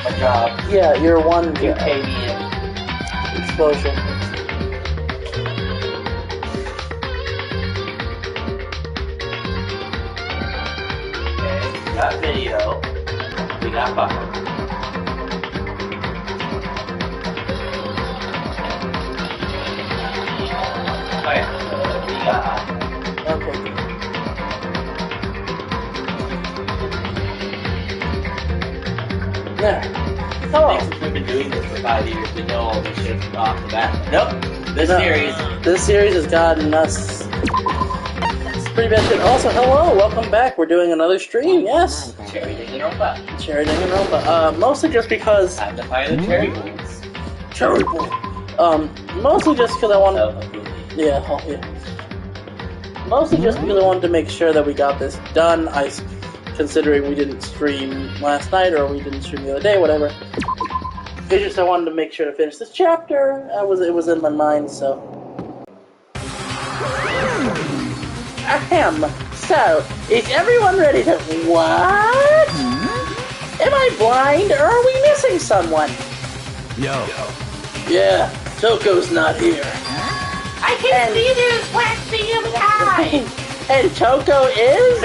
a job. Yeah, you're one You pay me in. explosion. Okay, we got video. We got buffer. Okay, we got... Okay. There. I think since we've been doing this for 5 years, we know all this shit off the bat. Nope. This series has gotten us. It's pretty bad shit. Also, hello, welcome back. We're doing another stream. Yes. Cherry Danganronpa. Cherry Danganronpa. Mostly just because. Time to fire the cherry balls. Cherry ball. Mostly just because I wanted. Yeah. Oh yeah. Mostly just because I wanted to make sure that we got this done. Considering we didn't stream last night or we didn't stream the other day, whatever. It's just I wanted to make sure to finish this chapter. It was in my mind, so. Ahem. So, is everyone ready to what? Am I blind or are we missing someone? Yo. Yeah, Toko's not here. I can see this wax beam eye. And Toko is?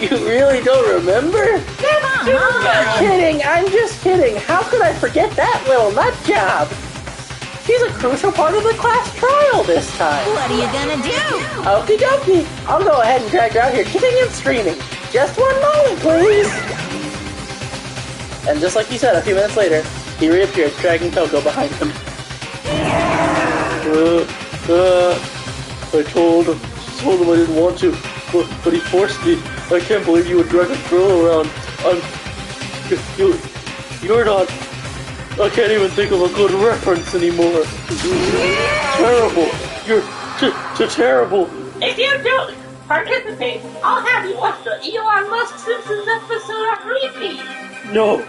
You really don't remember? I'm kidding, I'm just kidding. How could I forget that little nut job? She's a crucial part of the class trial this time. What are you gonna do? Okie dokie. I'll go ahead and drag her out here kicking and screaming. Just one moment, please. And just like he said, a few minutes later, he reappeared, dragging Toko behind him. I told him I didn't want to, but he forced me. I can't believe you would drag a girl around. You're not. I can't even think of a good reference anymore. Terrible. You're terrible. If you don't participate, I'll have you watch the Elon Musk Simpsons episode on repeat. No,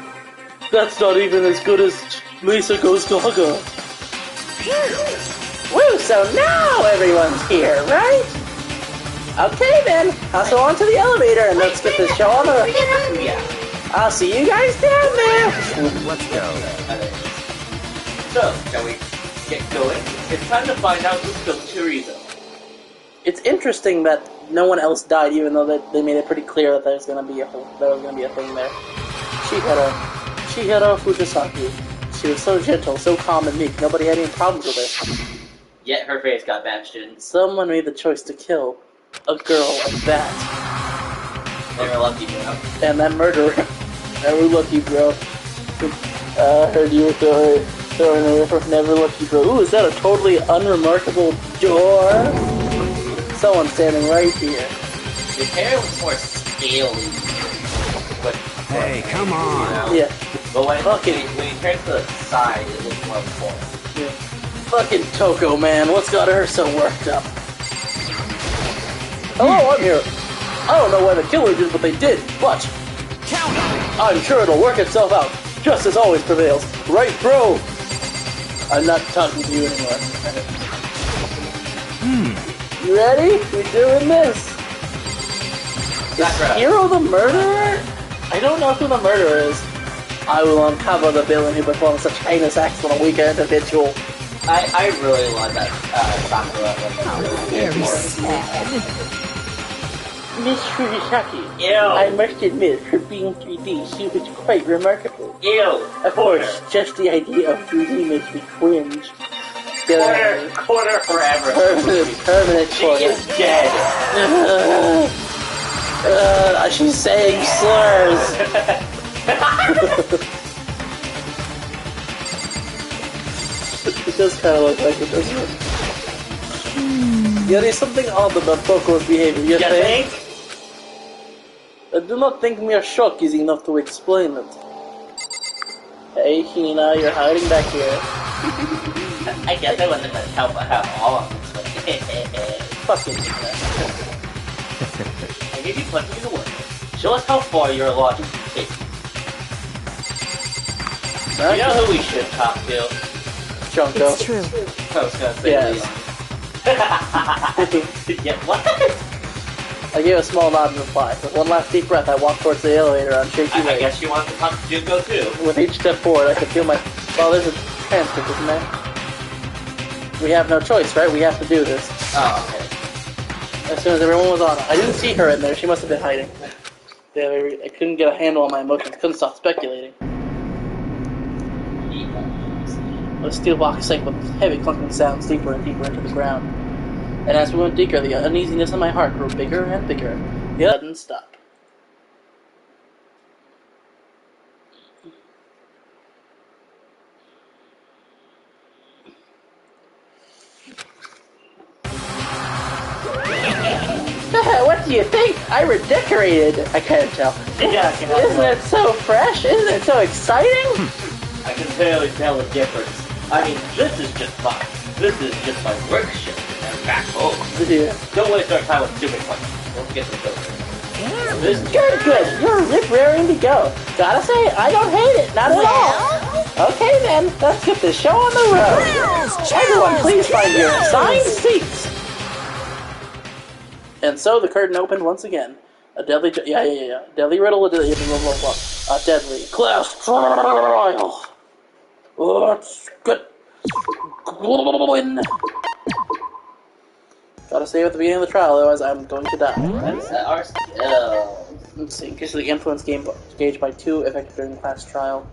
that's not even as good as Lisa Goes Gaga. Woo, so now everyone's here, right? Okay then, hustle onto the elevator and let's get this show on the... I'll see you guys down there! Let's go. So, shall we get going? It's time to find out who killed Chorizo. It's interesting that no one else died, even though they made it pretty clear that there was gonna be a thing there. Chihiro Fujisaki. She was so gentle, so calm and meek, nobody had any problems with her. Yet her face got bashed in. Someone made the choice to kill a girl like that. Never lucky, bro. And that murderer. Never lucky, bro. I heard you were never lucky, bro. Ooh, is that a totally unremarkable door? Someone standing right here. His hair looks more scaly. But, Hey, come on. Yeah. But when he turns to the side, it looks more full. Yeah. Fucking Toko, man. What's got her so worked up? Hello, I'm here. I don't know why the killer did what they did, but I'm sure it'll work itself out. Justice always prevails. Right, bro? I'm not talking to you anymore. You ready? We're doing this. Is Hiro the murderer? I don't know who the murderer is. I will uncover the villain who performs such heinous acts on a weaker individual. I really love that Sakura. Very sad. Miss Fujisaki, Ew. I must admit, her being 3D, she was quite remarkable. Ew. Of course, just the idea of 3D makes me cringe. Quarter forever. Permanent She quarter. is dead. She's saying slurs. It does kind of look like it, doesn't it? Yeah, there's something odd about Toko's behavior, you think? I do not think mere shock is enough to explain it. Hey, Hina, you're hiding back here. I guess I wasn't going to help all of them. Fucking I gave you plenty to work. Show us how far your logic can take. You know who we should talk to? Junko. It's true. I was gonna say Yes. Leon. Yeah, what? I gave a small nod in reply. With one last deep breath, I walked towards the elevator on shaky legs. I guess you want to talk to Junko too. With each step forward, I could feel my... Well, there's a transcript, isn't there? We have no choice, right? We have to do this. Oh, okay. As soon as everyone was on, I didn't see her in there. She must have been hiding. Yeah, I couldn't get a handle on my emotions. Couldn't stop speculating. The steel box sank with heavy clunking sounds deeper and deeper into the ground. And as we went deeper, the uneasiness in my heart grew bigger and bigger. Yet it didn't stop. What do you think? I redecorated. I can't tell. Yeah, I can tell. Isn't it so fresh? Isn't it so exciting? I can barely tell the difference. I mean, this is just fun. This is just my work shift and back home. Yeah. Don't waste our time with stupid questions. Don't forget to go. Good. You're raring to go. Gotta say, I don't hate it. Not at all. Okay then, let's get this show on the road. Everyone, please find your assigned seats. And so the curtain opened once again. A deadly, deadly riddle, a deadly class trial. Let's get going. Gotta save at the beginning of the trial, otherwise I'm going to die. That's our Let's see. Increases the influence gauge by 2, effective during the class trial.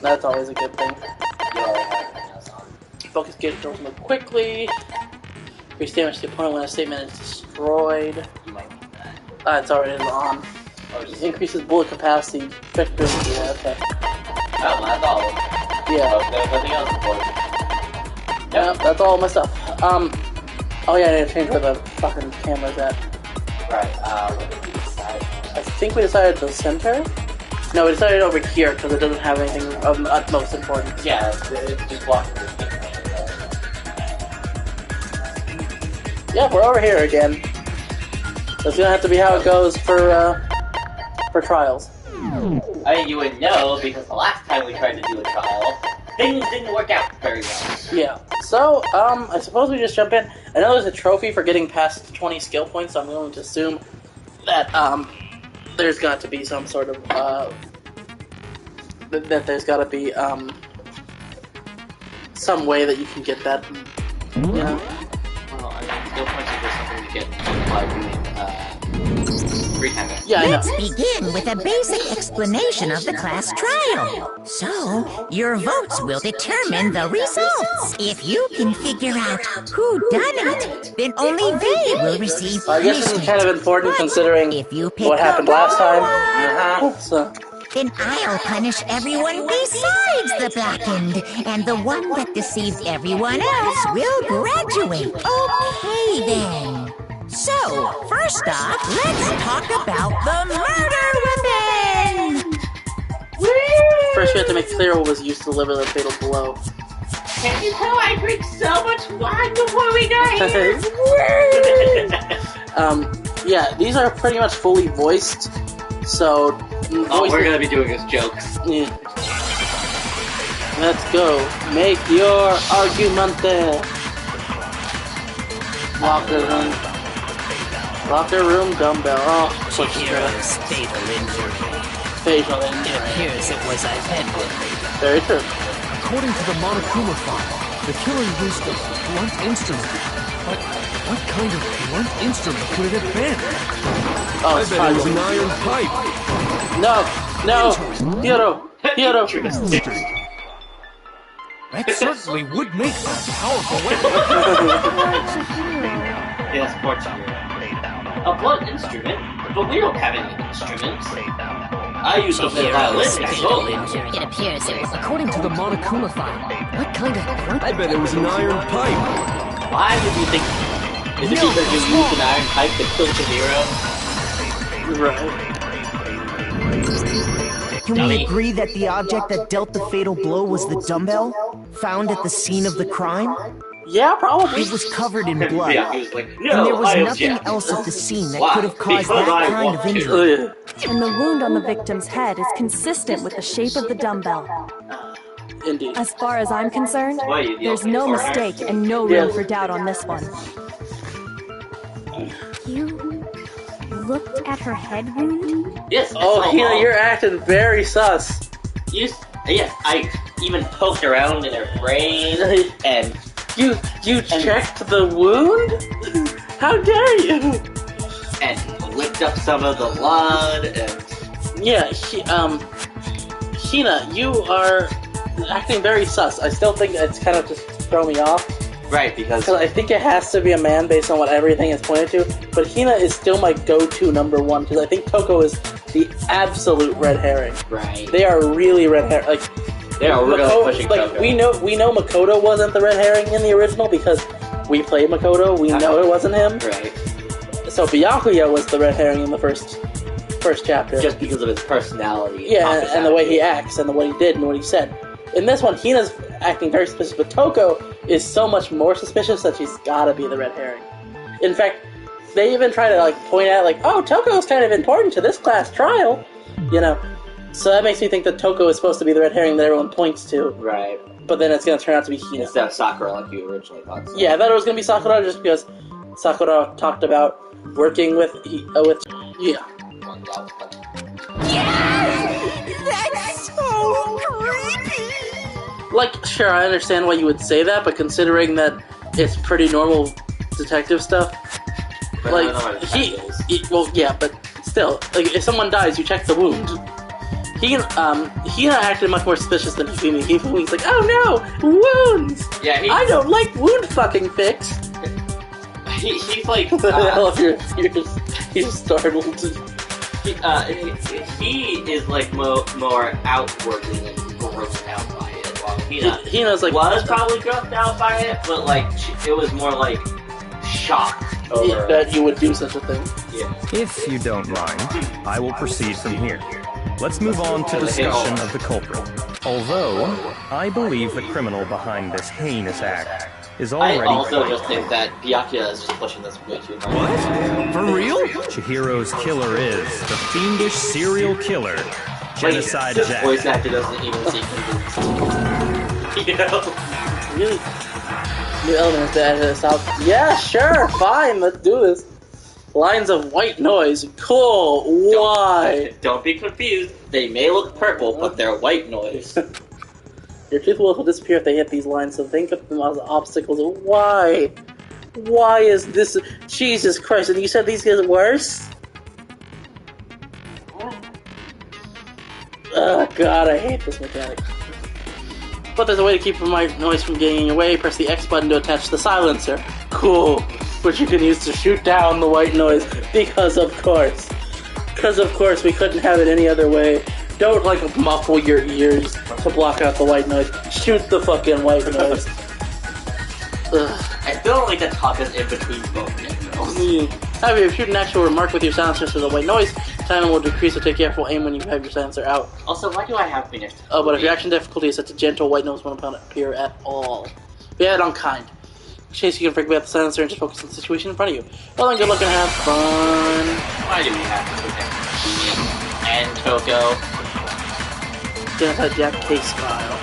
That's always a good thing. Focus gauge goes more quickly. Increase damage to the opponent when a statement is destroyed. You might need that. It's already on. Increases bullet capacity. Effective. Yeah, okay. Oh, that's all. Yeah. Oh, there's nothing else important. Yeah, that's all my stuff. Oh yeah, I need to change where the fucking camera's at. Right, what did we decide? I think we decided the center? No, we decided over here because it doesn't have anything of utmost importance. Yeah, it's just blocking the thing. Yeah, we're over here again. That's gonna have to be how it goes for trials. I mean, you would know because the last time we tried to do a trial, things didn't work out very well. Yeah. So, I suppose we just jump in. I know there's a trophy for getting past 20 skill points, so I'm going to assume that, there's got to be some sort of, that there's got to be, some way that you can get that, you know? Well, I mean, skill points are just something to get by doing, free time. Yeah, I know. Let's begin with a basic explanation of the class trial. So, your votes will determine the results. If you can figure out who done it, then only they will receive I guess this is kind of important But considering if you pick what happened last time. So, then I'll punish everyone besides the blackened, and the one that deceived everyone else will graduate. Okay, then. So, first off, let's talk about the murder weapon! first we have to make clear what was used to deliver the fatal blow. Can you tell I drink so much wine before we got here? Yeah, these are pretty much fully voiced, so... All we're gonna be doing is jokes. Yeah. Let's go. Make your argumente. Locker room dumbbell. Oh, Chihiro's fatal injury. fatal It injury. appears it was a headwind. Very true. According to the Monokuma file, the killer used a blunt instrument. But what kind of blunt instrument could it have been? Oh, I it's bet fine. it was an iron pipe. No! Hero! That certainly would make for a powerful weapon. Yes, fortunately. A blunt instrument? But we don't have any instruments. I use the violin, I Fatal suppose. injury. It appears it was a According to the Monokuma file, what kind of blunt? I bet it was an iron pipe. Why would you think? Is it because you used an iron pipe to kill Chihiro? Right. Can we agree that the object that dealt the fatal blow was the dumbbell, found at the scene of the crime? Yeah, probably. It was covered in blood, Yeah, he was like, no, and there was I nothing object. else at the scene that Why? could have caused Because that I kind want of to. injury. Oh, yeah. And the wound on the victim's head is consistent with the shape of the dumbbell. Indeed. As far as I'm concerned, Why, you the there's no ultimate foreigner? mistake and no room Yes. for doubt on this one. You looked at her head wound? Yes. Oh, Hina, you're acting very sus. Yeah, I even poked around in her brain, and You checked the wound? How dare you? And licked up some of the blood, and... Yeah, Hina, you are acting very sus. I still think it's kind of just throw me off. Right, because I think it has to be a man based on what everything is pointed to, but Hina is still my go-to number one, because I think Toko is the absolute red herring. Right. They are really red herring. Like, they are really pushing Toko. We know Makoto wasn't the red herring in the original because we played Makoto. We know it wasn't him. Right. So Byakuya was the red herring in the first chapter. Just because of his personality. Yeah, and the way he acts, and the what he did, and what he said. In this one, Hina's acting very suspicious, but Toko is so much more suspicious that she's gotta be the red herring. In fact, they even try to point out, oh, Toko's kind of important to this class trial, you know. So that makes me think that Toko is supposed to be the red herring that everyone points to. Right. But then it's gonna turn out to be Hina. Instead of Sakura, like you originally thought. So. Yeah, I thought it was gonna be Sakura just because Sakura talked about working with yeah. That's so creepy! Sure, I understand why you would say that, but considering that it's pretty normal detective stuff, well, yeah, but still, if someone dies, you check the wound. Hina acted much more suspicious than Hifumi. Hifumi's like, oh no, wounds! Yeah, I don't like wound fucking fix! He's like... I love you're startled. He is more outwardly grossed out by it, while Hina's was probably grossed out by it, but it was more shock over that you would do such a thing. Yeah. If you don't mind, I will proceed from here. Let's move on to discussion of the culprit. Although, I believe the criminal behind this heinous act is already... I also just think that Byakuya is just pushing this way too hard. What? For real? Chihiro's killer is the fiendish serial killer, Genocide Jack. This voice actor doesn't even seem convinced. You know? Really? New elements to add to the south. Yeah, sure, fine, let's do this. Lines of white noise. Cool. Why? Don't be confused. They may look purple, but they're white noise. Your tooth will disappear if they hit these lines, so think of them as obstacles. Why? Why is this... Jesus Christ, and you said these get worse? Oh god, I hate this mechanic. But there's a way to keep my noise from getting in your way. Press the X button to attach the silencer. Cool. Which you can use to shoot down the white noise. Because of course. Because of course we couldn't have it any other way. Don't muffle your ears to block out the white noise. Shoot the fucking white noise. I feel like the talk is in between both intros. However, if you shoot an actual remark with your silencer to the white noise, time will decrease, so take careful aim when you have your silencer out. Also, why do I have Phoenix? Oh, but if your action difficulty is set to gentle, white noise won't appear at all. We had it on kind. In case you can forget the silencer and just focus on the situation in front of you. Well then, good luck and have fun. Why do we have to protect me and Toko? Genocide Jack case file.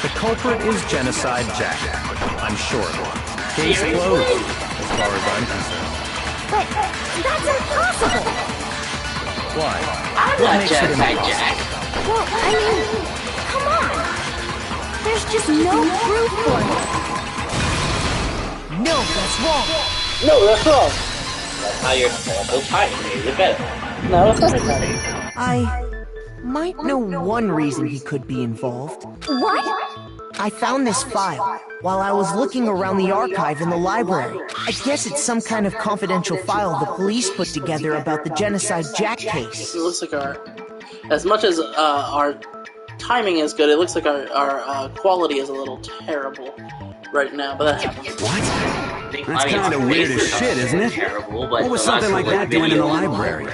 The culprit is Genocide Jack. I'm sure. Case closed, as far as I'm concerned. But that's impossible! Why? I'm What not makes it Genocide impossible? Jack. Well, I mean, come on! There's just no proof for it. No, that's wrong. No, that's wrong. That's how your normal timing made it better. No, that's not right. I might know one reason he could be involved. What? I found this file while I was looking around the archive in the library. I guess it's some kind of confidential file the police put together about the Genocide Jack case. It looks like as much as our timing is good, it looks like our quality is a little terrible right now, but that happens. What? That's kind of weird as shit, isn't it? What was something like that doing in the library?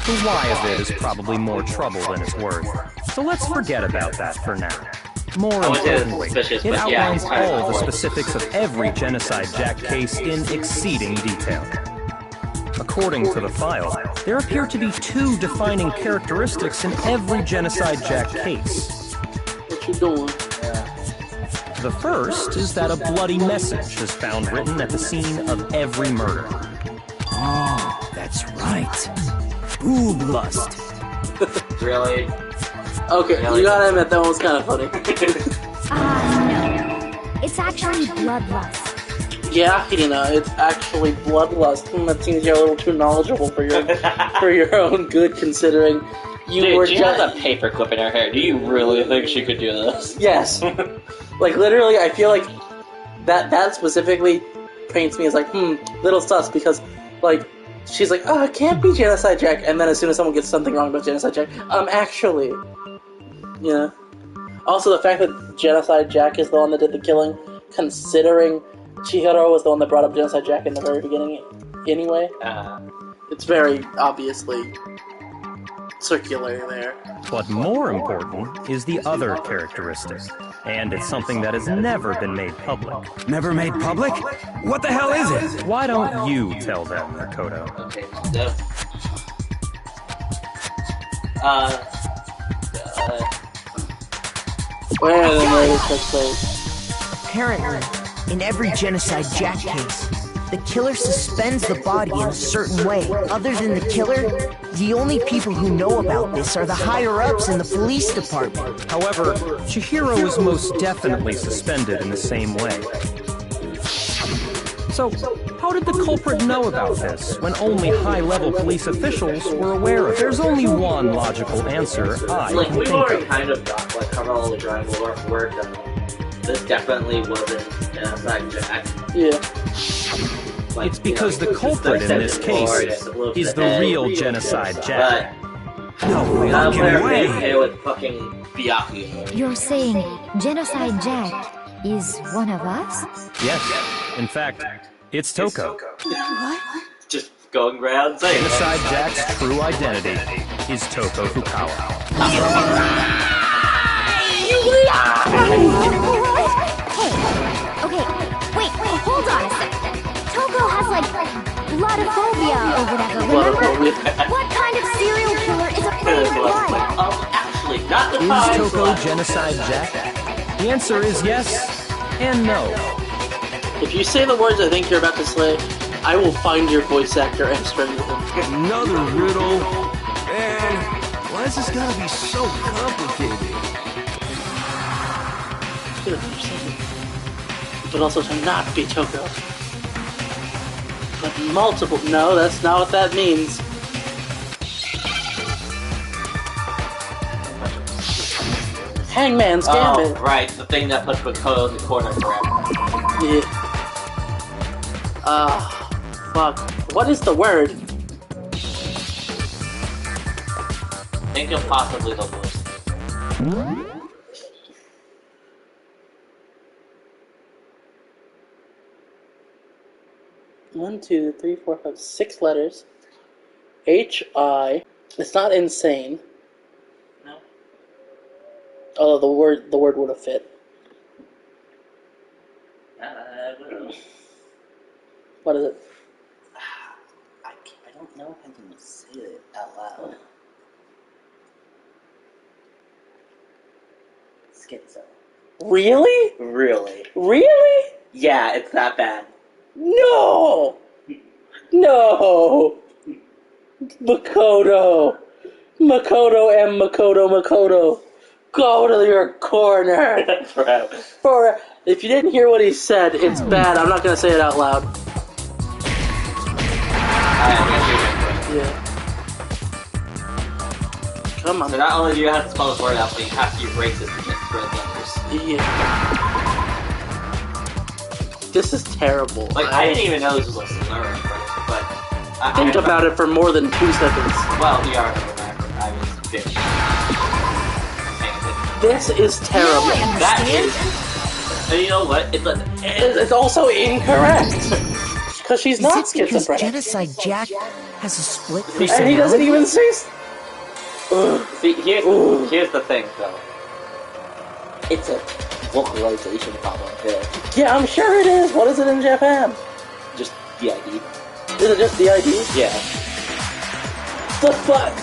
The why of it is probably more trouble than it's worth. So let's forget about that for now. More importantly, it outlines all the specifics of every Genocide Jack case in exceeding detail. According to the file, there appear to be two defining characteristics in every Genocide Jack case. What you doing? The first is that a bloody message is found written at the scene of every murder. Oh, that's right. Boob lust. Really? Okay, Really? you gotta admit that one was kind of funny. No. It's actually bloodlust. Yeah, you know, it's actually bloodlust. That seems you're a little too knowledgeable for your own good, considering you were she has a paperclip in her hair. Do you really think she could do this? Yes. Like, literally, I feel like that specifically paints me as like, little sus, because, like, she's like, oh, it can't be Genocide Jack, and then as soon as someone gets something wrong about Genocide Jack, actually. You know? Also, the fact that Genocide Jack is the one that did the killing, considering Chihiro was the one that brought up Genocide Jack in the very beginning anyway. It's very obviously circular there. But more important is the other characteristic, and it's something that has never been made public. Never made public? What the hell is it? Why don't you tell them, Makoto? Okay, Where are the murders took place? Apparently, in every Genocide Jack case, the killer suspends the body in a certain way. Other than the killer, the only people who know about this are the higher-ups in the police department. However, Chihiro is most definitely suspended in the same way. So, how did the culprit know about this when only high-level police officials were aware of it? There's only one logical answer I like, can we've think already of. kind of got, like, covered all the drawing work done. This definitely wasn't Genocide Jack. Yeah. Like, It's because you know, the culprit in this case is the real Genocide Jack. No But fucking way. okay with fucking Byakuya. You're saying Genocide Jack is one of us? Yes, in fact, it's Toko. What? Just going around saying it. Genocide Jack's true identity is Toko Fukawa. Okay, wait, hold on a sec. Toko has, like, bloodophobia or whatever, remember? What kind of serial killer is afraid of blood? Actually, not the Is time. Toko Genocide Jack? The answer is yes and no. If you say the words I think you're about to say, I will find your voice actor and strangle him. Another riddle. Man, why is this gotta be so complicated? But also to not be Toko. But multiple. No, that's not what that means. Hangman's Gambit. Oh, right, the thing that puts Makoto in the corner forever. Yeah. Fuck. What is the word? Think of possibly the worst. 1, 2, 3, 4, 5, 6 letters. H-I. It's not insane. No. Although the word would have fit. What is it? I don't know if I can say it out loud. Schizo. Really? Really? Really? Yeah, it's that bad. No! No! Makoto! Makoto and Makoto. Go to your corner! For if you didn't hear what he said, it's bad. I'm not gonna say it out loud. Yeah. Come on. So not only do you have to spell this word out, but you have to use racist to get through the letters. Yeah. This is terrible. Like, I didn't even know this was a slur at first, but... Think about it for more than 2 seconds. Well, we are I was 50. This is terrible. That is... And you know what? It's also incorrect. Because she's not Is it because schizophrenic. Genocide Jack has a split And he personality? doesn't even say... See, here's the thing, though. It's a localization problem there. Yeah, I'm sure it is. What is it in Japan? Just the ID. Is it just the ID? Yeah. The fuck?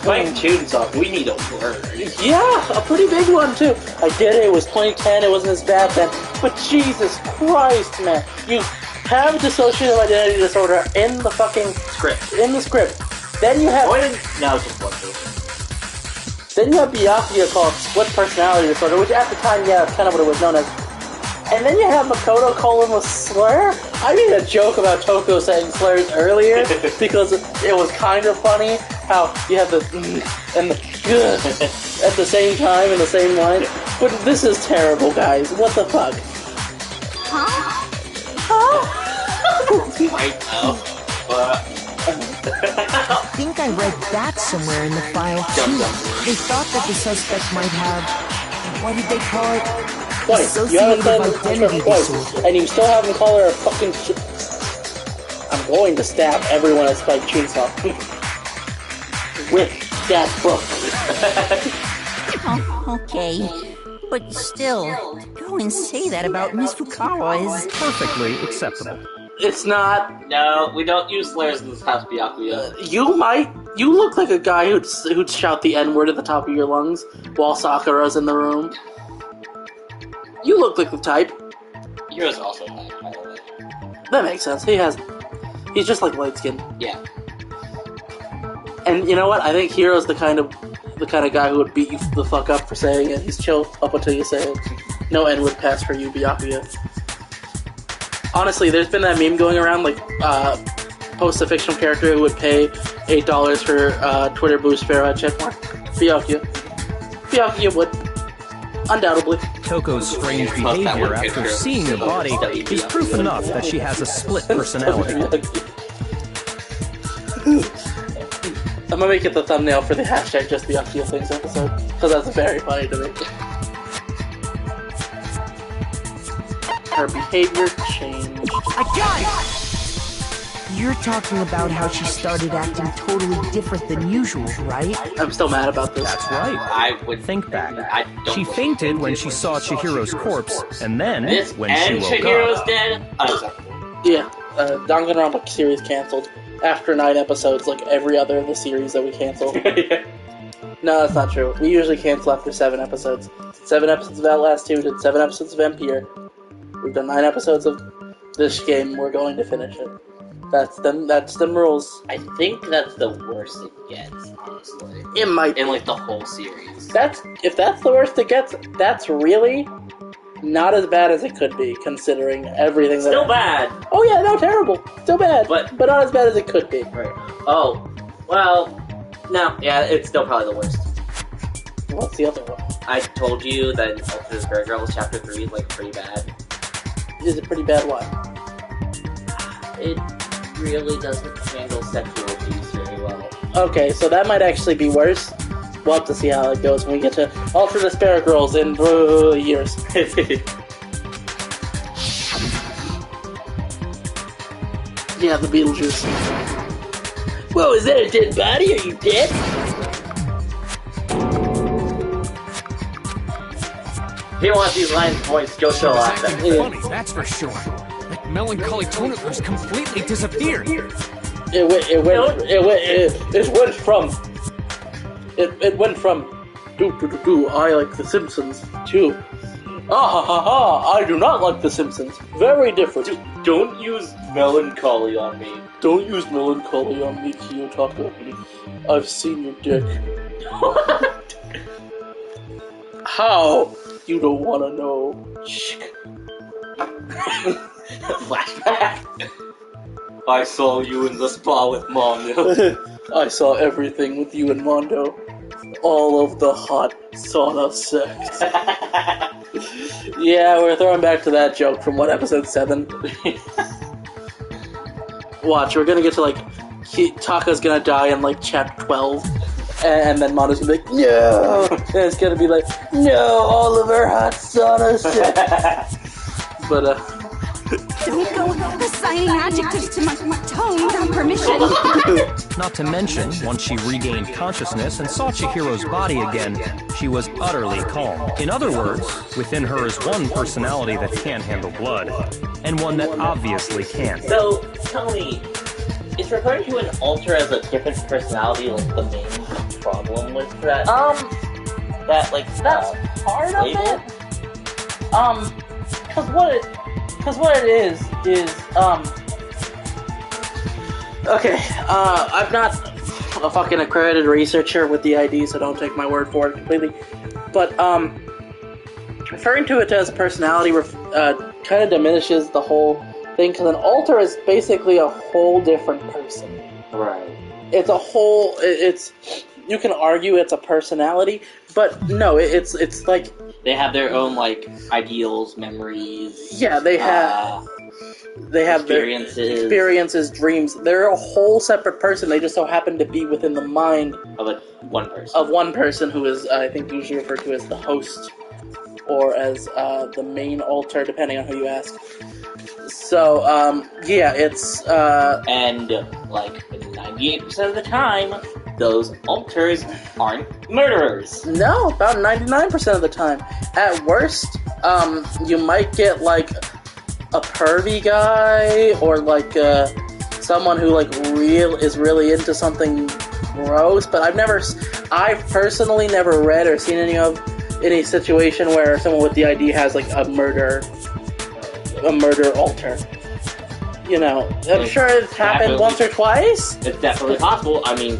Spike Chainsaw, we need a word. Yeah, a pretty big one, too. I get it, it was 2010, it wasn't as bad then. But Jesus Christ, man. You have dissociative identity disorder in the fucking script. In the script. Then you have... No, just one person. Then you have Byakuya called split personality disorder, which at the time, yeah, that's kind of what it was known as. And then you have Makoto call him a slur. I made a joke about Toko saying slurs earlier because it was kind of funny how you have the and the at the same time in the same line. But this is terrible, guys. What the fuck? Huh? I know. I think I read that somewhere in the file too. They thought that the suspect might have, what did they call it? Twice. You haven't said identity twice, and you still haven't called her a fucking I'm going to stab everyone at Spike Chainsaw with that book. Oh, okay. But still, to go and say that about Miss Fukawa is... perfectly acceptable. It's not. No, we don't use slurs in this house, Byakuya. You might. You look like a guy who'd shout the N-word at the top of your lungs while Sakura's in the room. You look like the type. Hero's also black, by the way. That makes sense. He's just like light skin. Yeah. And you know what? I think Hero's the kind of guy who would beat you the fuck up for saying it. He's chill up until you say it. No N-word pass for you, Byakuya. Honestly, there's been that meme going around, like, post a fictional character who would pay $8 for Twitter boost for checkmark. Byakuya would. Undoubtedly. Toko's strange behavior after seeing the body is proof enough that she has a split personality. I'm gonna make it the thumbnail for the hashtag Just Byakuya Things episode, because that's very funny to me. Her behavior changed. I got it! You're talking about how she started acting totally different than usual, right? I'm still mad about this. That's right. I would think back. She fainted when she saw Chihiro's corpse, and then when she woke Chihiro's up... dead? Yeah, Danganronpa series canceled. After 9 episodes, like every other of the series that we canceled. No, that's not true. We usually cancel after 7 episodes. 7 episodes of Outlast 2, did 7 episodes of Vampire. We've done 9 episodes of this game, we're going to finish it. That's them rules. I think that's the worst it gets, honestly. It might. In, like, the whole series. If that's the worst it gets, that's really not as bad as it could be, considering everything that... Still bad! Oh yeah, no, terrible. Still bad. But not as bad as it could be. Right. Oh, well, no, yeah, it's still probably the worst. What's the other one? I told you that Ultra Spirit Girls Chapter 3 is, like, pretty bad. Is it pretty bad? Why? It really doesn't handle sexual abuse very well. Okay, so that might actually be worse. We'll have to see how it goes when we get to Ultra Despair Girls in years. Yeah, the Beetlejuice. Whoa, is that a dead body? Are you dead? If you want these lines voiced, go show off. Funny, that's for sure. That melancholy tone of hers completely disappeared. It went from do I like The Simpsons to I do not like The Simpsons. Very different. Don't use melancholy on me. Don't use melancholy on me, Kiyotaka. I've seen your dick. How? You don't want to know. Flashback. I saw you in the spa with Mondo. I saw everything with you and Mondo. All of the hot sauna sex. Yeah, we're throwing back to that joke from episode 7? Watch, we're gonna get to Taka's gonna die in chapter 12. And then Mondo's gonna be like, no! And it's gonna be like, no, all of her hot sauna sex. But, Don't go assigning adjectives to my tone without permission. Not to mention, once she regained consciousness and saw Chihiro's body again, she was utterly calm. In other words, within her is one personality that can't handle blood, and one that obviously can't. So, tell me, is referring to an alter as a different personality like the main problem with that. That that's part of label? it. Cause what it is okay. I'm not a fucking accredited researcher with the ID, so don't take my word for it completely. But referring to it as personality kind of diminishes the whole thing, because an alter is basically a whole different person. Right. It's a whole. It's you can argue it's a personality, but no, it's like they have their own ideals, memories. Yeah, they have experiences. Their experiences, dreams. They're a whole separate person. They just so happen to be within the mind of one person. Of one person who is, I think, usually referred to as the host, or as the main alter, depending on who you ask. So, yeah, it's and 98% of the time, those alters aren't murderers. No, about 99% of the time. At worst, you might get a pervy guy, or someone who is really into something gross. But I've personally never read or seen any situation where someone with the ID has a murder alter. You know, I'm sure it's happened once or twice. It's definitely possible. I mean,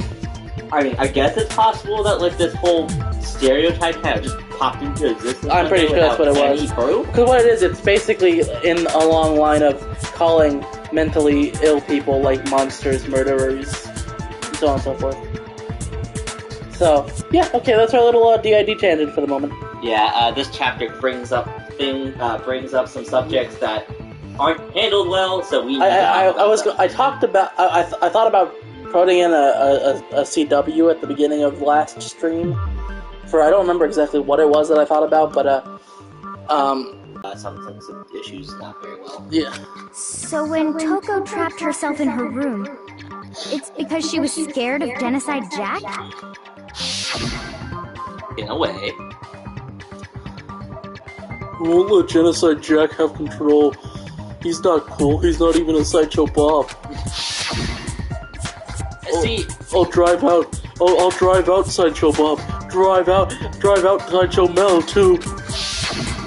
I guess it's possible that this whole stereotype kind of just popped into existence. I'm pretty sure that's what it was. Because what it is, it's basically in a long line of calling mentally ill people monsters, murderers, and so on and so forth. So, yeah, okay, that's our little DID tangent for the moment. Yeah, this chapter brings up some subjects that aren't handled well, so we. I thought about putting in a CW at the beginning of last stream. I don't remember exactly what it was that I thought about, but some issues not very well. Yeah. So when Toko trapped herself in her room, it's because she was scared of Genocide Jack? In a way. We won't let Genocide Jack have control. He's not cool. He's not even a Sideshow Bob. See, I'll drive out. I'll drive out Sideshow Bob. Drive out Sideshow Mel too.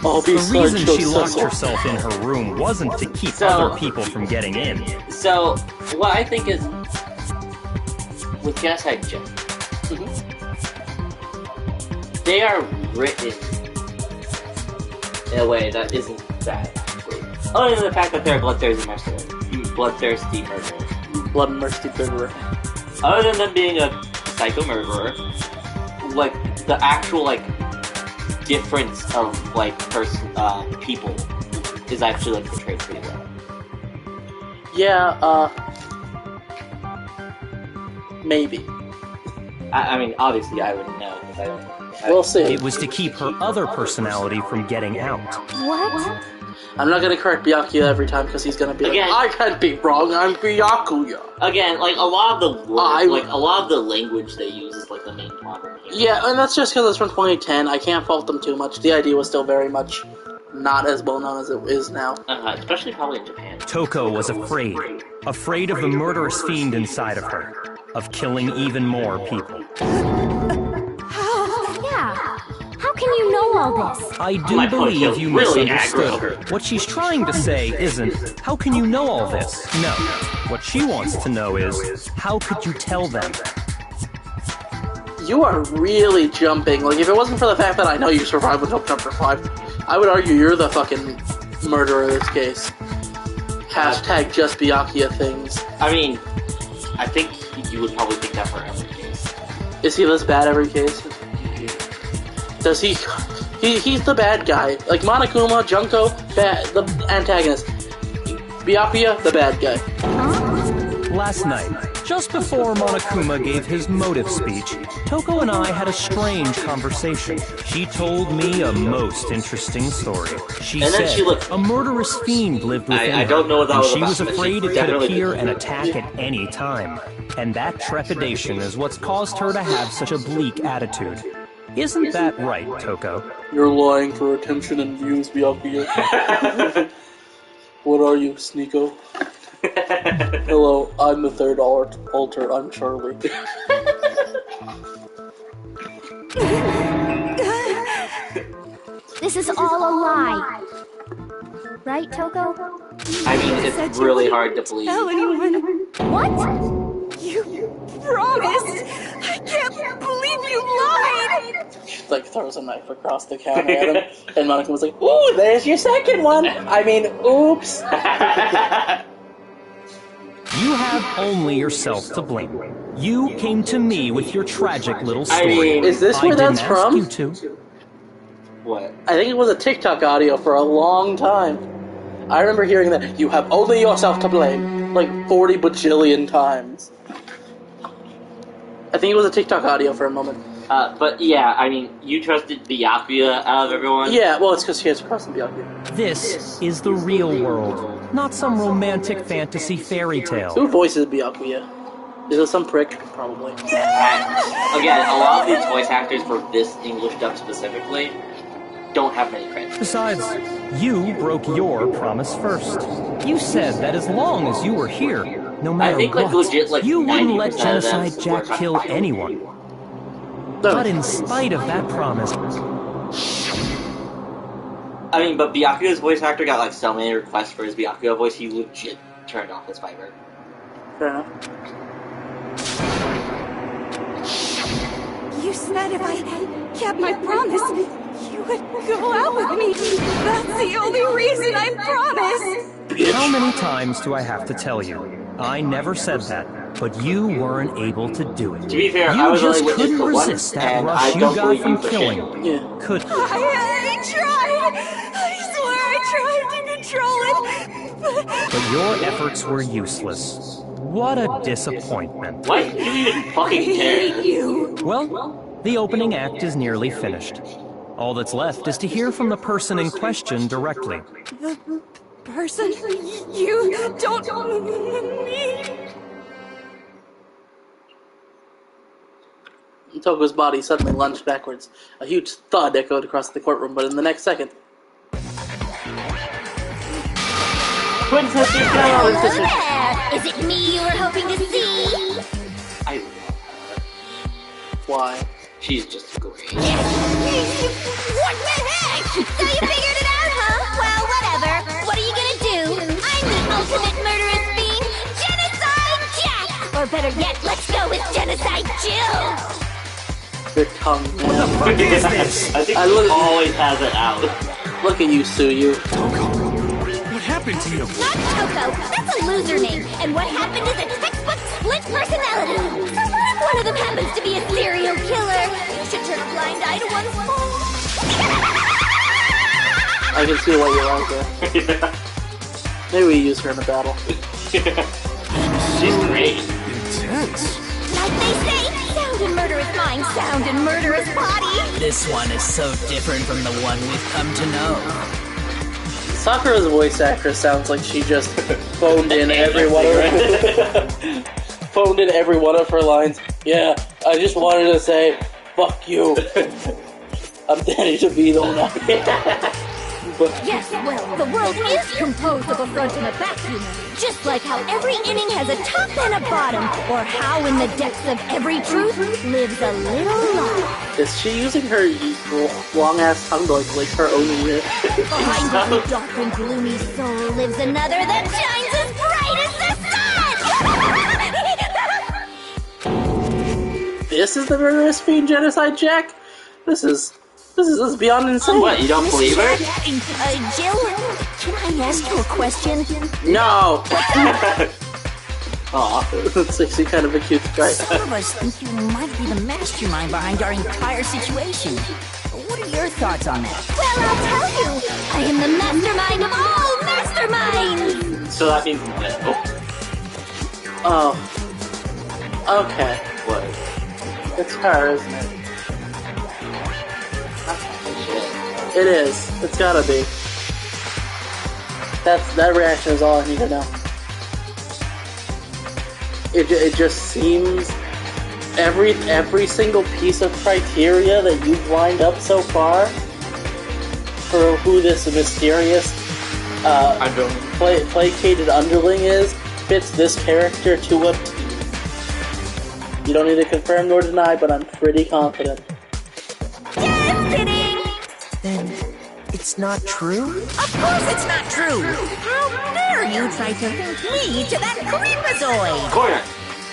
I'll be the reason she locked Cecil. herself in her room wasn't to keep other people from getting in. So, what I think is, with Genocide Jack, they are written in a way that isn't bad, actually. Other than the fact that they're bloodthirsty murderers. Bloodthirsty murderer. Other than them being a psycho murderer, the actual, difference of, people is actually, portrayed pretty well. Yeah, maybe. I mean, obviously I wouldn't know, because I don't know. We'll see. It was to keep her other personality from getting out. What? I'm not gonna correct Byakuya every time, because he's gonna be I can't be wrong, I'm Byakuya. Again, a lot of the words, a lot of the language they use is, the main problem here. Yeah, and that's just because it's from 2010. I can't fault them too much. The idea was still very much not as well known as it is now. Especially probably in Japan. Toko was afraid of the murderous fiend inside of her, of killing even more people. Yeah. How can you know all this? I do believe you misunderstood. What she's trying to say isn't, how can you know all this? No. What she wants to know is, how could you tell them? You are really jumping. If it wasn't for the fact that I know you survived until chapter 5, I would argue you're the fucking murderer in this case. Hashtag just Byakuya things. I mean, I think you would probably think that for every case. Is he this bad every case? Does he... He's the bad guy. Monokuma, Junko, the antagonist. Byakuya, the bad guy. Last night, just before Monokuma gave his motive speech, Toko and I had a strange conversation. She told me a most interesting story. She said a murderous fiend lived within her, don't know what that and was she about, was but afraid she it could appear definitely and attack at any time. And that trepidation is what's caused her to have such a bleak attitude. Isn't that right, Toko? You're lying for attention and views, Byakuya. What are you, Sneeko? Hello, I'm the third alter. I'm Charlie. This is all a lie. Right, Toko? I mean, it's really hard to believe. Tell anyone. What? You promised. I can't believe you lied. She like throws a knife across the counter at him, and Monica was like, "Ooh, there's your second one." I mean, oops. You have only yourself to blame. You came to me with your tragic little story. I mean, is this where that's from? You to. What? I think it was a TikTok audio for a long time. I remember hearing that you have only yourself to blame like 40 bajillion times. I think it was a TikTok audio for a moment. But yeah, I mean, you trusted Byakuya out of everyone? Yeah, well, it's because she has trust in Byakuya. This is the real world, not some romantic fantasy fairy tale. Who voices Byakuya? Is it some prick? Probably. Again, a lot of these voice actors for this English dub specifically don't have many credits. Besides, you broke your promise first. You said that as long as you were here, no matter what, legit, you wouldn't let 90% Genocide Jack kill anyone. But in spite of that promise... I mean, but Byakuya's voice actor got like so many requests for his Byakuya voice, he legit turned off his Fiverr. Fair enough. You said if I kept my promise, you would go out with me. That's the only reason I promised. How many times do I have to tell you? I never said that, but you weren't able to do it. To be fair, you I was just only witness couldn't to resist one, that and rush I you don't got believe from you for killing. shit. Yeah. Could I tried. I swear I tried to control it. but your efforts were useless. What a disappointment. Why do you even fucking care? You. Well, the opening act is nearly finished. All that's left is to hear from the person in question directly. The person you don't mean. Toko's body suddenly lunged backwards. A huge thud echoed across the courtroom, but in the next second... Twin sisters, hello there! Is it me you were hoping to see? I love her. Why? She's just great. What the heck? So you figured it out, huh? Well, whatever. What are you gonna do? I'm the ultimate murderous fiend, Genocide Jack! Or better yet, let's go with Genocide Jill! Your tongue, man. What the fuck is this? I think he always has it out. Look at you, Suyu. What happened to you? Not Toko. That's a loser name. And what happened is a textbook split personality. So what if one of them happens to be a serial killer? You should turn a blind eye to one's fault. I can see why you like her. Maybe we use her in a battle. She's great. Intense. Like they say, sound and murderous mind, sound and murderous body. This one is so different from the one we've come to know. Sakura's voice actress sounds like she just phoned in every one of her lines. Yeah, I just wanted to say, fuck you. I'm Danny DeVito now. Yes, well, the world is composed of a front and a back, you know. Just like how every inning has a top and a bottom, or how in the depths of every truth lives a little lie. Is she using her long-ass tongue to like lick her own ear? Behind every dark and gloomy soul lives another that shines as bright as the sun! This is the murderous fiend Genocide Jack? This is beyond insane. What, you don't believe her? Jill, can I ask you a question? No! Aw. That's actually kind of a cute guy. Some of us think you might be the mastermind behind our entire situation. What are your thoughts on that? Well, I'll tell you. I am the mastermind of all masterminds! So that means no. Oh. Okay. What? It's her, isn't it? It is. It's gotta be. That reaction is all I need to know. It just seems every single piece of criteria that you've lined up so far for who this mysterious placated underling is fits this character to a T. You don't need to confirm nor deny, but I'm pretty confident. Just kidding! Then It's not true? Of course it's not true! How dare you try to link me to that creepazoid!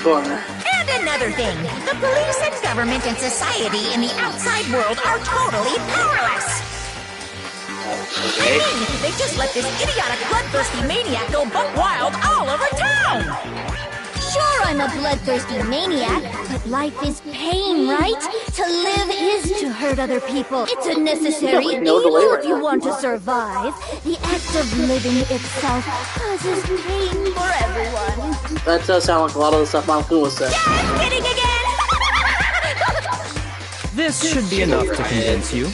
Corner. And another thing, the police and government and society in the outside world are totally powerless! Okay. I mean, they just let this idiotic bloodthirsty maniac go buck wild all over town! Sure, I'm a bloodthirsty maniac, but life is pain, right? To live is to hurt other people. It's a necessary evil if you want to survive. The act of living itself causes pain for everyone. That does sound like a lot of the stuff Monokuma said. Just kidding again! This should be enough to convince you.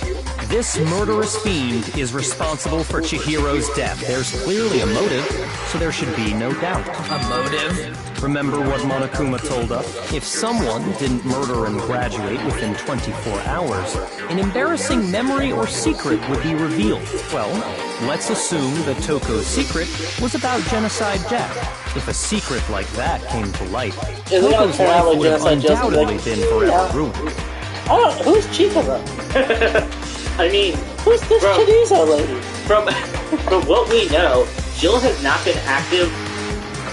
This murderous fiend is responsible for Chihiro's death. There's clearly a motive, so there should be no doubt. A motive? Remember what Monokuma told us? If someone didn't murder and graduate within 24 hours, an embarrassing memory or secret would be revealed. Well, let's assume that Toko's secret was about Genocide Jack. If a secret like that came to light, Toko's life would have undoubtedly been forever ruined. Oh, who's Chica? I mean, who's this Chorizo lady? From what we know, Jill has not been active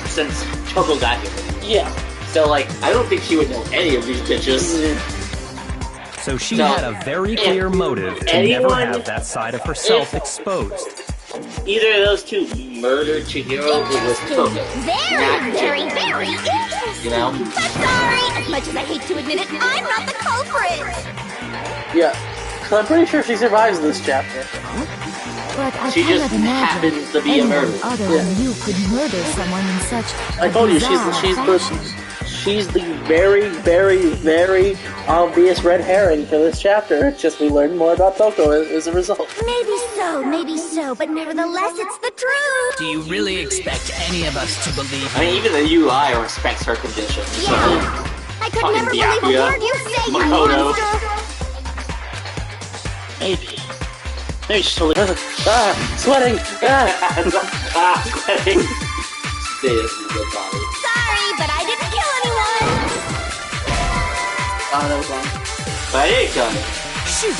since Toko got here. Yeah. So, like, I don't think she would know any of these bitches. So she had a very clear motive to never have that side of herself exposed. Either of those two murdered Chihiro, it was Toko. Very interesting. You know? But sorry, as much as I hate to admit it, I'm not the culprit. Yeah. I'm pretty sure she survives this chapter. But I she just happens to be a murderer. Other than you could murder someone in such I told you, she's the very, very, very obvious red herring for this chapter. It's just we learned more about Toko as a result. Maybe so, but nevertheless, it's the truth. Do you really expect any of us to believe I mean, even the UI respects her condition. Yeah. I could never believe a word you say, you monster. Maybe she's totally sweating! Sweating! Sorry, but I didn't kill anyone! Oh, that was wrong. But I didn't kill anyone. Shoot!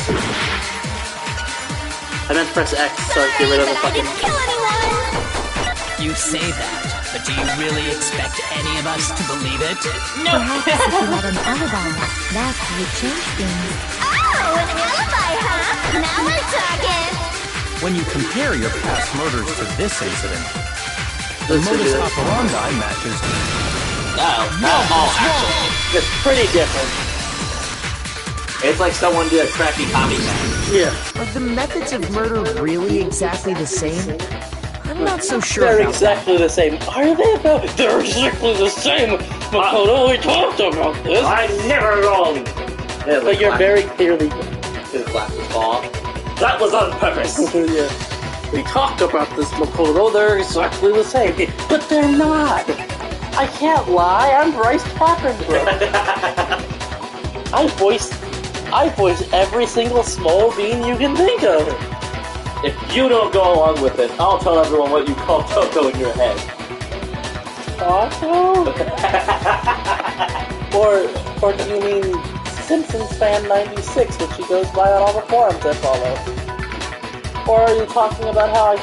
I meant to press X so I get rid of the fucking... I didn't kill anyone! You say that, but do you really expect any of us to believe it? No! Perhaps if you had an alibi, that would change things. Oh, an alibi, huh? Now we're talking! When you compare your past murders to this incident, the modus operandi matches. Actually. It's pretty different. It's like someone did a crappy copycat. Yeah. Are the methods of murder really exactly the same? I'm not so sure. They're exactly the same. Are they though? They're exactly the same! Makoto, we talked about this! I'm never wrong! But you're very clearly... His glasses fall. That was on purpose! Yeah. We talked about this, Makoto. They're exactly the same. But they're not! I can't lie. I'm Bryce Packard. I voice every single small bean you can think of. If you don't go along with it, I'll tell everyone what you call Toko in your head. Toko? or do you mean Simpsons fan 96, which she goes by on all the forums I follow? Or are you talking about how I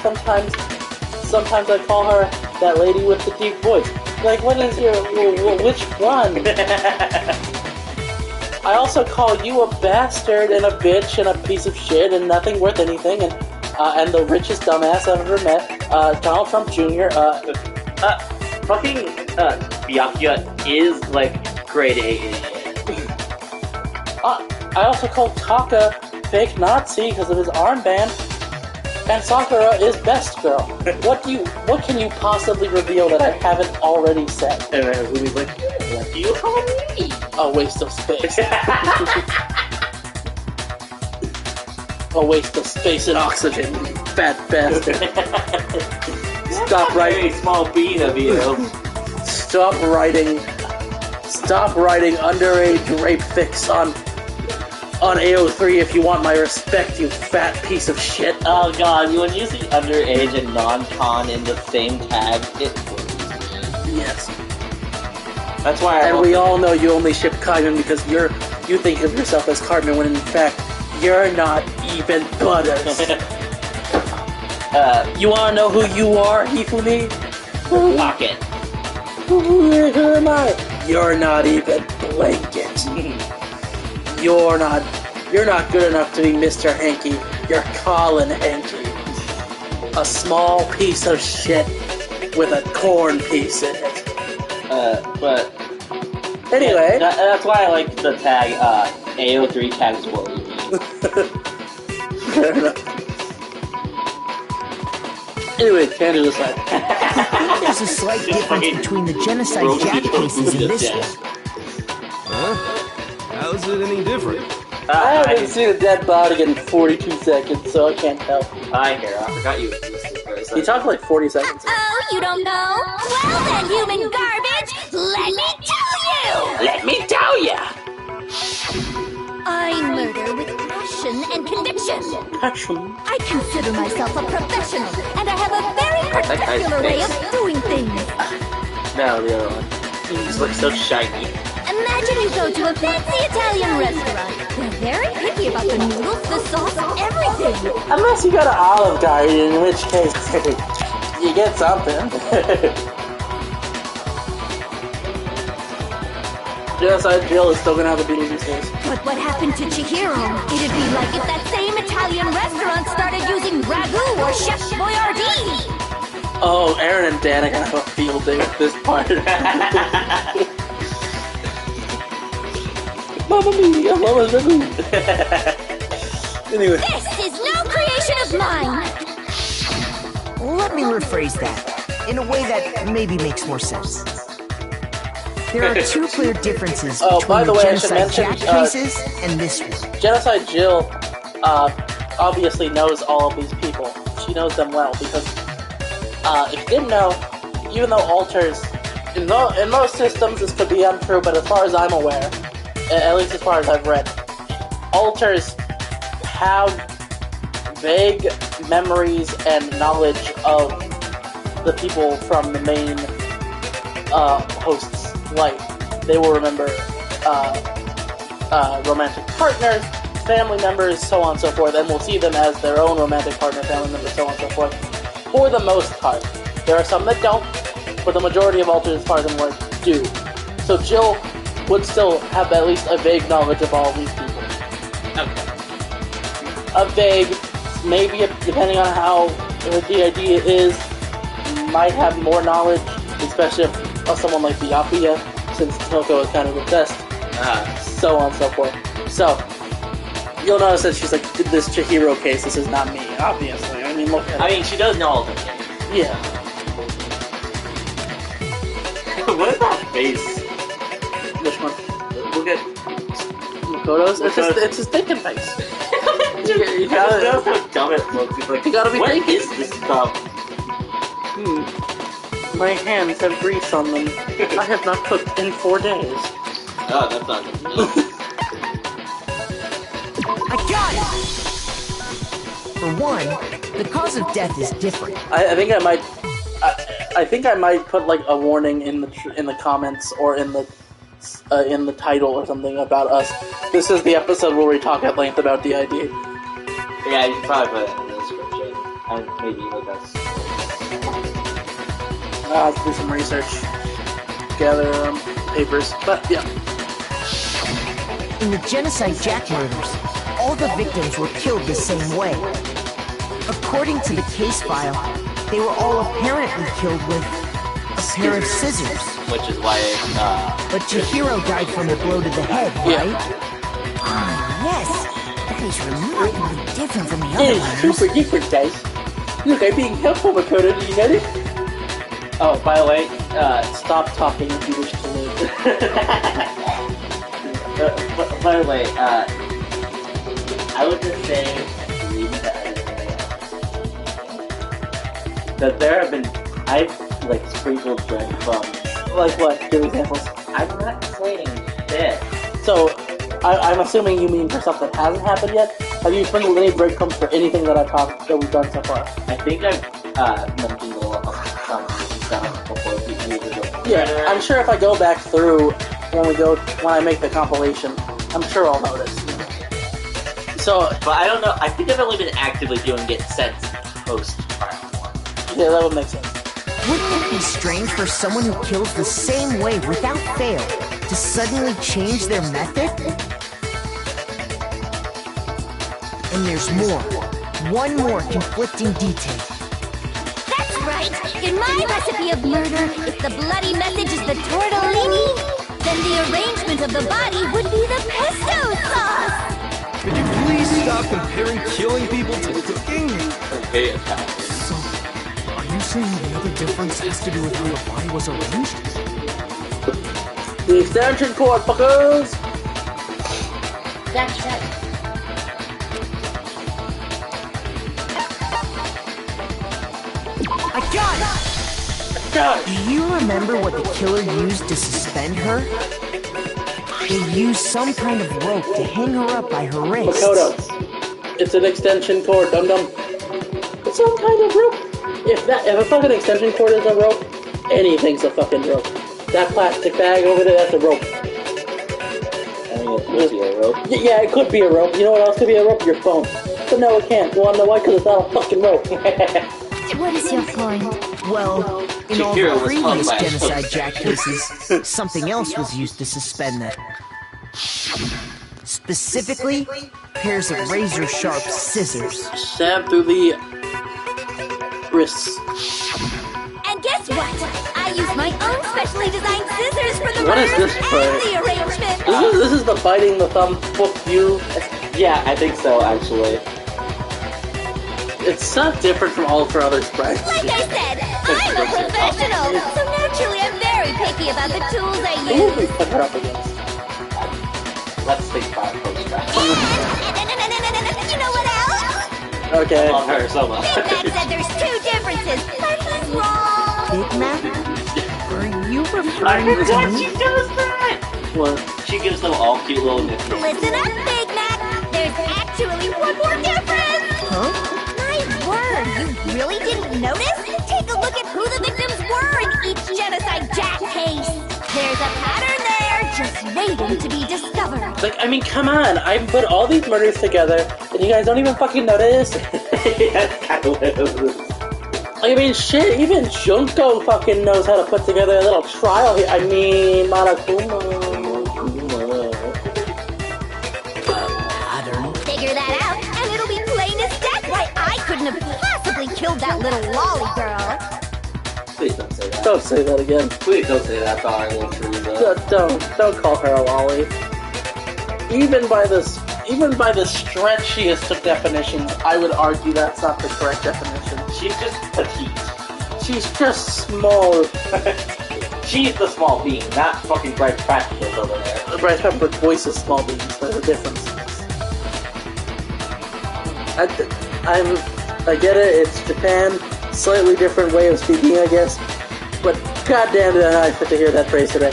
sometimes I call her that lady with the deep voice? Like, what is your, which one? I also call you a bastard and a bitch and a piece of shit and nothing worth anything and the richest dumbass I've ever met, Donald Trump Jr. Fucking Byakuya is like grade A idiot. I also call Taka fake Nazi because of his armband, and Sakura is best girl. What can you possibly reveal that I haven't already said? And Ruby's like, what do you call me? A waste of space. A waste of space and oxygen, you fat bastard. Stop writing. Small bean of you. Stop writing underage rape fics on AO3 if you want my respect, you fat piece of shit. Oh god, when you see underage and non-con in the same tag, yes. That's why and we all know you only ship Cartman because you think of yourself as Cartman when in fact you're not even Butters. You wanna know who you are, Hifumi? Pocket. Who am I? You're not even Blanket. You're not good enough to be Mr. Hanky. You're Colin Hanky. A small piece of shit with a corn piece in it. But... Anyway. Yeah, that's why I like the tag, AO3 tags what we mean. Fair enough. Anyway, tangent aside. There's a slight difference between the genocide Jack cases and this one. Huh? How's it any different? I haven't seen a dead body in 42 seconds, so I can't tell. Hi, Hera. I forgot you existed for a second. He talked like 40 seconds. Oh, you don't know? Well then, human garbage, let me tell you! Let me tell ya! I murder with passion and conviction. Passion? I consider myself a professional, and I have a very particular way of doing things. No, the other one. He just looks so shiny. Imagine you go to a fancy Italian restaurant. They're very picky about the noodles, the sauce, everything. Unless you got an Olive Garden, in which case you get something. Genocide Jill is still gonna have a beating these days. But what happened to Chihiro? It'd be like if that same Italian restaurant started using ragu or Chef Boyardee. Oh, Aaron and Dan are gonna have a field day with this part. Mamma mia, mamma mia. Anyway. This is no creation of mine. Let me rephrase that in a way that maybe makes more sense. There are two clear differences between the Genocide Jack cases and this one. Genocide Jill obviously knows all of these people. She knows them well because if you didn't know, even though alters in most systems this could be untrue, but as far as I'm aware, at least as far as I've read, alters have vague memories and knowledge of the people from the main host's life. They will remember romantic partners, family members, so on and so forth, and will see them as their own romantic partner, family members, so on and so forth. For the most part. There are some that don't, but the majority of alters, as far as I'm aware, do. So Jill would still have at least a vague knowledge of all these people. Okay. A vague, maybe depending on how the idea is, might have more knowledge, especially of someone like Byakuya, since Toko is kind of obsessed, so on and so forth. So, you'll notice that she's like, this Chihiro case, this is not me, obviously. I mean, look at I mean, she does know all of them. Yeah. What is that face? Which one? Look at Makoto's? It's his thinking face. you gotta, that's how dumb it looks. It's like, you gotta be what thinking. is this stuff? My hands have grease on them. I have not cooked in 4 days. Oh, that's not good. I got it! For one, the cause of death is different. I think I might put like a warning in the comments or in the title or something about us. This is the episode where we talk at length about DID. Yeah, you should probably put it in the description. And maybe with us. I'll have to do some research, gather papers, but yeah. In the Genocide Jack murders, all the victims were killed the same way. According to the case file, they were all apparently killed with a pair of scissors. Which is why, But Chihiro died from a blow to the head, right? Ah, yes. That is remarkably different from the other It is ones. super different, guys. Look, I'm being helpful, Makoto, do you notice? oh, by the way, Stop talking if you wish to live. by the way, I would just say, that there have been, I've, like, sprinkled breadcrumbs. Like what? Give examples. I'm not saying shit. So, I'm assuming you mean for stuff that hasn't happened yet? Have you sprinkled any breadcrumbs for anything that that we've done so far? I think I've, mentioned a lot of some stuff before people go. Yeah, I'm sure if I go back through when I make the compilation, I'm sure I'll notice. So, but I don't know. I think I've only been actively doing it since post-trial. Yeah, that would make sense. Wouldn't it be strange for someone who kills the same way without fail to suddenly change their method? And there's more. One more conflicting detail. That's right! In my recipe of murder, if the bloody message is the tortellini, then the arrangement of the body would be the pesto sauce! Could you please stop comparing killing people to cooking? Okay, Italian. So, are you saying the other difference has to do with how the body was arranged? The extension cord, fuckers! That's right. I got it! Do you remember what the killer used to suspend her? They used some kind of rope to hang her up by her wrists. Makoto, it's an extension cord, dum-dum. It's some kind of rope. If a fucking extension cord is a rope, anything's a fucking rope. That plastic bag over there, that's a rope. I mean, it could be a rope. Yeah, it could be a rope. You know what else could be a rope? Your phone. But no, it can't. You wanna know why? Because it's not a fucking rope. What is your point? Well, in all the previous genocide jack cases, something else was used to suspend them. Specifically, pairs of razor-sharp scissors. Stab through the wrists. And guess what? I use my own specially designed scissors for the What is murders this and for? the arrangement. This is the biting the thumb, fuck you. Yeah, I think so, actually. It's not different from all of her other sprites. Like I said, I'm a professional, so naturally I'm very picky about the tools I Who would we use. put her up against? Let's think about it first. And you know what else? Okay. I love her so much. Big Mac said there's two differences, but he's wrong. Big Mac? Are you I referring to forgot me? she does that! What? She gives them all cute little nicknames. Listen up, Big Mac. There's actually one more difference. Huh? My word, you really didn't notice? Take a look at who the victims were in each genocide jack case. There's a pattern there, just waiting to be discovered. Like, I mean, come on. I put all these murders together, and you guys don't even fucking notice? Yeah, kind of. I mean, shit, even Junko fucking knows how to put together a little trial here. I mean, Monokuma. Figure that out, and it'll be plain as death why I couldn't have possibly killed that little lolly girl. Please don't say that. Don't say that again. Please don't say that, darn little Chorizo. Don't call her a lolly. Even by the stretchiest of definitions, I would argue that's not the correct definition. She's just petite. She's just small. She's the small being, not fucking Bright Practical over there. The Bryce Pepper voice is small beings. There's a difference. I get it. It's Japan. Slightly different way of speaking, I guess. But goddamn, did I fit to hear that phrase today.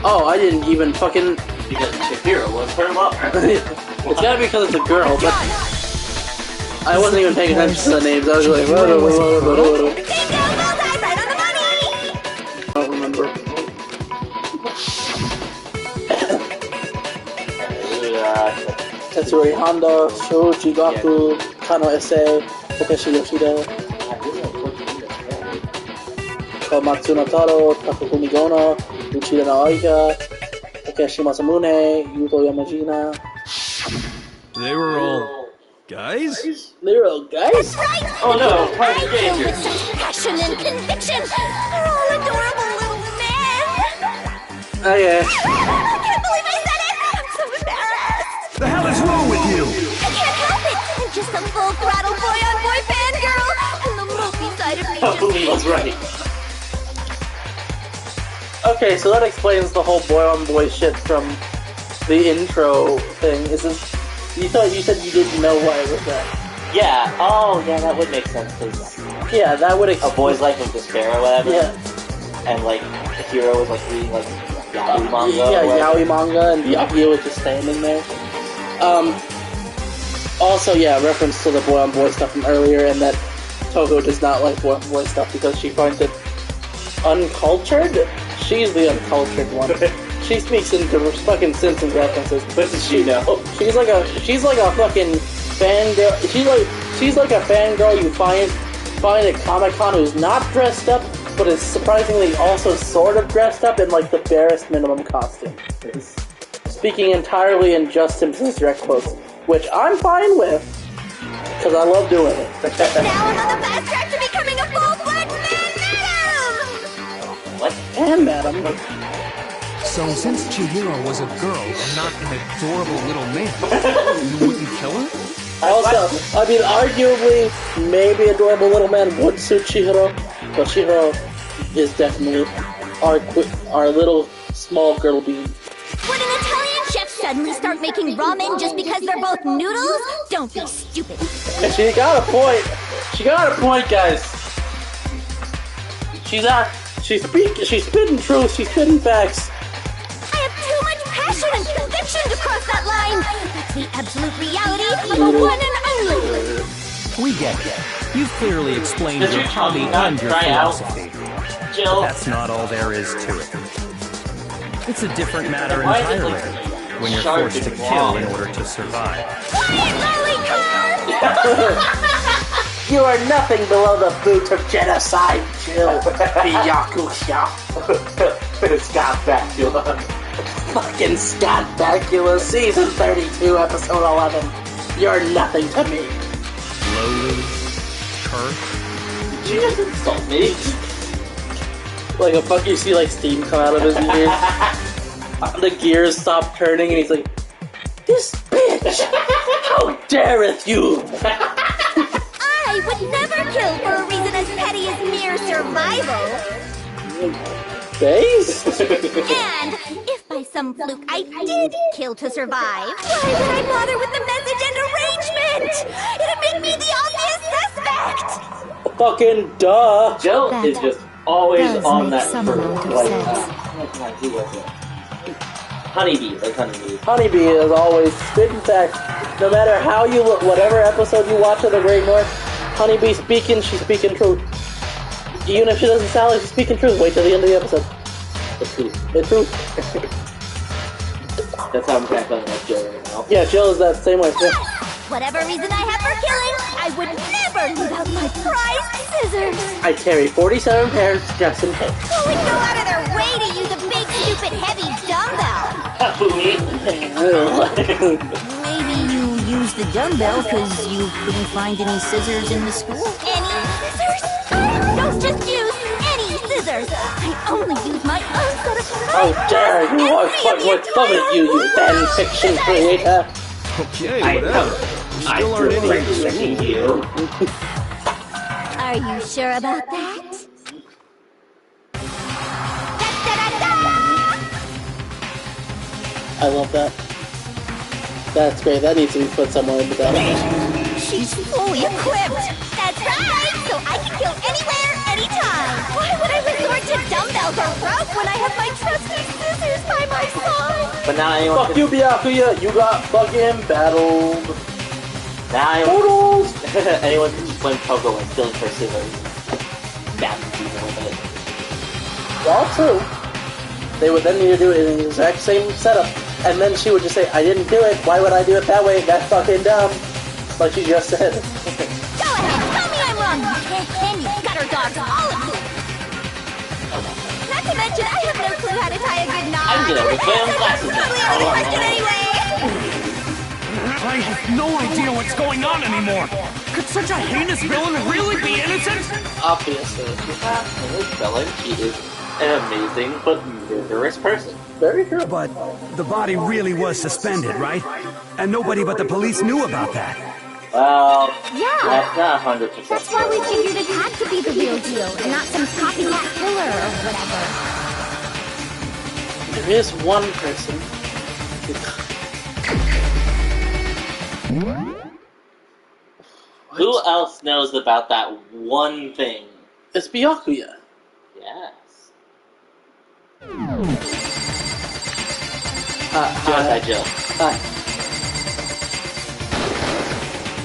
Oh, I didn't even fucking... Because Chihiro was her lover. It's gotta be because it's a girl, but... I wasn't even paying attention to the names. I was like... I don't remember. Tetsuri Honda, Shoji Gaku, Kano Issei, Takeshi Yoshida, Komatsu Taro, Takafumi Gono, Uchida Naoika, Takeshi Masamune, Yuto Yamajina. They were all guys? They were all guys? That's right! Oh no, I kill with such passion and conviction! They're all adorable little men! Oh yeah. I can't believe I said it! I'm so embarrassed! The hell is wrong with you? I can't help it! I'm just a full-throttle boy-on-boy fangirl! And the movie side of me Lee was right. Okay, so that explains the whole boy-on-boy shit from the intro thing. You said you didn't know why it was that. Yeah, oh yeah, that would make sense, cause Yeah, that would explain. A Boy's Life of Despair or whatever. Yeah. And like, the hero was like reading like yaoi manga. Yeah, yaoi manga, and Byakuya was just standing there. Also, yeah, reference to the boy-on-boy stuff from earlier, and that Toho does not like boy-on-boy stuff because she finds it uncultured. She's the uncultured one. She speaks into fucking Simpsons references. What does she know? She's like a fucking fangirl. She's like a fangirl you find at Comic-Con who's not dressed up, but is surprisingly also sort of dressed up in like the barest minimum costume. Speaking entirely in just Simpsons direct quotes, which I'm fine with, because I love doing it. Now I'm on the fast track to becoming a full-fledged man-madam! What? And madam. So since Chihiro was a girl and not an adorable little man, you wouldn't kill her? Also, I mean, arguably, maybe adorable little man would suit Chihiro, but Chihiro is definitely our little small girl bee. Would an Italian chef suddenly start making ramen just because they're both noodles? Don't be stupid. She got a point. She got a point, guys. She's spitting truth. She's spitting facts. I have too much passion and conviction to cross that line. That's the absolute reality of a one and only. We get it. You've clearly explained your hobby and your philosophy. But that's not all there is to it. It's a different matter entirely when you're forced to kill in order to survive. Quiet, Lollycar! You are nothing below the boot of genocide, Jill. Byakuya. Scott Bakula. Fucking Scott Bakula, season 32, episode 11. You're nothing to me. Lowly, cursed. Did you just insult me? Like a fuck, you see like steam come out of his ears. The gears stop turning and he's like, this bitch! How dareth you! I would never kill for a reason as petty as mere survival. Base? And if by some fluke I did kill to survive, why would I bother with the message and arrangement? It'd make me the obvious suspect! Fucking duh! Jill is just always on that some fruit. amount of Like, sense. who was it? Honeybees, like honeybees. Honeybee is always spitting facts. No matter how you look, whatever episode you watch of The Great North, Honeybee speaking, she's speaking truth. Even if she doesn't sound like she's speaking truth, wait till the end of the episode. It's truth. It's truth. That's how I'm kind of feeling like Jill right now. Yeah, Jill is that same way. Yeah. Whatever reason I have for killing, I would never leave out my prized scissors! I carry 47 pairs just in case. Who would go out of their way to use a big, stupid, heavy dumbbell? Maybe you used the dumbbell because you couldn't find any scissors in the school? Any scissors? I don't just use any scissors! I only use my own set of How dare you! I fucking summon you, you fan fiction creator! Okay, whatever. You still aren't in here. Are you sure about that? I love that. That's great. That needs to be put somewhere in the down. She's fully equipped! That's right! So I can kill anywhere, anytime! Why would I resort to dumbbells or rope when I have my trusty scissors by my side? But now anyone Fuck you, Byakuya! You got fucking battled! Now anyone can just blame Coco and stealing her scissors. Stab people with it. Well, true. They would then need to do it in the exact same setup. And then she would just say, I didn't do it. Why would I do it that way? That's fucking dumb. Like she just said. Go ahead, tell me I'm wrong, you can you gutter dogs, all of you! Not to mention, I have no clue how to tie a good knot. I'm good with my own That's glasses totally out of the question anyway! I have no idea what's going on anymore. Could such a heinous villain really be innocent? Obviously. This villain, she is an amazing but murderous person. Very true. But the body really was suspended, right? And nobody but the police knew about that. Well, Yeah. that's not 100%. That's why we figured it had to be the real deal, and not some copycat killer or whatever. There is one person. Who else knows about that one thing? It's Byakuya. Yes. Hi, Jill. Hi.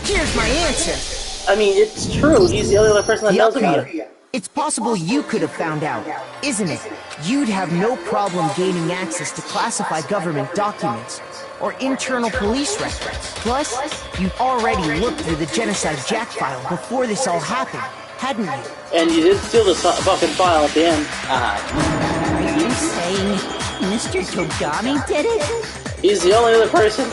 Here's my answer. I mean, it's true. He's the only other person that knows about it. It's possible you could have found out, isn't it? You'd have no problem gaining access to classified government documents or internal police records. Plus, you'd already looked through the Genocide Jack file before this all happened, hadn't you? And you did steal the fucking file at the end. Are you saying Mr. Togami did it? He's the only other person.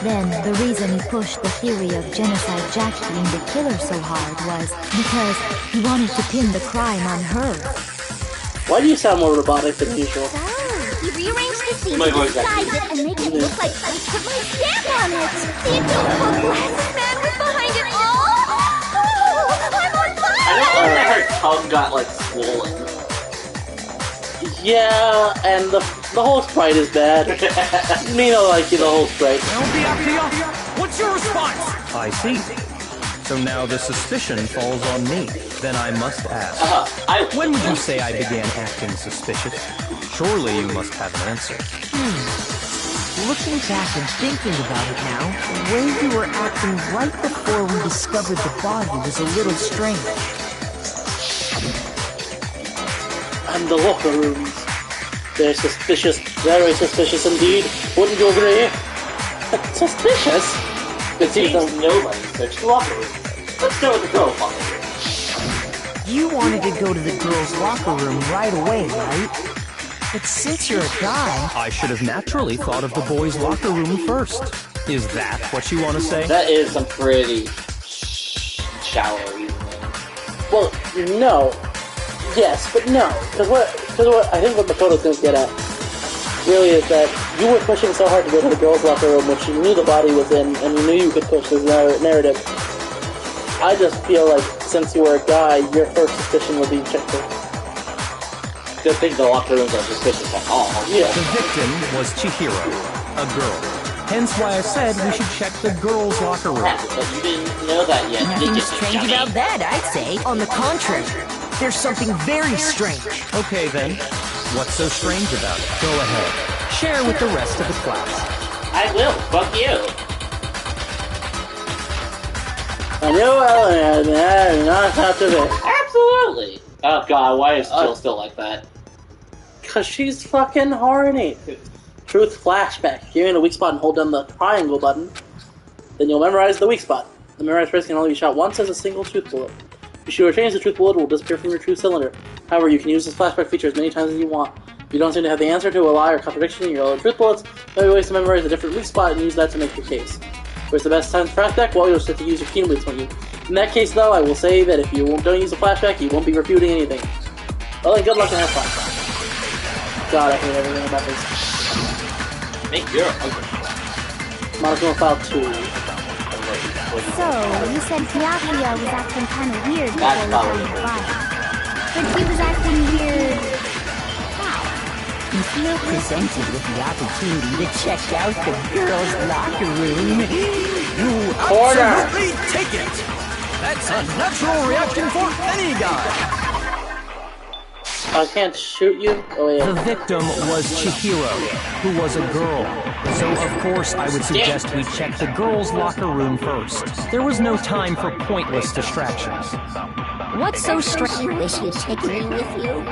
Then, the reason he pushed the theory of Genocide Jack being the killer so hard was because he wanted to pin the crime on her. Why do you sound more robotic than usual? He rearranged the scene to disguise it and make it look like I put my stamp on it. The adorable glasses man was behind it all. Oh, I'm on fire! I don't like that her tongue got, like, swollen. Yeah, and the whole sprite is bad. Nino like the whole sprite. What's your response? I see. So now the suspicion falls on me. Then I must ask. When would you say I began acting suspicious? Surely you must have an answer. Looking back and thinking about it now, the way you were acting right before we discovered the body was a little strange. And the locker rooms. They're suspicious, very suspicious indeed. Wouldn't you agree? Suspicious? It seems nobody searched the locker room. Let's go with the girls' locker room. You wanted to go to the girls' locker room right away, right? But since you're a guy... I should have naturally thought of the boys' locker room first. Is that what you want to say? That is some pretty shallow reasoning. Well, no. Yes, but no. Because what I think what Makoto's going to get at really is that you were pushing so hard to go to the girls' locker room, which you knew the body was in, and you knew you could push this narrative. I just feel like since you were a guy, your first suspicion would be checked in. Good thing the locker rooms are suspicious at all. Yeah. The victim was Chihiro, a girl. Hence why I said we should check the girls' locker room. Yeah, but you didn't know that yet. Nothing strange about that, I'd say. On the contrary, there's something very strange. Okay then, what's so strange about it? Go ahead, share with the rest of the class. I will, fuck you. I knew not after this. Absolutely. Oh god, why is Jill still like that? Because she's fucking horny. Truth flashback. Give me the weak spot and hold down the triangle button. Then you'll memorize the weak spot. The memorized phrase can only be shot once as a single truth bullet. If you shoot or change the truth bullet, it will disappear from your truth cylinder. However, you can use this flashback feature as many times as you want. If you don't seem to have the answer to a lie or contradiction in your other truth bullets, there may be ways to memorize a different weak spot and use that to make your case. Where's the best time to flashback? Well, you'll just have to use your keen bleeds when you. In that case, though, I will say that if you don't use a flashback, you won't be refuting anything. Well, then good luck and have fun. God, I hate everything about this. Make your ugly. Monochrome File 2. So, you said Byakuya was acting kind of weird before we found the body. But he was acting weird... how? You feel presented with the opportunity to check out the girls' locker room. You absolutely take it! That's a natural reaction for any guy! I can't shoot you? Oh, yeah. The victim was Chihiro, who was a girl. So, of course, I would suggest we check the girls' locker room first. There was no time for pointless distractions. What's so strange? You wish you'd take me with you?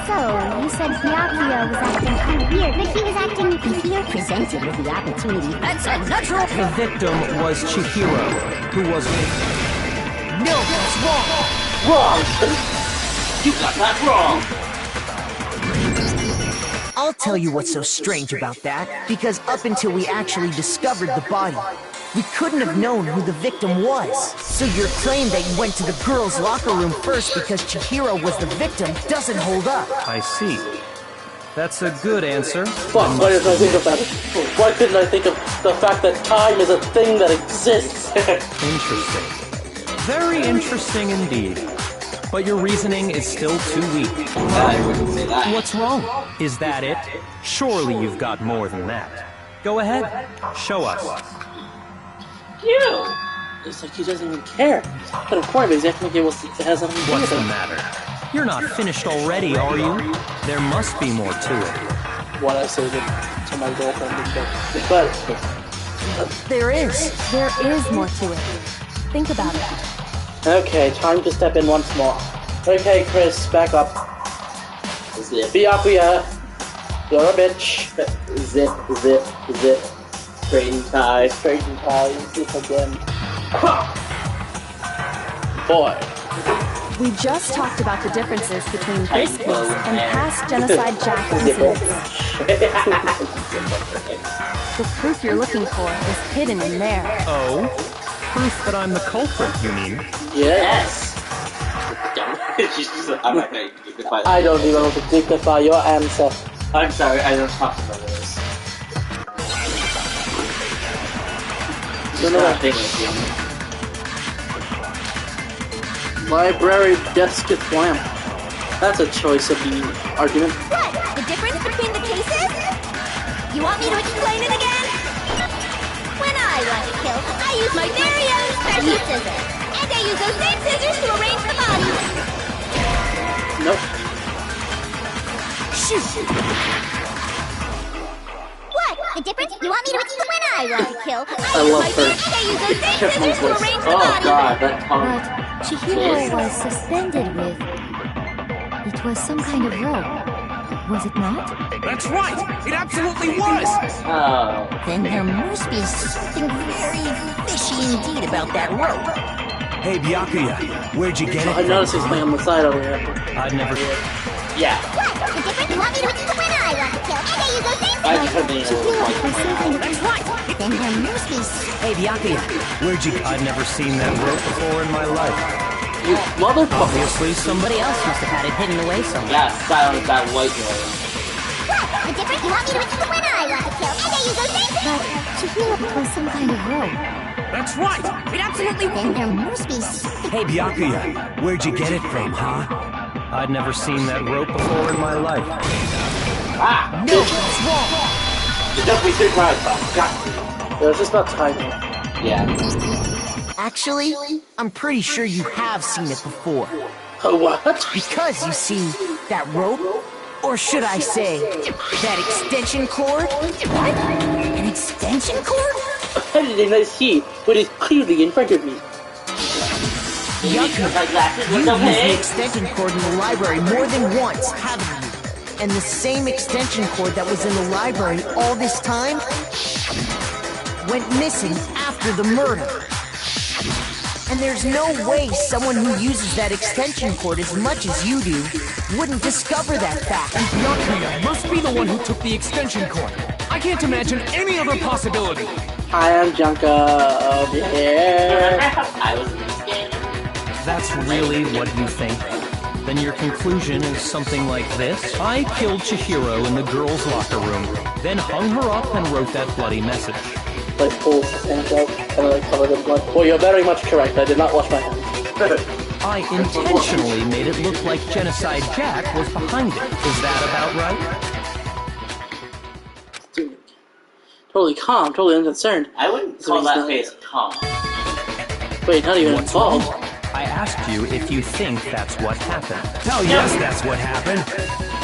So, you said Byakuya was acting kind of weird, but he was acting... You feel presented with the opportunity. That's a natural... The victim was Chihiro, who was... No, that's wrong! Wrong! You got that wrong! I'll tell you what's so strange about that, because up until we actually discovered the body, we couldn't have known who the victim was. So your claim that you went to the girls' locker room first because Chihiro was the victim doesn't hold up. I see. That's a good answer. Fuck, why didn't I think of that? Why couldn't I think of the fact that time is a thing that exists? Interesting. Very interesting indeed. But your reasoning is still too weak. I wouldn't say that. What's wrong? Is that it? Surely you've got more than that. Go ahead. Show us. You! It's like he doesn't even care. But of course, he's acting like it has nothing to do with What's it. the matter? You're not finished already, are you? There must be more to it. What I say to my girlfriend and but There is. There is more to it. Think about it. Okay, time to step in once more. Okay, Chris, back up. Zip. Byakuya, you're a bitch. Zip, zip, zip. Straighten tie. Straighten tie, zip again. Boy. We just talked about the differences between this case and past genocide Jack incidents. The proof you're looking for is hidden in there. Oh? Proof that I'm the culprit, you mean? Yes. I'm not going to dignify that. I don't even want to dignify your answer. I'm sorry, I don't talk about this. Library desk lamp. That's a choice of the argument. What? The difference between the cases? You want me to explain it again? When I want to kill, I use my very own special scissors. And I use those same scissors to arrange the bodies. Nope. Shoot! What? The difference? You want me to explain when I want to kill? I love her. And I use those same scissors to arrange the bodies. Oh god, that tongue. But Chihiro was suspended with... It was some kind of rope. Was it not? That's right! It absolutely was! Oh. Then there must be something very fishy indeed about that rope. Hey, Byakuya, where'd you get it? I noticed he's playing on the side over here. I'd never... Yeah. What? The difference? You want me to explain when I want to kill? And I use those same I could be That's right! Then there must be... Hey, Byakuya, Where'd you... I'd never seen that rope before in my life. You motherfucker. Obviously, somebody else must have had it hidden away somewhere. Yeah, silence that white noise. What? The difference? You want me to explain when I want to kill? And I use those same scissors. But Chihiro was some kind of rope. That's right! It absolutely... Then there must be... Hey, Byakuya, where'd you get it from, huh? I'd never seen that rope before in my life. Ah! No, that's wrong! It does me 3 times, God. It was just about timing. Yeah. Actually, I'm pretty sure you have seen it before. What? Because, you see, that rope, or should I say, that extension cord? What? An extension cord? Anything I see, but it's clearly in front of me. Yucca, you've used the extension cord in the library more than once, haven't you? And the same extension cord that was in the library all this time went missing after the murder. And there's no way someone who uses that extension cord as much as you do wouldn't discover that fact. Byakuya must be the one who took the extension cord. I can't imagine any other possibility. I am Junka over here. I was in this game. That's really what you think? Then your conclusion is something like this? I killed Chihiro in the girls' locker room, then hung her up and wrote that bloody message. Like pulls his hands out and like covered in blood. Well, you're very much correct. I did not wash my hands. I intentionally made it look like Genocide Jack was behind it. Is that about right? Dude, totally calm, totally unconcerned. I wouldn't call that face calm. Wait, not even involved. I asked you if you think that's what happened. Hell yes, that's what happened.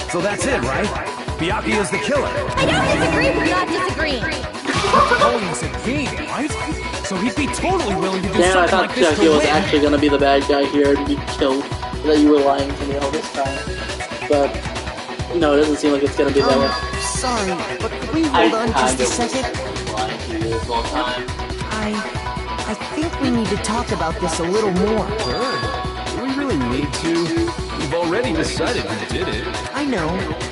So that's it, right? Byakuya's the killer. I don't disagree with not disagreeing. Calling us a game, right? So he'd be totally willing to do Damn, I something thought like this to Byakuya was win. actually gonna be the bad guy here and be killed. That you were lying to me all this time. But, no, it doesn't seem like it's gonna be that way. Sorry, but could we hold on just a second? Lying to you this whole time. I think we need to talk about this a little more. Sure. Do we really need to? We've already decided who did it. I know,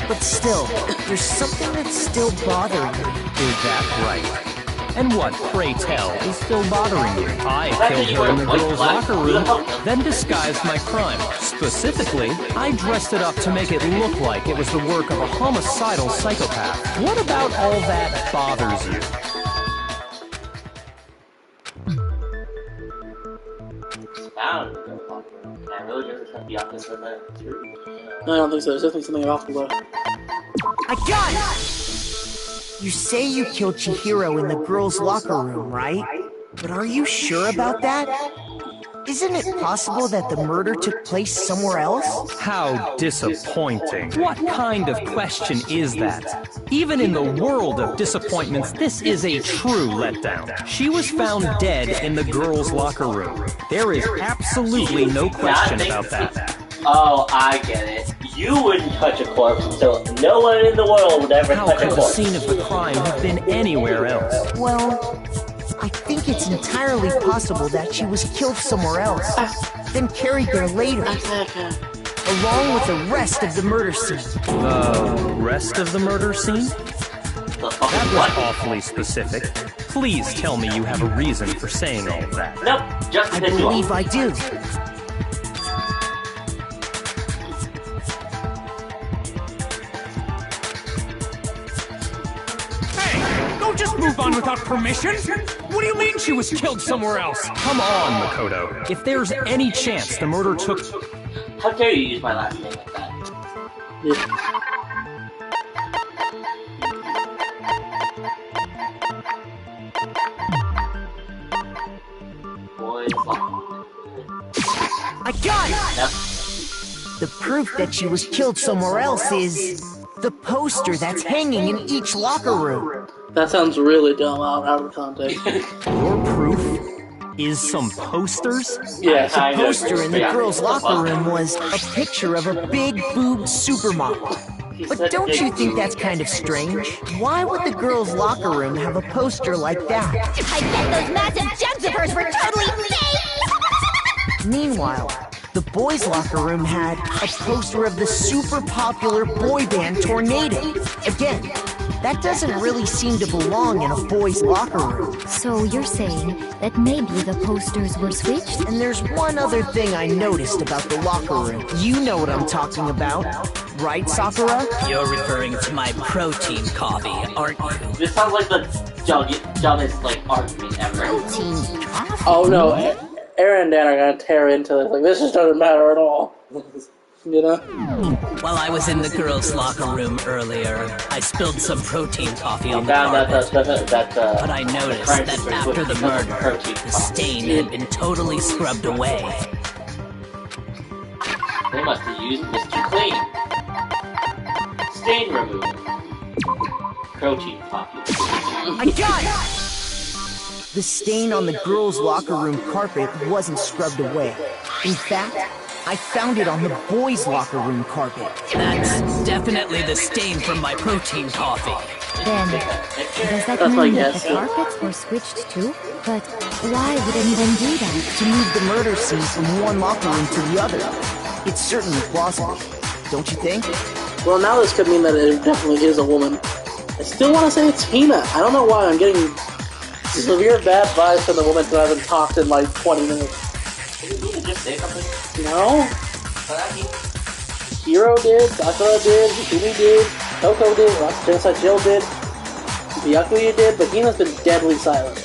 but still, there's something that's still bothering me. Is that right? And what, pray tell, is still bothering you? I killed her in the girls' locker room, then disguised my crime. Specifically, I dressed it up to make it look like it was the work of a homicidal psychopath. What about all that bothers you? Found. Can I really just accept the office of that too? No, I don't think so. There's definitely something off the low. I got it! You say you killed Chihiro in the girls' locker room, right? But are you sure about that? Isn't it possible that the murder took place somewhere else? How disappointing. What kind of question is that? Even in the world of disappointments, this is a true letdown. She was found dead in the girls' locker room. There is absolutely no question about that. Oh, I get it. You wouldn't touch a corpse, so no one in the world would ever touch a corpse. How could the scene of the crime have been anywhere else? Well, I think it's entirely possible that she was killed somewhere else, then carried there later, along with the rest of the murder scene. The rest of the murder scene? That was awfully specific. Please tell me you have a reason for saying all of that. Nope, just I believe I do. Don't just move on without permission! What do you mean she was killed somewhere else? Come on, Makoto. If there's any chance the murder took... How dare you use my last name like that? I got it! Yep. The proof that she was killed somewhere else is... the poster that's hanging in each locker room. That sounds really dumb out of context. Your proof is some posters? Yes. The poster in the girls' locker room was a picture of a big-boobed supermodel. But don't you think that's kind of strange? Why would the girls' locker room have a poster like that? I bet those massive jugs of hers were totally fake! Meanwhile, the boys' locker room had a poster of the super popular boy band Tornado. Again, that doesn't really seem to belong in a boys' locker room. So you're saying that maybe the posters were switched? And there's one other thing I noticed about the locker room. You know what I'm talking about, right, Sakura? You're referring to my protein coffee, aren't you? This sounds like the dumbest argument ever. Protein coffee? Oh no, Aaron and Dan are gonna tear into this. Like, this just doesn't matter at all. You know? While I was in the girls' locker room earlier, I spilled some protein coffee on the Found carpet. but I noticed that after the murder, the stain had been totally scrubbed away. They must have used Mr. Clean. Stain remover. Protein coffee. I got it! The stain on the girls' locker room carpet wasn't scrubbed away. In fact, I found it on the boys' locker room carpet. That's definitely the stain from my protein coffee. Then, does that mean that the carpets were switched too? But why would anyone do that? To move the murder scene from one locker room to the other. It's certainly plausible, don't you think? Well, now this could mean that it definitely is a woman. I still want to say it's Hina. I don't know why I'm getting severe bad vibes from the woman who hasn't talked in like 20 minutes. Did you just say something? No. Hiro did, Sakura did, Yukimi did, Toko did, Genocide Jill did, Byakuya did, but Hina's been deadly silent.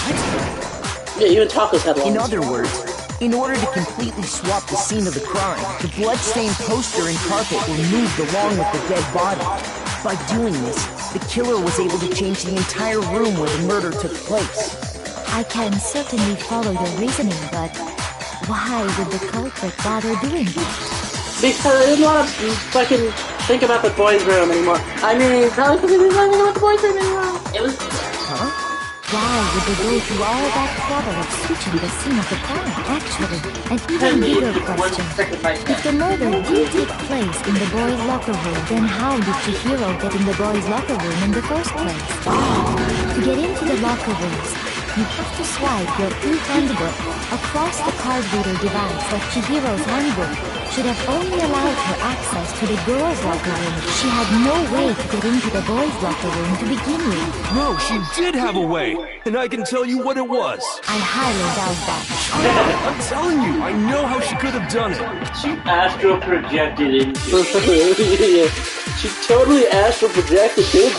What? Yeah, even Tako's had In other words, in order to completely swap the scene of the crime, the blood-stained poster and carpet were moved along with the dead body. By doing this, the killer was able to change the entire room where the murder took place. I can certainly follow your reasoning, but why would the culprit bother doing that? Because I didn't want to fucking think about the boys' room anymore. I mean, probably because I didn't want to think about the boys' room anymore. It was... Huh? Why would they go through all that trouble of switching the scene of the crime, actually? An even bigger question. If the murder did take place in the boys' locker room, then how did Chihiro get in the boys' locker room in the first place? To get into the locker rooms, you have to swipe your e-handbook across the card reader device that Chihiro's handbook should have only allowed her access to the girls' locker room. She had no way to get into the boys' locker room to begin with. No, she did have a way, and I can tell you what it was. I highly doubt that. I'm telling you, I know how she could have done it. She astral projected into yeah. She totally astral projected, dude.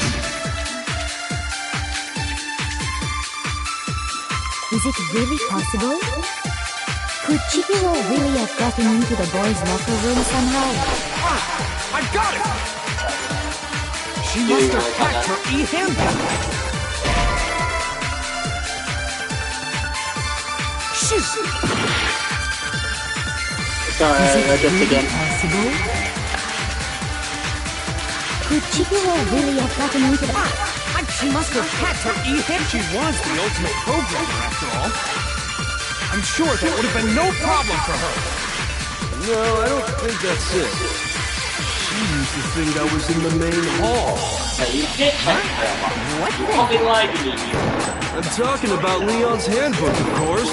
Is it really possible? Could Chihiro really have gotten into the boys' locker room somehow? Ah, I got it! She must have hacked her e-handbook. stitches! Sorry, just again. Possible? Could Chihiro really have gotten into that? She must have hacked her e-hip. She was the ultimate programmer, after all. I'm sure that would have been no problem for her. No, I don't think that's it. She used the thing that was in the main hall. What? I'll be lying to you. I'm talking about Leon's handbook, of course.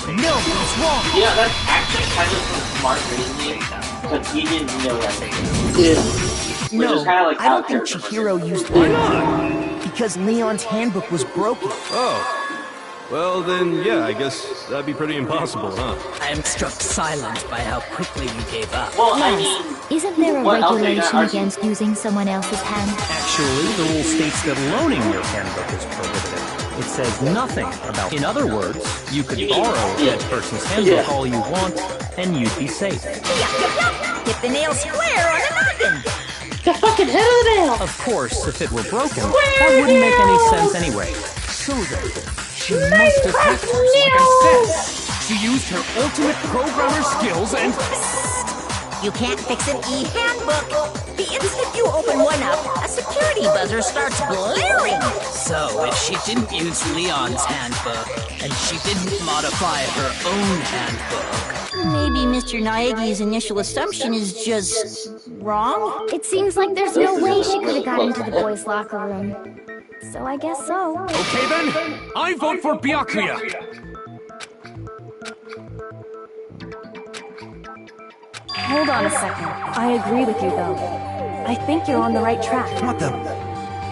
No, what's wrong? Yeah, that's actually kind of some smart reasoning, because he didn't know that. No, like I don't think Chihiro used that. Why not? Because Leon's handbook was broken. Oh. Well, then, yeah, I guess that'd be pretty impossible, huh? I am struck silent by how quickly you gave up. Well, I Yes. mean... Isn't there a regulation against using someone else's hand? Actually, the rule states that loaning your handbook is prohibited. It says nothing about... In other words, you could borrow a dead person's handbook all you want, and you'd be safe. Hit the nail square on the noggin! The fucking head of the nail! Of course, if it were broken, that wouldn't make any sense anyway. So then, she must have hacked us, like I said. She used her ultimate programmer skills and... You can't fix an e-handbook. The instant you open one up, a security buzzer starts blaring. So, if she didn't use Leon's handbook, and she didn't modify her own handbook... Maybe Mr. Naegi's initial assumption is just... wrong? It seems like there's no way she could have got into the boys' locker room. So I guess so. Okay then, I vote for Byakuya. Hold on a second. I agree with you, though. I think you're on the right track. What the?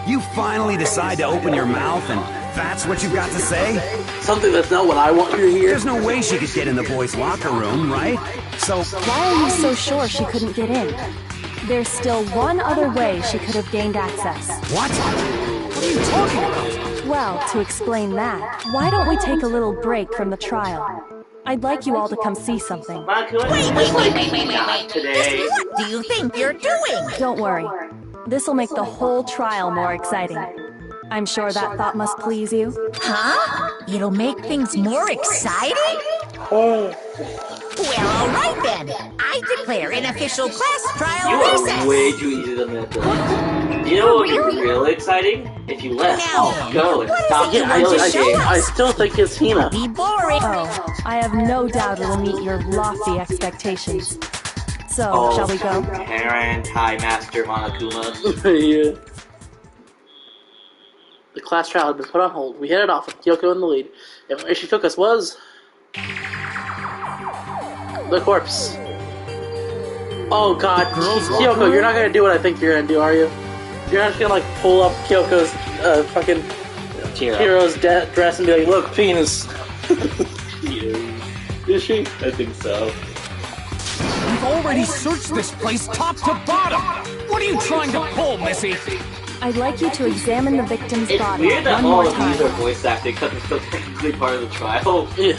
You finally decide to open your mouth and that's what you've got to say? Something that's not what I want you to hear? There's no way she could get in the boys' locker room, right? So... Why are you so sure she couldn't get in? There's still one other way she could have gained access. What? What are you talking about? Well, to explain that, why don't we take a little break from the trial? I'd like you all to come see something. Wait. Today. What do you think you're doing? Don't worry. This'll make the whole trial more exciting. I'm sure that thought must please you. Huh? It'll make things more exciting? Oh. Well, all right then. I declare an official class trial recess. You are way too easy to admit. You know what would be really exciting? If you let go and stop I still think it's Hina. Be boring. Oh, I have no doubt it'll meet your lofty expectations. So, shall we go? Parent, High Master Monokuma. Yeah. The class trial had been put on hold. We headed off with Kyoko in the lead. And where she took us was... the corpse. Oh god, Kyoko, you're not gonna do what I think you're gonna do, are you? You're not just gonna like pull up Kyoko's fucking hero's dress and be like, look, penis. Is she? I think so. We've already searched this place top to bottom. What are you trying to pull, Missy? I'd like you to examine the victim's body It's weird that one all more of these are time. voice acting because it's still technically part of the trial. Yeah.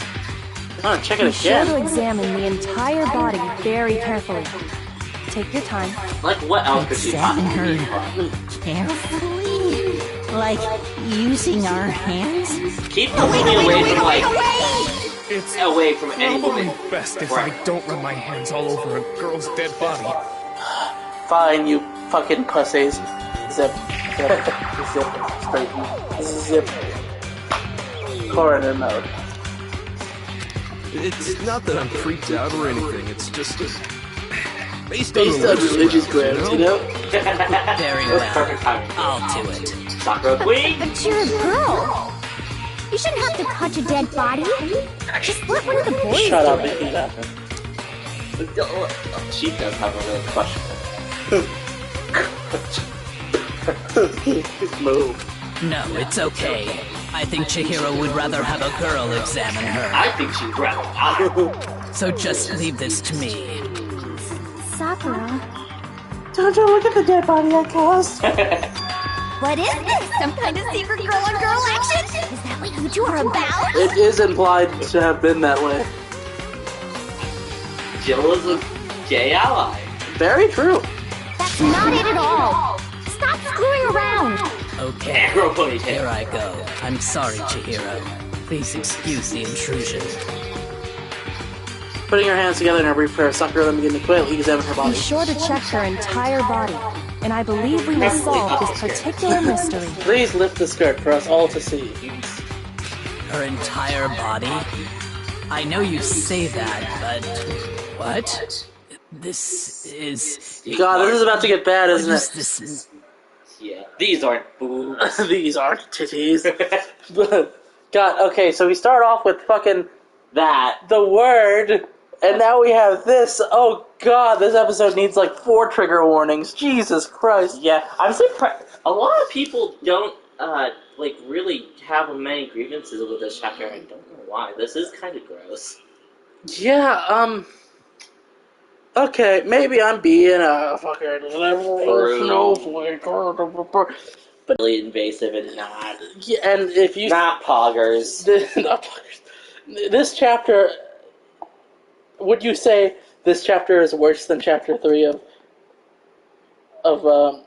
Come on, check it Be sure again. to examine the entire body very carefully. Take your time. Like, what else could she Examine possibly her carefully? Like, using our hands? Keep the movie away from, like, It's away from any probably woman. best if I don't run my hands all over a girl's dead body. Fine, you fucking pussies. Zip. Zip. Zip. Straighten. Zip. Coroner mode. It's not that I'm freaked out or anything, it's just... Based on religious grounds, you know? Very well. I'll do it. Sakura Queen! But you're a girl. You shouldn't have to touch a dead body. Just let one of the boys Shut do up, it. Nikita. She does have a real question. Move. No, it's okay. I think Chihiro would rather have a girl examine her. I think she'd rather not. So just leave this to me. Sakura. Don't you look at the dead body I caused? What is this? Some kind of secret girl-on-girl action? Is that what you two are about? It is implied to have been that way. Jill is a gay ally. Very true. That's not it at all. Stop screwing around. Okay, Girl ponytail. here I go. I'm sorry, Chihiro. Please excuse the intrusion. Putting her hands together in a brief prayer, Sakura then began to quietly examine her body. Be sure to check her entire body, and I believe we will solve this particular mystery. Please lift the skirt for us all to see. Her entire body? I know you say that, but... What? This is... God, this is about to get bad, isn't it? This... Yeah, these aren't boobs. These aren't titties. God, okay, so we start off with fucking... the word... And now we have this. Oh God, this episode needs like 4 trigger warnings. Jesus Christ. Yeah, I'm surprised. A lot of people don't like really have many grievances with this chapter. I don't know why. This is kind of gross. Yeah. Okay, maybe I'm being a fucking snowflake, but really invasive and not. Yeah, and if you not poggers. Not poggers. This chapter. Would you say this chapter is worse than chapter 3 of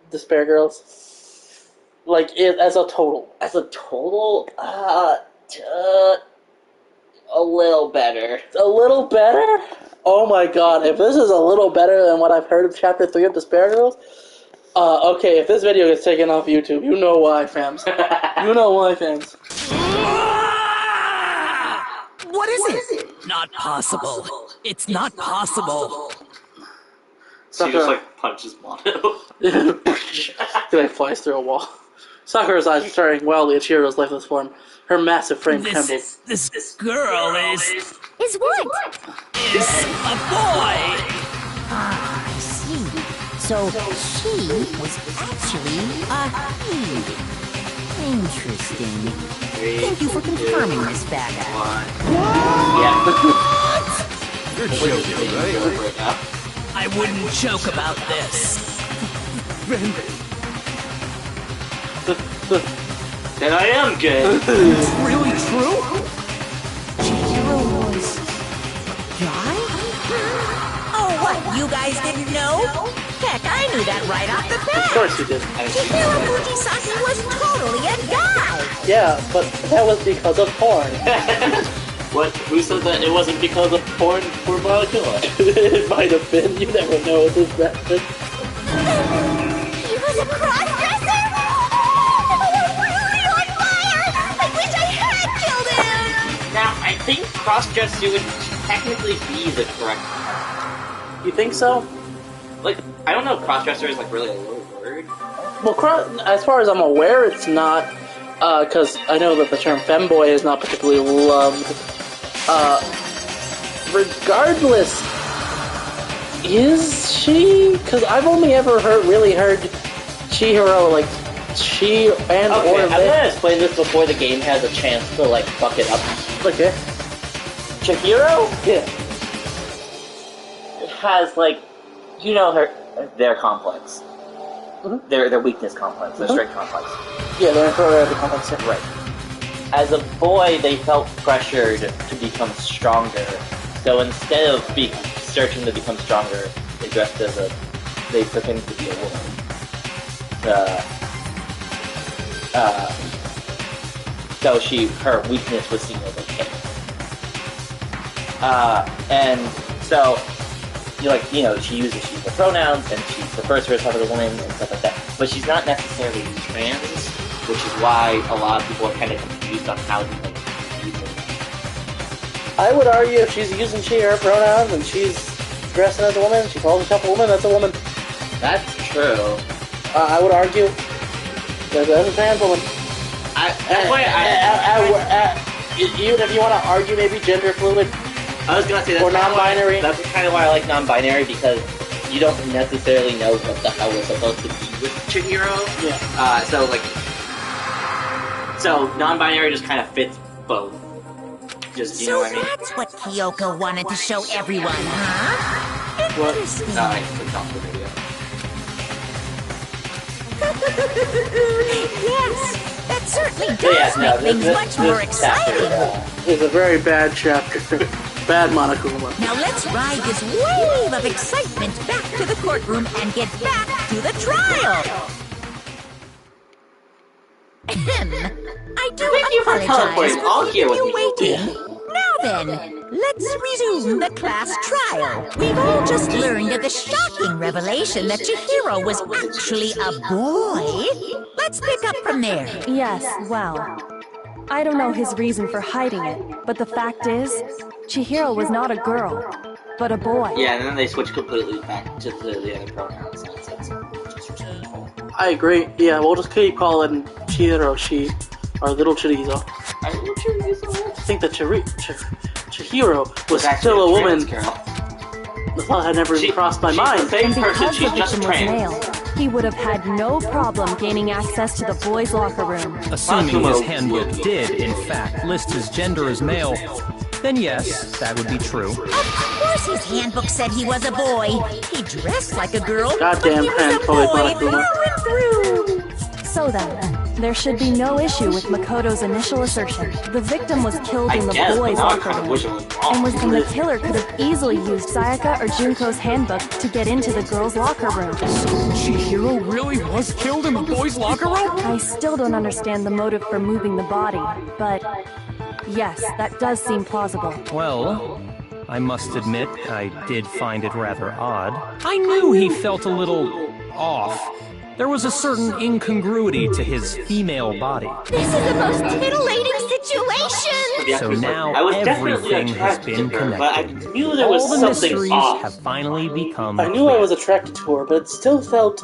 Despair Girls? Like, as a total? As a total? A little better. A little better? Oh my God, if this is a little better than what I've heard of chapter 3 of Despair Girls, okay, if this video gets taken off YouTube, you know why, fams. You know why, fams. What is it? Not possible. It's not possible. She just like punches Mono. He like flies through a wall. Sakura's eyes staring wildly at Chihiro's lifeless form. Her massive frame trembled. This girl is... Is what? Is a boy! Ah, I see. So she was actually a he. Interesting. Thank you for confirming this, Bagger. Yeah. You're joking, right? I wouldn't joke about this. Then I am good. It's really true? Chihiro was a guy? Oh, what? You guys didn't know? Heck, I knew that right off the bat. Of course you did. Chihiro Fujisaki was totally a guy. Yeah, but that was because of porn. What? Who said that it wasn't because of porn for Monokuma? It might have been. You never know with this bastard. He was a cross-dresser? Oh, really on fire! I wish I had killed him! Now, I think cross-dresser would technically be the correct... You think so? Like, I don't know if cross-dresser is like really a little word. Well, as far as I'm aware, it's not, because I know that the term femboy is not particularly loved. Regardless, is she? Because I've only ever really heard Chihiro, like, she and okay, or I'm gonna explain this before the game has a chance to, like, fuck it up. Okay. Chihiro? Yeah. Has, like, you know their complex. Mm-hmm. Their weakness complex, their strength complex. Yeah, they're in the complex, yeah. Right. As a boy, they felt pressured to become stronger. So instead of searching to become stronger, they dressed as they pretended to be a woman. So her weakness was seen as a kid. And so, she uses the pronouns, and she refers to herself as a woman and stuff like that. But she's not necessarily trans, which is why a lot of people are kind of confused on how to use it. I would argue if she's using she, her pronouns, and she's dressing as a woman, she calls herself a woman, that's a woman. That's true. I would argue that that's a trans woman. Even if you want to argue maybe gender fluid, I was gonna say that's or non-binary. That's kind of why I like non-binary, because you don't necessarily know what the hell we're supposed to be with Chihiro. Yeah. So non-binary just kind of fits both. Just, you know what I mean? That's what Kyoko wanted to show everyone, huh? What? Interesting. No, I clicked off the video. Yes, that certainly does make things much more exciting. It's a very bad chapter. Bad Monokuma. Now let's ride this wave of excitement back to the courtroom and get back to the trial. I do Thank you for apologize teleporting all for here keeping with you me. waiting. Now then, let's resume the class trial. We've all just learned of the shocking revelation that Chihiro was actually a boy. Let's pick up from there. Yes, well, I don't know his reason for hiding it, but the fact is, Chihiro was not a girl, but a boy. Yeah, and then they switch completely back to the other pronouns. I agree. Yeah, we'll just keep calling Chihiro she, or little Chorizo. Are little Chorizo? I think that Chihiro was still a woman. The thought had never even crossed my mind. And because the victim was male, he would have had no problem gaining access to the boys' locker room. Assuming his handbook did, in fact, list his gender as male, then yes, that would be true. Of course his handbook said he was a boy. He dressed like a girl, Goddamn but he was a boy through and through. So then, there should be no issue with Makoto's initial assertion. The victim was killed in the boys' locker room, and the killer could have easily used Sayaka or Junko's handbook to get into the girls' locker room. Chihiro really was killed in the boys' locker room? I still don't understand the motive for moving the body, but yes, that does seem plausible. Well, I must admit, I did find it rather odd. I knew he felt a little off. There was a certain incongruity to his female body. This is the most titillating situation! So now everything has been connected. But I knew there was all the something mysteries off. have finally become I knew I was attracted to her, but it still felt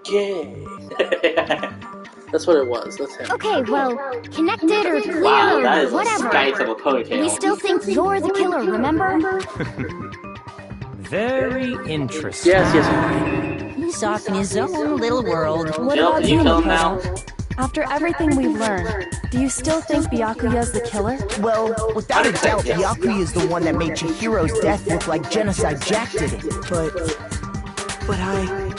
gay. That's what it was. That's him. Okay, well, connected or clear Wow, that or is whatever. a skite of a ponytail. We still think you're the killer, remember? Very interesting. Yes. He's off in his own little world. What Jill, about can you, you kill him now? Makoto? After everything we've learned, do you still think Byakuya's the killer? Well, without a doubt, Byakuya is the one that made Chihiro's death look like Genocide Jack did it. But I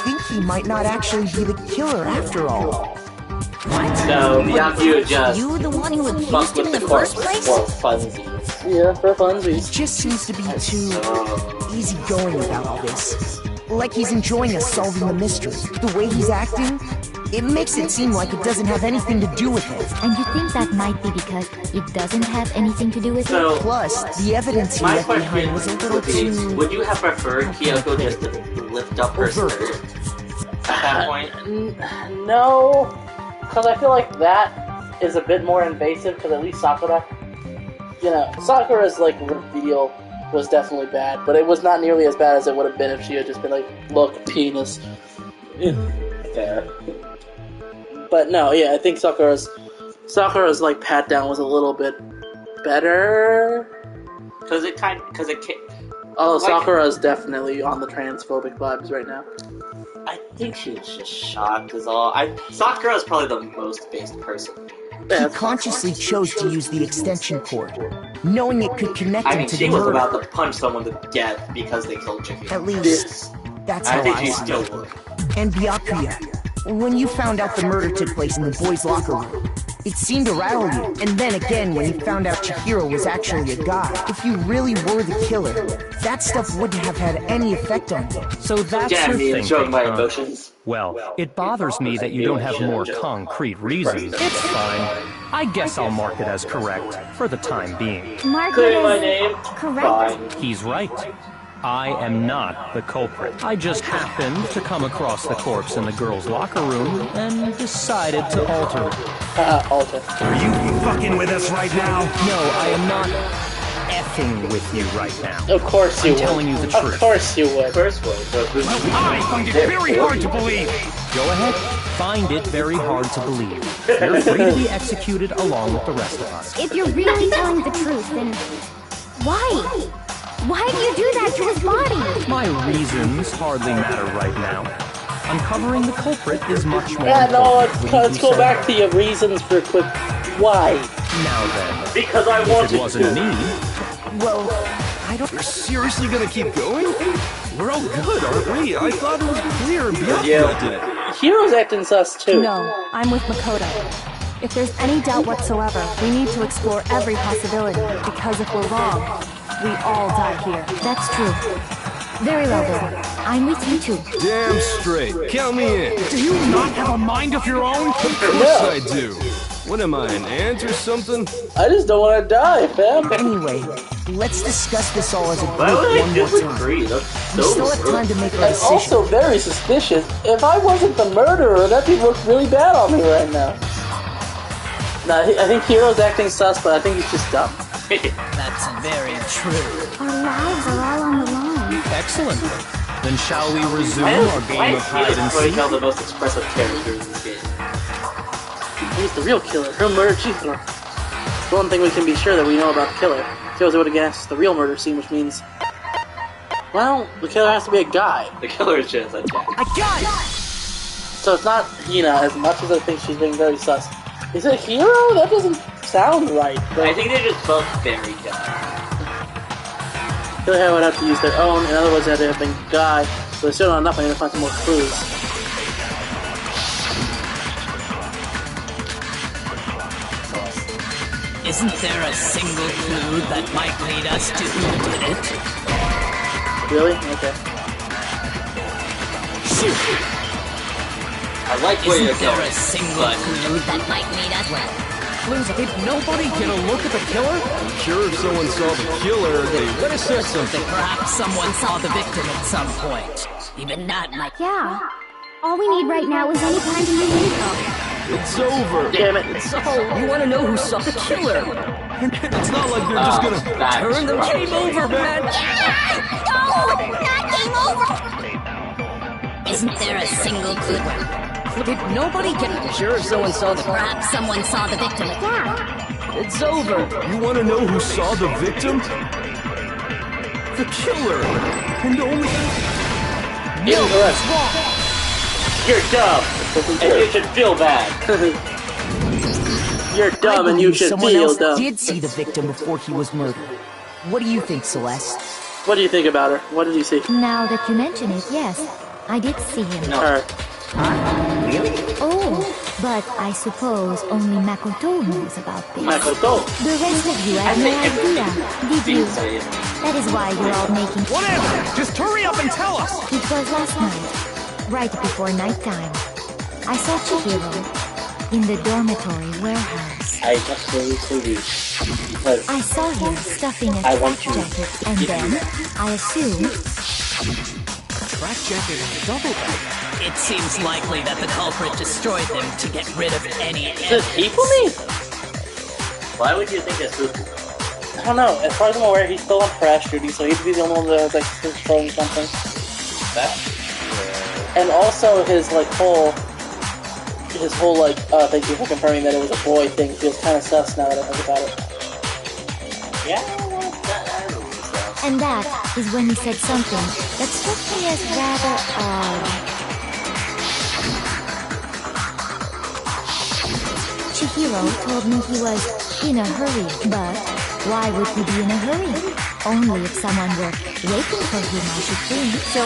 think he might not actually be the killer after all. What? So, Byakuya just You the one who fucked accused him with in the the first corpse place? for funsies. Yeah, for funsies. He just seems to be too easygoing about all this. Like he's enjoying us solving the mystery. The way he's acting, it makes it seem like it doesn't have anything to do with it. And you think that might be because it doesn't have anything to do with So, it? Plus, the evidence he my left behind question was a little would be, too... would you have preferred Kyoko just to lift up her skirt at that point? No, because I feel like that is a bit more invasive, because at least Sakura, Sakura's, reveal was definitely bad, but it was not nearly as bad as it would have been if she had just been like, look, penis. Fair. But no, yeah, I think Sakura's pat down was a little bit better. Although Sakura is definitely on the transphobic vibes right now. I think she was just shocked is all. Sakura is probably the most based person. He consciously chose to use the extension cord, knowing it could connect him to she the was murder. about to punch someone to death because they killed Chicky. At least, that's how I think I she see still it. would. And Byakuya, when you found out the murder took place in the boys' locker room, it seemed to rattle you. And then again, when you found out Chihiro was actually a guy, if you really were the killer, that stuff wouldn't have had any effect on you. So that's Damn your me, thing. showing my emotions. Well, it bothers me that you don't have more concrete reasons. It's fine. I guess I'll mark it as correct, for the time being. Mark it my as name. correct. He's right. I am not the culprit. I just happened to come across the corpse in the girls' locker room and decided to alter it. Alter. Are you fucking with us right now? No, I am not effing with you right now. Of course you I'm would. telling you the truth. Of course you would. I find it very hard to believe. Go ahead. Find it very hard to believe. You're free to be executed along with the rest of us. If you're really telling the truth, then why? Why do you do that to his body? My reasons hardly matter right now. Uncovering the culprit is much more Yeah, no, important. let's go back to your reasons for a quick. Why? Now then, Because I if wanted it wasn't to. me, Well, I don't... You're seriously gonna keep going? We're all good, aren't we? I thought it was clear and Byakuya Yeah. did it. Hero's acting sus too. No, I'm with Makoto. If there's any doubt whatsoever, we need to explore every possibility, because if we're wrong, we all die here. That's true. Very well then. I'm with you too. Damn straight. Count me in. Do you not have a mind of your own? Of course I do. What am I, an ant or something? I just don't want to die, fam. Anyway, let's discuss this all as a group Why would I one more time. disagree? That's We so still have time to make our And decision. also very suspicious. If I wasn't the murderer, that'd be look really bad on me right now. Nah, I think Hero's acting sus, but I think he's just dumb. That's very true. Our lives are all on the line. Excellent. Then shall we resume Why our game of is hide and seek? the most expressive character in this game? He's the real killer. Her murder chief. It's the one thing we can be sure that we know about the killer. Kills would have guessed the real murder scene, which means, well, the killer has to be a guy. The killer is just a jack. I got it! So it's not Hina as much as I think she's being very sus. Is it Hero? That doesn't sound right. I think they're just both very dumb. Killer would have to use their own, in other words, they had to have been guy. So there's still not enough. I need to find some more clues. Isn't there a single clue that might lead us to who did it? Really? Okay. Shoot! I like where you're Isn't there going, a single clue that might lead us? Please, did nobody get a look at the killer? I'm sure if someone saw the killer, they would have said something. Perhaps someone saw the victim at some point. Even that might... Yeah. All we need right now is any kind of info. It's over. Damn it. So, you want to know who saw the killer? It's not like they're just gonna Turn the game over, man! No! Not game over! Isn't there a single clue? Did nobody get... Sure, if someone saw the... Perhaps someone saw the victim. Yeah. It's over. You want to know who saw the victim? The killer. And only... Incorrect. You're dumb, and you should feel bad. You're dumb and you should someone feel else dumb. did see the victim before he was murdered. What do you think, Celeste? What do you think about her? What did you see? Now that you mention it, yes. I did see him. Her. Really? Oh, but I suppose only Makoto knows about this. Makoto. The rest of you have no idea, did you? That is why you're all making... Whatever! Just hurry up and tell us! It was last night, right before nighttime. I saw Chihiro in the dormitory warehouse. I just really because I saw him stuffing a I track want to jacket, and then, I assume... Track jacket and a double bag. It seems likely that the culprit destroyed them to get rid of any Is it Hifumi? Why would you think it's Fufu? I don't know. As far as I'm aware, he's still on crash duty, so he'd be the only one that was like controlling something. And also his whole thank you for confirming that it was a boy thing feels kind of sus now that I think about it. Yeah. And that is when he said something that struck me as rather odd. Chihiro told me he was in a hurry, but why would he be in a hurry? Only if someone were waiting for him, I should think. So,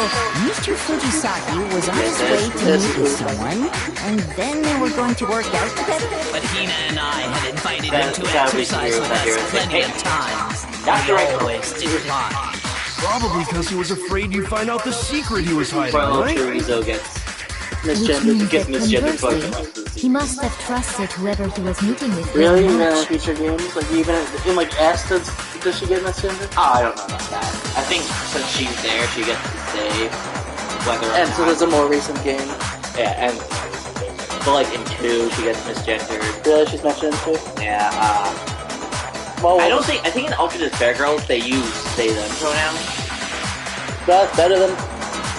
Mr. Fujisaki was on his way to meet with someone, and then they were going to work out together? But Hina and I had invited him to exercise with us plenty of times. That's right. Always did lie. Probably because he was afraid you'd find out the secret he was hiding, Well, right? CHORIZO gets Which means that misgendered conversely, he must have trusted whoever he was meeting with. Really? very Even in much. future games? Like even in like S, does she get misgendered? Oh, I don't know about that. I think since she's there, she gets to say whether or And so not... there's a more recent game. Yeah, and... But like in 2, she gets misgendered. Really? She's mentioned in 2? Yeah, Well, I think in Ultimate Fair Girls, they use they-them pronouns. That's better than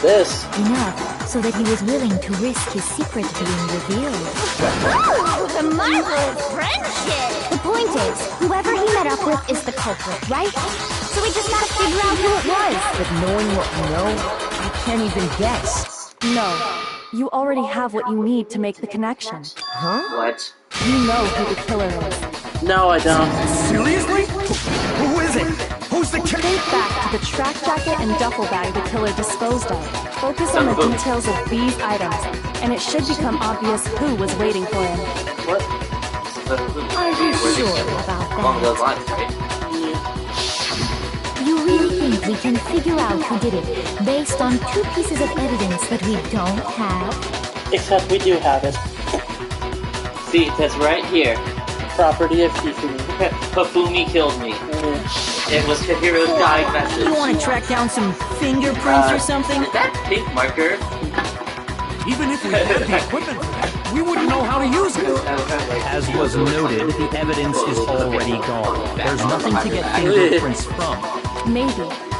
this. Enough so that he was willing to risk his secret being revealed. Oh, the marvel of friendship! The point is, whoever he met up with is the culprit, right? So we just gotta figure out who it was. But knowing what we know, I can't even guess. No. You already have what you need to make the connection. Huh? What? You know who the killer is. No, I don't. Seriously? Who is it? Who's the killer? Think back to the track jacket and duffel bag the killer disposed of. Focus on the details of these items, and it should become obvious who was waiting for him. What? Are you sure about Along that? those lines, right? You really think that we can figure out who did it based on 2 pieces of evidence that we don't have? Except we do have it. See, it says right here. Property of Hifumi. Hifumi killed me. It was Kahiro's dying message. You want to track down some fingerprints or something? Is that pink marker? Even if we had the equipment for that, we wouldn't know how to use it. As was noted, the evidence is already gone. There's nothing to get fingerprints from. Maybe,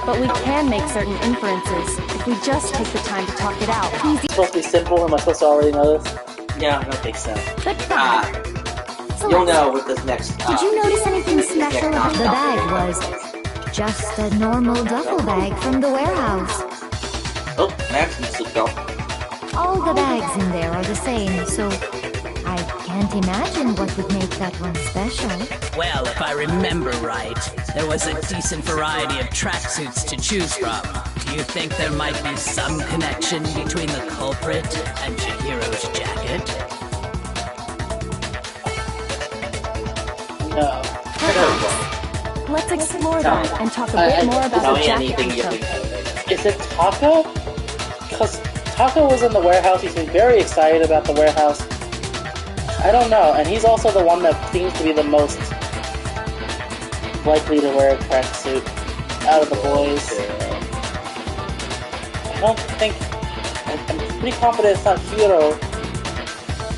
but we can make certain inferences if we just take the time to talk it out. It's supposed to be simple. Am I supposed to already know this? Yeah, I don't think so. But fine. You'll know with this next. Did you notice anything special about the bag? Was just a normal duffel bag from the warehouse. Oh, Max needs to go. All the bags in there are the same, so I can't imagine what would make that one special. Well, if I remember right, there was a decent variety of tracksuits to choose from. Do you think there might be some connection between the culprit and Chihiro's jacket? No. Perhaps. Let's explore that and talk a bit more about the jacket we took. Is it Taka? Because Taka was in the warehouse. He seemed very excited about the warehouse. I don't know. And he's also the one that seems to be the most likely to wear a tracksuit out of the boys. I don't think... I'm pretty confident it's not Hiro.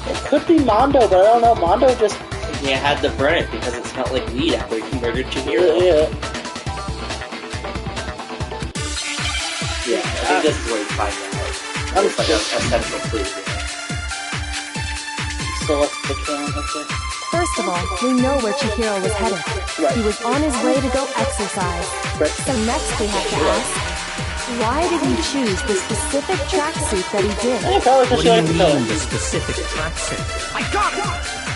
It could be Mondo, but I don't know. Mondo just... Yeah, had to burn it because it smelled like weed after he murdered Chihiro. Yeah. Yeah, I think this is where you find out. It's like a central clue. So what's the can? Okay. First of all, we know where Chihiro was headed. Right. He was on his way to go exercise. Right. So next we have to ask, why did he choose the specific tracksuit that he did? Probably What do you mean, the specific tracksuit? I got it!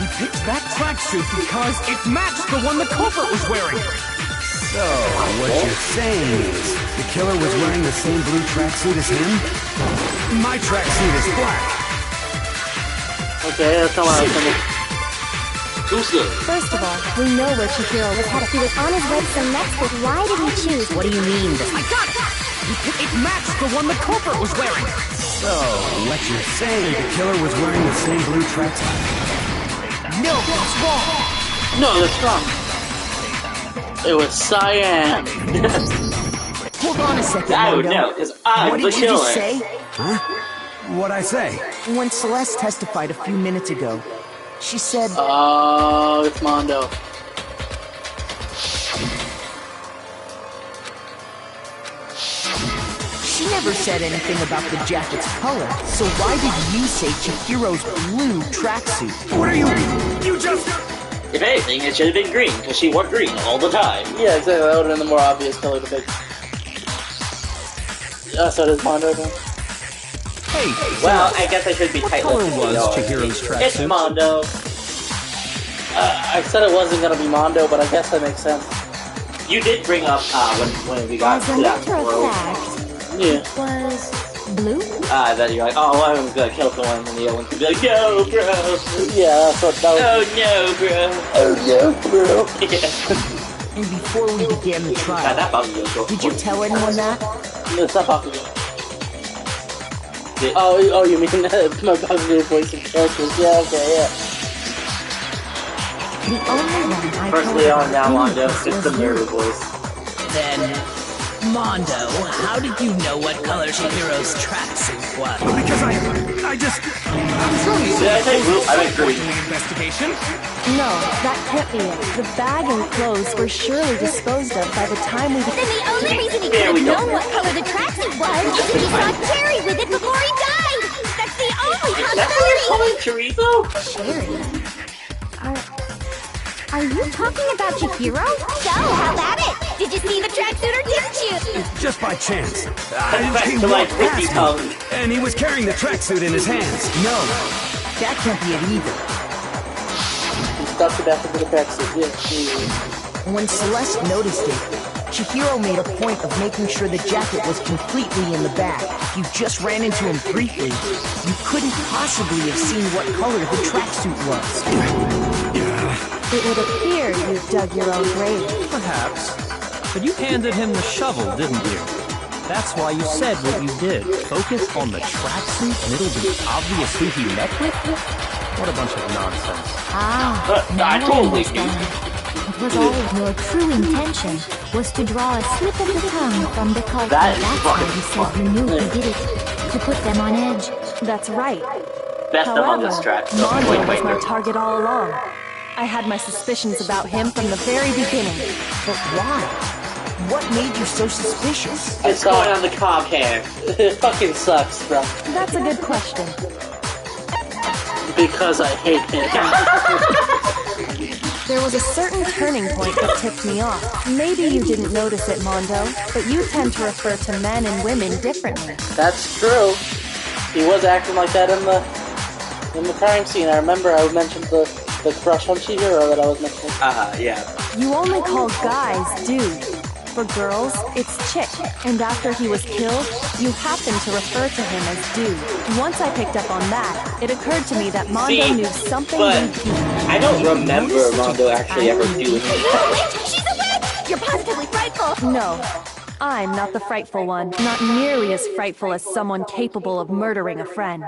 He picked that tracksuit because it matched the one the culprit was wearing. So, what you're saying is, the killer was wearing the same blue tracksuit as him? My tracksuit is black. Okay, that's not what I was thinking. First of all, we know where Chihiro was headed. He was on his way, so next was why did he choose? What do you mean? I got it! It matched the one the culprit was wearing. So, what you're saying, the killer was wearing the same blue tracksuit? No, that's wrong. No, that's wrong. It was cyan. Hold on a second, I would Mondo. know, because I'm What the did you killer. just say? Huh? What'd I say? When Celeste testified a few minutes ago, she said... Oh, it's Mondo. She never said anything about the jacket's color, so why did you say Chihiro's blue tracksuit? What are you just... If anything, it should have been green, because she wore green all the time. Yeah, exactly. That would have been the more obvious color to pick. So does Mondo then? Hey, Well, I guess I should be tight. color was Chihiro's tracksuit? It's Mondo. I said it wasn't going to be Mondo, but I guess that makes sense. You did bring up when we got As to a that matter of road. fact, Yeah. it was blue. That you're like, oh, well, I'm gonna kill someone, and the other one could be like, no, bro. Yeah, that's what that was. Oh no, bro. Oh no, bro. Yeah. And before we began the trial, That Bakugo, did you tell anyone that? No, it's not Bakugo. Oh, you mean my Bakugo voice of characters? Yeah, okay, yeah. The only one I Firstly, told on now, Mondo, about it's the was mirror you. voice. Then, Mondo, how did you know what color Chihiro's tracksuit was? Because I'm sure you Did I say blue? I meant green. No, investigation. that can't be it. The bag and clothes were surely disposed of by the time we... Then the only reason he There could we have go. known what color the tracksuit was is if he saw Cherry with it before he died. That's the only That's what you're calling possibility. chorizo? Cherry? Are you talking about Chihiro? So, how about it? Did you see the tracksuit or didn't you? Just by chance. Back He to my walked past pinky me, tongue. and he was carrying the tracksuit in his hands. No, that can't be it either. He stuffed it back into the tracksuit. Yeah. When Celeste noticed it, Chihiro made a point of making sure the jacket was completely in the bag. If you just ran into him briefly, you couldn't possibly have seen what color the tracksuit was. It would appear you've dug your own grave. Perhaps. But you handed him the shovel, didn't you? That's why you said what you did. Focus on the tracksuit and it'll be obvious who he met with? What a bunch of nonsense. Now I understand. It was always your true intention was to draw a slip of the tongue from the culprit. That's why you said you knew he did it, to put them on edge. That's right. Best of on this track. So Mondo was my target all along. I had my suspicions about him from the very beginning. But why? What made you so suspicious? It's going on the cob hair. It fucking sucks, bro. That's a good question. Because I hate him. There was a certain turning point that tipped me off. Maybe you didn't notice it, Mondo, but you tend to refer to men and women differently. That's true. He was acting like that in the crime scene. I remember I mentioned the crush on Chihiro that I was mentioning. Yeah. You only call guys dude. For girls, it's chick. And after he was killed, you happened to refer to him as dude. Once I picked up on that, it occurred to me that Mondo knew something we'd be. I don't remember Mondo actually ever doing it. She's a witch! You're positively frightful! No. I'm not the frightful one. Not nearly as frightful as someone capable of murdering a friend.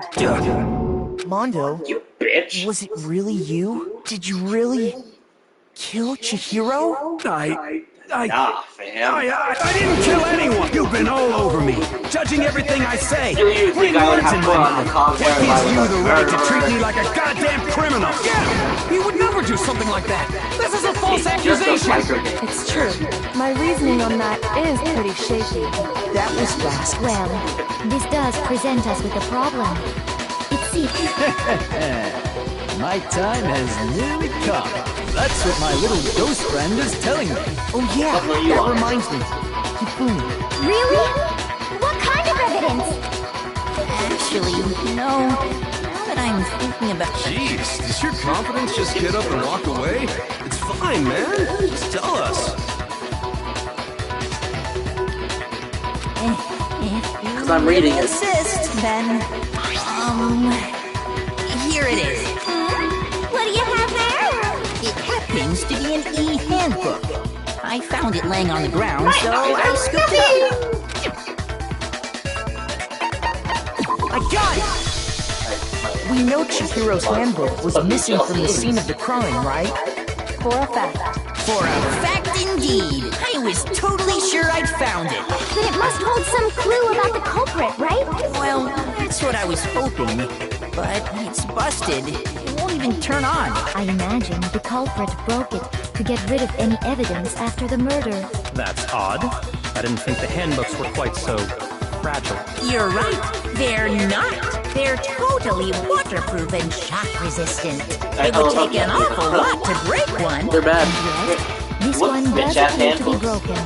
Mondo? You bitch! Was it really you? Did you really kill Chihiro? Nah, fam. I didn't kill anyone! You've been all over me, judging everything I say. You Putting think I would words in have my fun on the mouth. What gives you the right to treat murderer? me like a goddamn criminal? Yeah! He would never do something like that! This is a false accusation! It's true. My reasoning on that is pretty shaky. That was fast. Well, this does present us with a problem. It seems... My time has nearly come. That's what my little ghost friend is telling me. Oh yeah, that reminds me. Hifumi. Really? What kind of evidence? Actually, no. Now that I'm thinking about it. Jeez, does your confidence just get up and walk away? It's fine, man. Just tell us. If I'm reading it. insist, then, here it is. What do you have there? It happens to be an e-handbook. I found it laying on the ground, so I scooped it up. I got it! We know Chihiro's handbook was missing from the scene of the crime, right? For a fact. For a fact indeed. I was totally sure I'd found it. Then it must hold some clue about the culprit, right? Well, that's what I was hoping. But it's busted. It won't even turn on. I imagine the culprit broke it to get rid of any evidence after the murder. That's odd. I didn't think the handbooks were quite so fragile. You're right. They're not. They're totally waterproof and shock resistant. It would take an awful lot to break one. They're bad. Yes, this one does appear to be broken,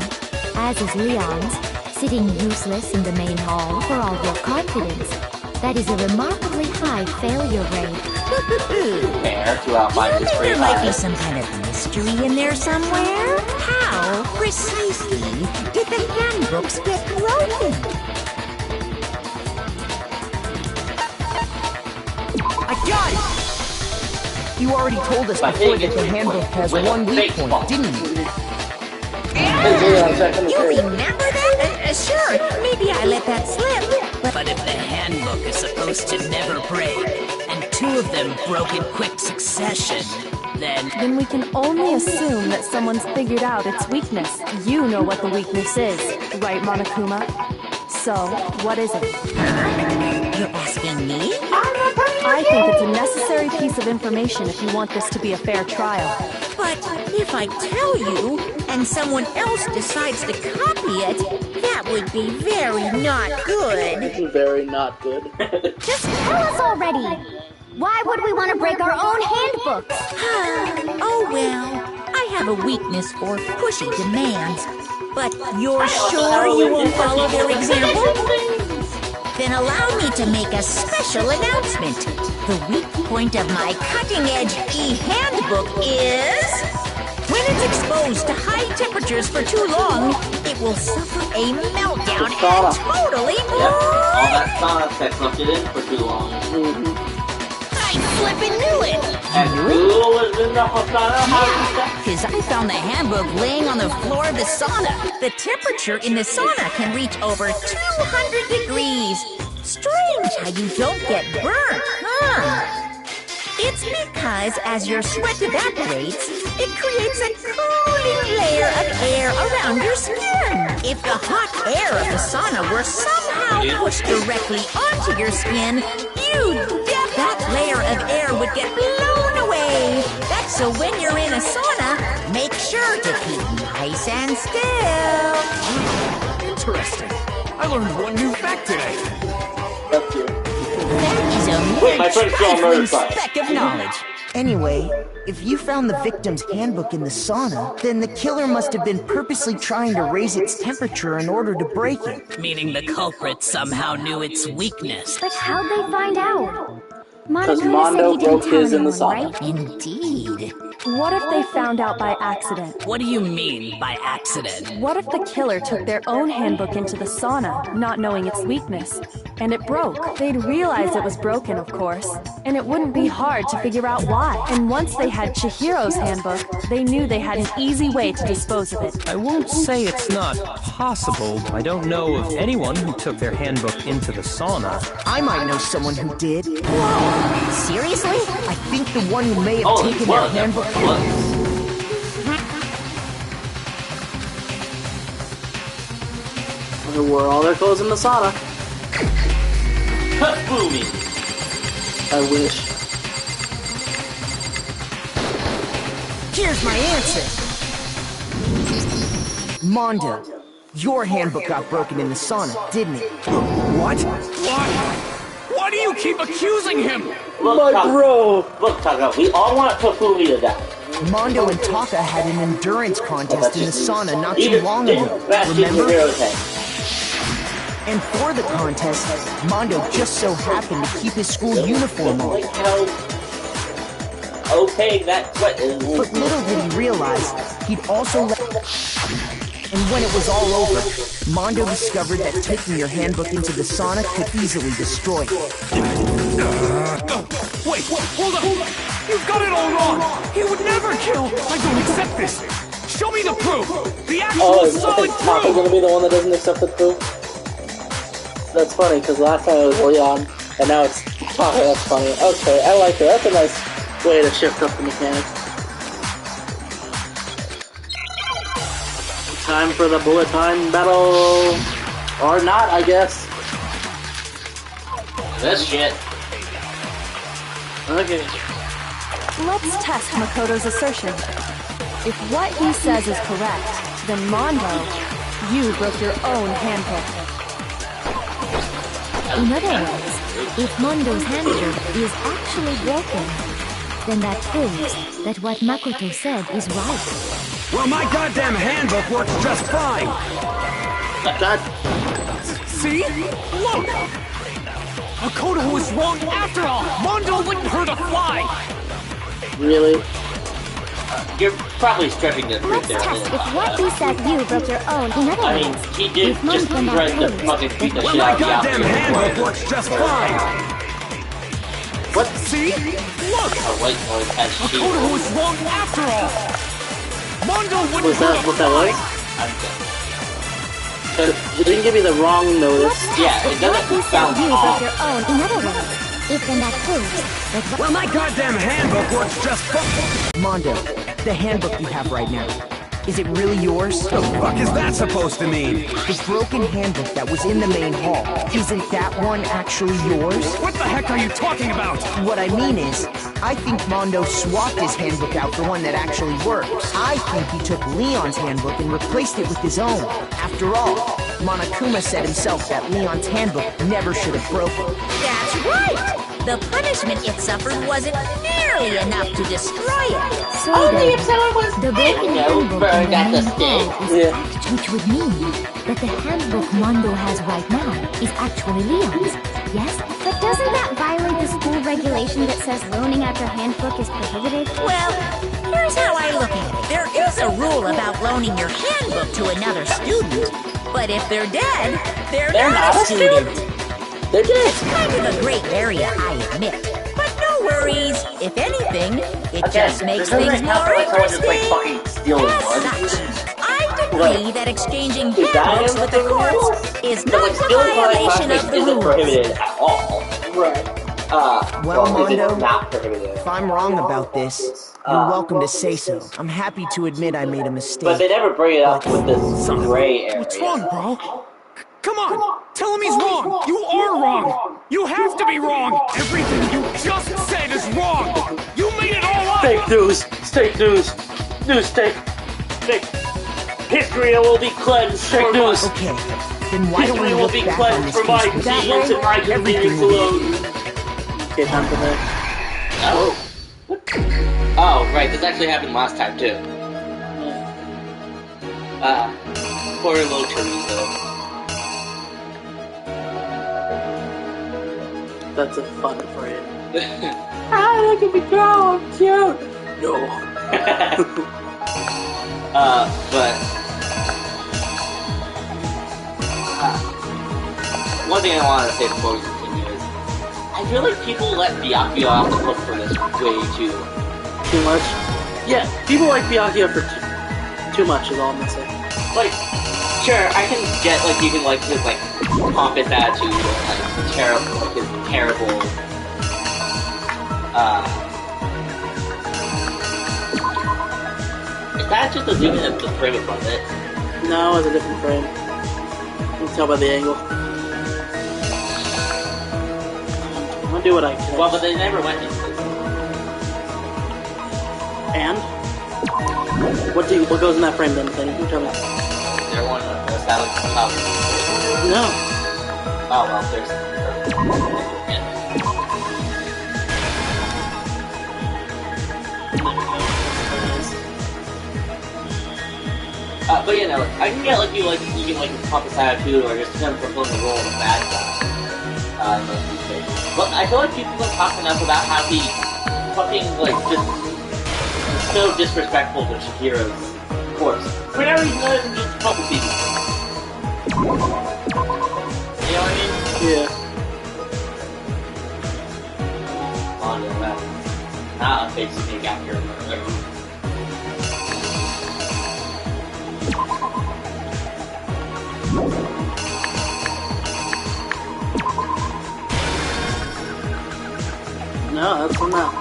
as is Leon's, sitting useless in the main hall for all your confidence. That is a remarkably high failure rate. Fair to outline this There might be some kind of mystery in there somewhere. How precisely did the handbooks get broken? I got it! You already told us before that the handbook has one weak point, didn't you? You remember that? Sure, maybe I let that slip. But if the handbook is supposed to never break, and two of them broke in quick succession, then we can only assume that someone's figured out its weakness. You know what the weakness is, right, Monokuma? So, what is it? You're asking me? I think it's a necessary piece of information if you want this to be a fair trial. But if I tell you, and someone else decides to copy it, that would be very not good. Very not good. Just tell us already! Why would we want to break our own handbooks? Oh well, I have a weakness for pushy demands. But you're sure you won't follow their example? Then allow me to make a special announcement. The weak point of my cutting-edge e-handbook is... when it's exposed to high temperatures for too long, it will suffer a meltdown and totally all that sauna sex left it in for too long. I flippin' knew it! And who was in the sauna? Yeah, because I found the handbook laying on the floor of the sauna. The temperature in the sauna can reach over 200 degrees. Strange how you don't get burnt, huh? It's because as your sweat evaporates, it creates a cooling layer of air around your skin. If the hot air of the sauna were somehow pushed directly onto your skin, that layer of air would get blown away. That's so when you're in a sauna, make sure to keep nice and still. Interesting. I learned one new fact today. That's you. That is a Wait, trifling speck of knowledge. Anyway, if you found the victim's handbook in the sauna, then the killer must have been purposely trying to raise its temperature in order to break it. Meaning the culprit somehow knew its weakness. But how'd they find out? Because Mondo broke his in the sauna. Right? Indeed. What if they found out by accident? What do you mean by accident? What if the killer took their own handbook into the sauna, not knowing its weakness, and it broke? They'd realize it was broken, of course, and it wouldn't be hard to figure out why. And once they had Chihiro's handbook, they knew they had an easy way to dispose of it. I won't say it's not possible. I don't know of anyone who took their handbook into the sauna. I might know someone who did. Whoa! Seriously? I think the one who may have taken their handbook. They wore all their clothes in the sauna. Boomy. I wish. Here's my answer. Mondo, your handbook got broken in the sauna, didn't it? What? Why? Why do you keep accusing him? Look, bro. Look, Taka, we all want Tofumi to die. Mondo and Taka had an endurance contest in the sauna not too long ago, remember? And for the contest, Mondo just so happened to keep his school uniform on. Okay, that sweat is... But little did he realize, he'd also let... And when it was all over, Mondo discovered that taking your handbook into the sauna could easily destroy it. Wait, hold on! You've got it all wrong! He would never kill! I don't accept this! Show me the proof! The actual solid proof! Taka's gonna be the one that doesn't accept the proof? That's funny, because last time it was Leon, and now it's Taka. That's funny. Okay, I like it. That's a nice way to shift up the mechanics. Time for the bullet time battle. Or not, I guess. This shit. Okay. Let's test Makoto's assertion. If what he says is correct, then Mondo, you broke your own handbook. In other words, if Mondo's handbook is actually broken, then that proves that what Makoto said is right. Well, my goddamn handbook works just fine! See? Look! Makoto was wrong after all! Mondo wouldn't hurt a fly! Really? You're probably stretching the truth there. Let's test if what he said you broke your own. In other I mean, words, he did just try to fucking beat the shit out of the goddamn handbook works just fine! What? See? Look! A white noise has Makoto was wrong after all! Mondo wouldn't Was that what that was? You didn't give me the wrong notice. Yeah, it doesn't sound you off. broke your own. In other words, if then that proves that Well, my goddamn handbook works just fine! Mondo, the handbook you have right now, is it really yours? The fuck is that supposed to mean? The broken handbook that was in the main hall, isn't that one actually yours? What the heck are you talking about? What I mean is, I think Mondo swapped his handbook out for one that actually works. I think he took Leon's handbook and replaced it with his own. After all, Monokuma said himself that Leon's handbook never should have broken. That's right! The punishment it suffered wasn't nearly enough to destroy it. so then, the broken handbook in the main hall is Yeah. which would mean that the handbook Mondo has right now is actually Leon's. Yes? But doesn't that violate the school regulation that says loaning out your handbook is prohibited? Well, here's how I look at it. There is a rule about loaning your handbook to another student. But if they're dead, they're not a student. They're dead. It's kind of a gray area, I admit. But no worries. If anything, it just makes things more like someone just like interesting. fucking stealing As such, I decree that exchanging Is that handbooks in with the the courts is not a stealing violation of the isn't rules. prohibited at all. Right. Well, Mondo, not prohibited. if I'm wrong about this, you're welcome to say so. I'm happy to admit I made a mistake. But they never bring it up with this gray area. What's wrong, bro? Come on, tell him he's wrong. You are wrong. You have to be wrong. Everything you just said is wrong. You made it all up. Fake news. Fake news. News fake. Fake. History will be cleansed. Fake news. Okay, then why don't we History will look be back on cleansed this for my case that convenience and my way? Everything convenience will be alone. Okay, time for that. Oh, right, this actually happened last time, too. Poor little chorizo. That's a fun frame. Ah, look at me go, I'm cute! No. One thing I wanted to say before we continue is, I feel like people let Byakuya off the hook for this way too much. Yeah, people like Byakuya for too much is all I'm gonna say. Like, sure, I can get, like, you can like his, like, pompous attitude, like, terrible, like, his terrible, is that just a zoom in of the frame above it? No, it's a different frame. You can tell by the angle. I'll do what I can. Well, but they never went into this. And? What goes in that frame then? You tell me. There one established top. No. Oh, well, there's... but you know, I can get like you can like pompous attitude or just him fulfilling the role of a bad guy. In those cases. But I feel like people don't talk enough about how he fucking like just so disrespectful to Shihiro's corpse. For no reason other than just fucking people. You know what I mean? Yeah. On to that. Not a fake snake out here. No, that's not.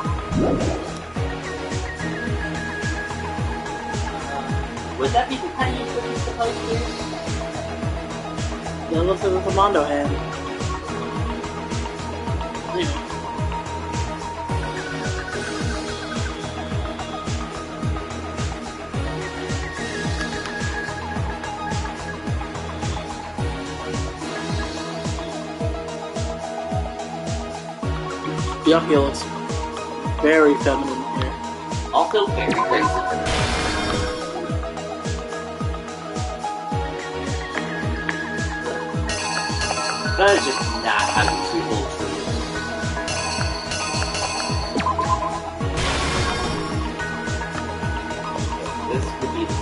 Would that be the kind of what he's supposed to do? Yeah, it looks like a commando hand. Anyway. Byakuya looks very feminine here. Also very crazy. That is just not how you treat little trees. This could be the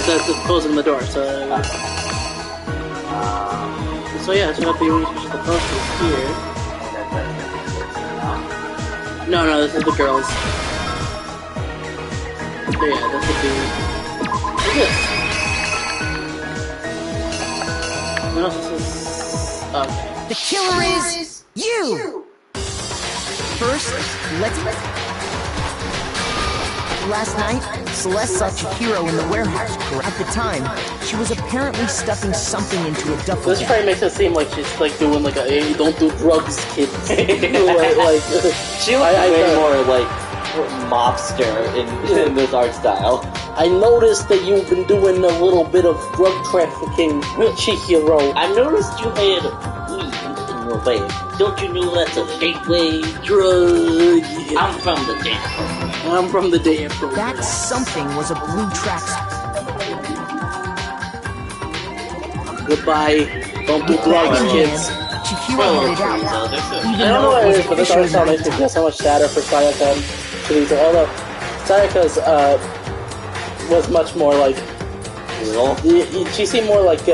That's closing the door, so... so yeah, it's gonna be when you switch the posters here. No, this is the girls. So yeah, this would be... this. No, this is... okay. The killer is... you! First, let's... Last night, Celeste saw Chihiro in the warehouse. At the time, she was apparently stuffing something into a duffel bag. This frame makes it seem like she's like doing like a hey, don't do drugs, kids. like, she looks way more like mobster in this art style. I noticed that you've been doing a little bit of drug trafficking, Chihiro. I noticed you had weed in your bag. Don't you know that's a gateway drug? I'm from the damn program. I'm from the damn program. That something was a blue tracksuit. Goodbye. Don't do drugs, kids. Chihiro headed out. I don't know what it is, but this art style makes me feel so much sadder for Sayaka and Chorizo. Although Sayaka's was much more like real. She seemed more like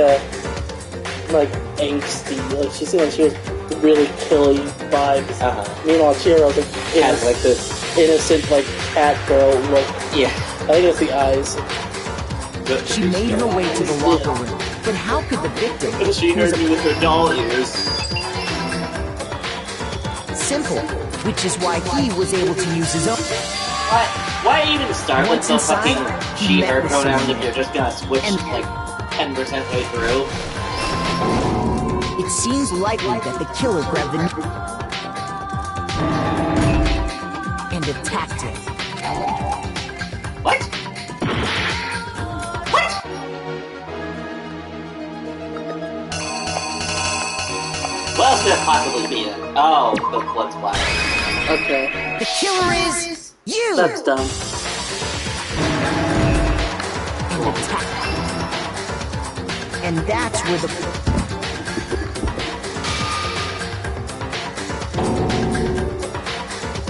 angsty. Like she seemed like she was really killy vibes. Meanwhile, Chihiro's has like this innocent like cat girl look. Yeah, I think it's the eyes. She made her way to the locker room, but how could the victim? She heard me with her doll ears. Simple, which is why he was able to use his own. Why even start with the fucking she, her pronouns if you're just gonna switch like 10% way through? It seems likely that the killer grabbed the and attacked him. What? What? What else could it possibly be then? Oh, the blood splatter. Okay. The killer is you! That's dumb. And attacked. And that's where the...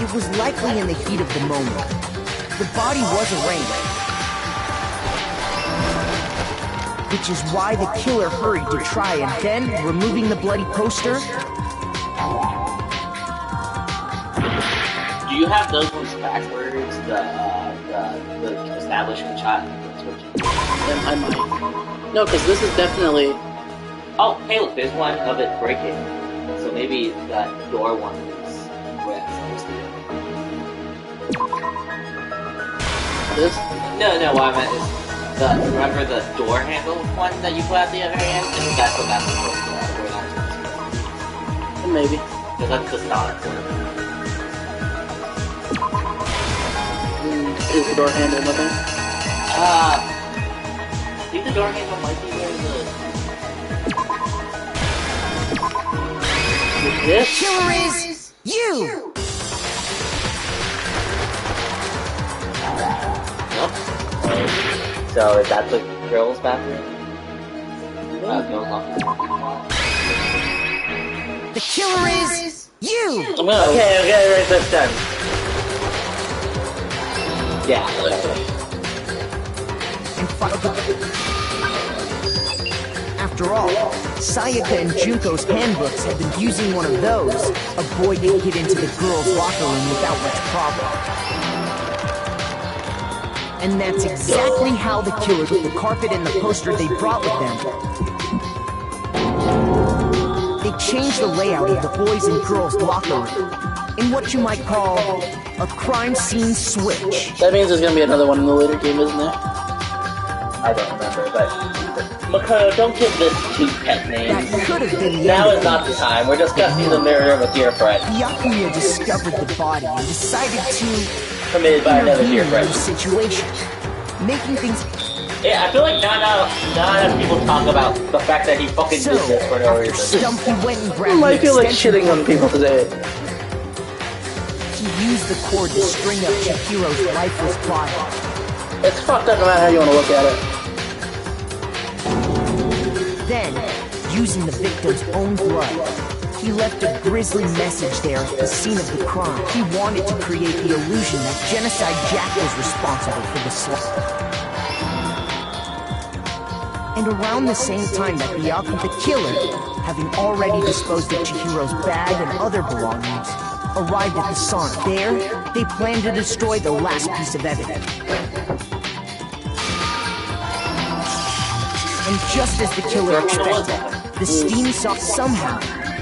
It was likely in the heat of the moment. The body was arranged. Which is why the killer hurried to try and then, removing the bloody poster... Do you have those ones backwards? The establishment shot? Then I might. No, because this is definitely... Oh, hey look, there's one of it breaking. So maybe that door one is where it's supposed to be. This? No, what I meant is remember the door handle one that you put at the other end? I think that's what that's supposed to be. Where that's supposed to be. Maybe. Because that's the start for it. Is the door handle nothing? I think the door handle might be where the... The killer is you! Nope. So is that the girl's bathroom? No, longer. The killer is you! Okay, right, that's done. Yeah. After all, Sayaka and Junko's handbooks had been using one of those. A boy could get into the girls' locker room without much problem. And that's exactly how the killer took the carpet and the poster they brought with them. They changed the layout of the boys' and girls' locker room in what you might call a crime scene switch. That means there's gonna be another one in the later game, isn't there? I don't remember, but Makoto, don't give this two pet names. That could have been now is not the time. We're discussing the mirror with dear friend. Yakuya discovered the body and decided to committed by another dear friend. The situation, making things. Yeah, I feel like not enough people talk about the fact that he fucking did this for no reason. Stumpy went and grabbed I feel like shitting on people today. He used the cord to string up Chihiro's lifeless body. It's fucked up no matter how you want to look at it. Then, using the victim's own blood, he left a grisly message there at the scene of the crime. He wanted to create the illusion that Genocide Jack was responsible for the slaughter. And around the same time that the killer, having already disposed of Chihiro's bag and other belongings, arrived at the sauna. There, they planned to destroy the last piece of evidence. And just as the killer expected, the steam saw somehow.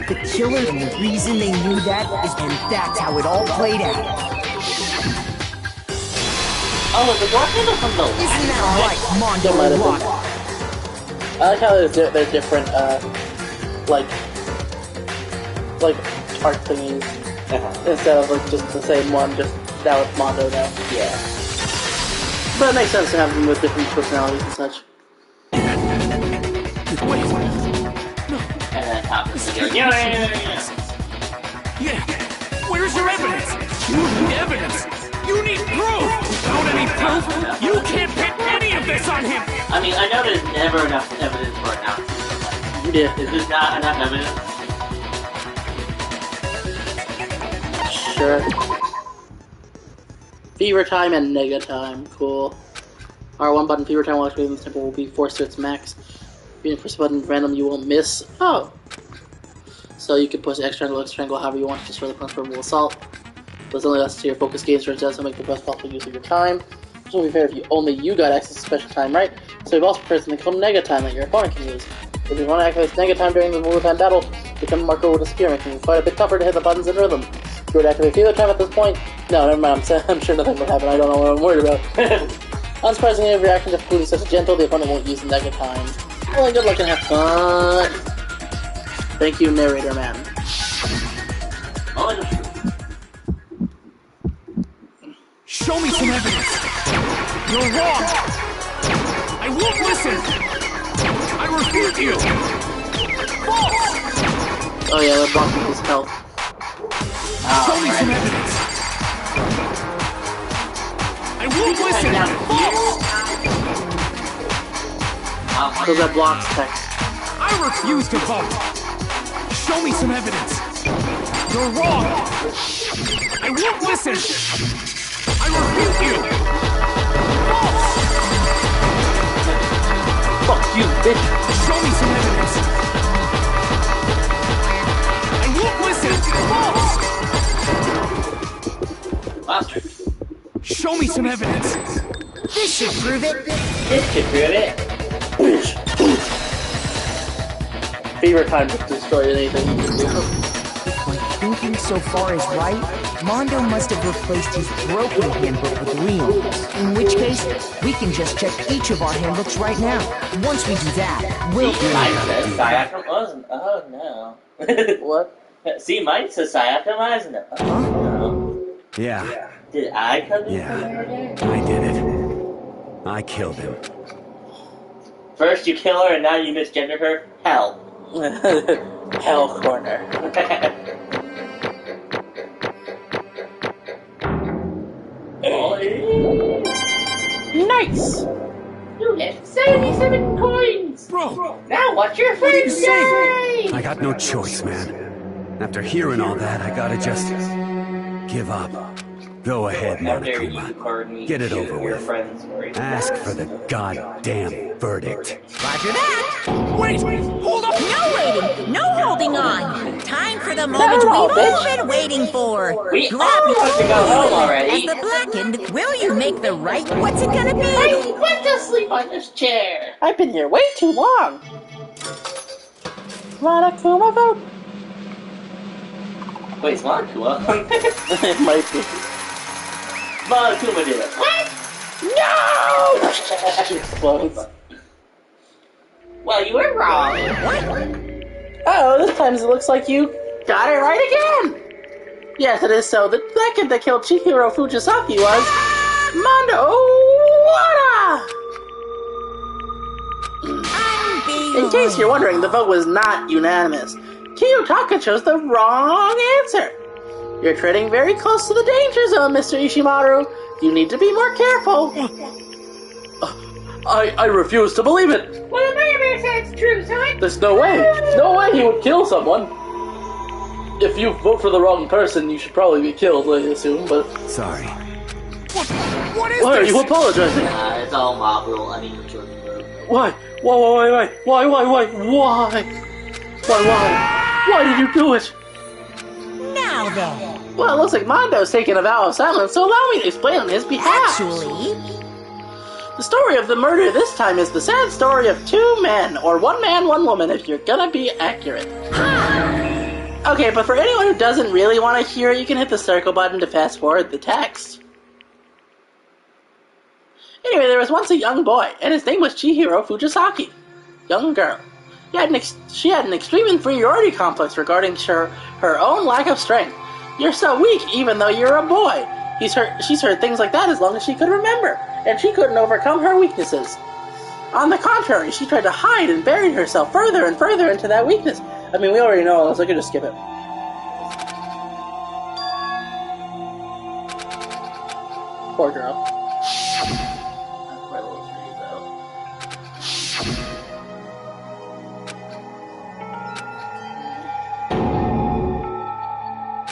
The killer, and the reason they knew that is and that's how it all played out. Oh, the door handle from the last Isn't that right, Mondo Rock? I like how they're different, like art thingies. Instead of like just the same one, just now it's Mondo now. Yeah. But it makes sense to have them with different personalities and such. Wait. And then top is the Yeah. Where's your evidence? You need evidence. You need proof. Without any proof, you can't pin any of this on him. I mean, I know there's never enough evidence for it now. Yeah. Is this not enough evidence? Sure. Fever time and nega time, cool. R1 button, fever time while activating this tempo will be forced to its max. If you press the button random, you won't miss. Oh! So you can push X triangle, however you want to destroy the transferable assault. But it's only less to your focus gains, so it does make the best possible use of your time. Which will be fair if you got access to special time, right? So we've also prepared something called Nega Time that your opponent can use. If you want to activate Nega Time during the real-time battle, become a marker will disappear, making it quite a bit tougher to hit the buttons in rhythm. If you were to activate Fever Time at this point, no, never mind, I'm sure nothing would happen, I don't know what I'm worried about. Unsurprisingly, if your action difficulty is such gentle, the opponent won't use Nega Time. Well, good luck and have fun! Thank you, narrator man. Show me some evidence! You're wrong! I won't listen! I refute you! False! Oh yeah, they're blocking his health. Show me some evidence! I won't listen! False! Because that blocks text. I refuse to vote! Show me some evidence! You're wrong! I won't listen! I refute you! False! Fuck you, bitch! Show me some evidence! I won't listen! False! Monster. Show me some evidence! This should prove it. This should prove it. Fever time to destroy anything you can do. My thinking so far is right. Mondo must have replaced his broken handbook with Leon's. In which case, we can just check each of our handbooks right now. Once we do that, we'll... Oh no. What? See, mine says Sayaka no. Oh no. Yeah. Did I come in? Yeah. I did it. I killed him. First you kill her and now you misgender her? Hell. Hell corner. Nice! You left 77 coins! Bro! Now what's your friend say? I got no choice, man. After hearing all that, I gotta just give up. Go ahead, Monokuma. Get it over with. Ask for the goddamn verdict. Roger that. Wait! Hold up! No waiting! No holding on! Time for the moment we've all been waiting for! We Grab all want to go home already! As the blackened, will you make the right? What's it gonna be? I went to sleep on this chair! I've been here way too long! Monokuma vote! Wait, it's Monokuma? It might be. Monokuma did it. What? No! She explodes. Well, you were wrong. Oh, this time it looks like you got it right again! Yes, it is so. The second that killed Chihiro Fujisaki was... Mondo Wada! In case you're wondering, the vote was not unanimous. Kiyotaka chose the wrong answer. You're treading very close to the danger zone, Mr. Ishimaru. You need to be more careful. I refuse to believe it. Well, the Mermaid said it's true, son. There's no way. No way he would kill someone. If you vote for the wrong person, you should probably be killed, I assume, but... Sorry. What is Why this? are you apologizing? It's all mob rule. I need to join the group. Why? Why? Why did you do it? Now then. Well, it looks like Mondo's taking a vow of silence, so allow me to explain on his behalf. Actually... The story of the murder this time is the sad story of two men, or one man, one woman, if you're gonna be accurate. Okay, but for anyone who doesn't really want to hear it, you can hit the circle button to fast forward the text. Anyway, there was once a young boy, and his name was Chihiro Fujisaki. Young girl. She had an extreme inferiority complex regarding her own lack of strength. You're so weak, even though you're a boy. She's heard things like that as long as she could remember, and she couldn't overcome her weaknesses. On the contrary, she tried to hide and buried herself further and further into that weakness. I mean, we already know, so I could just skip it. Poor girl.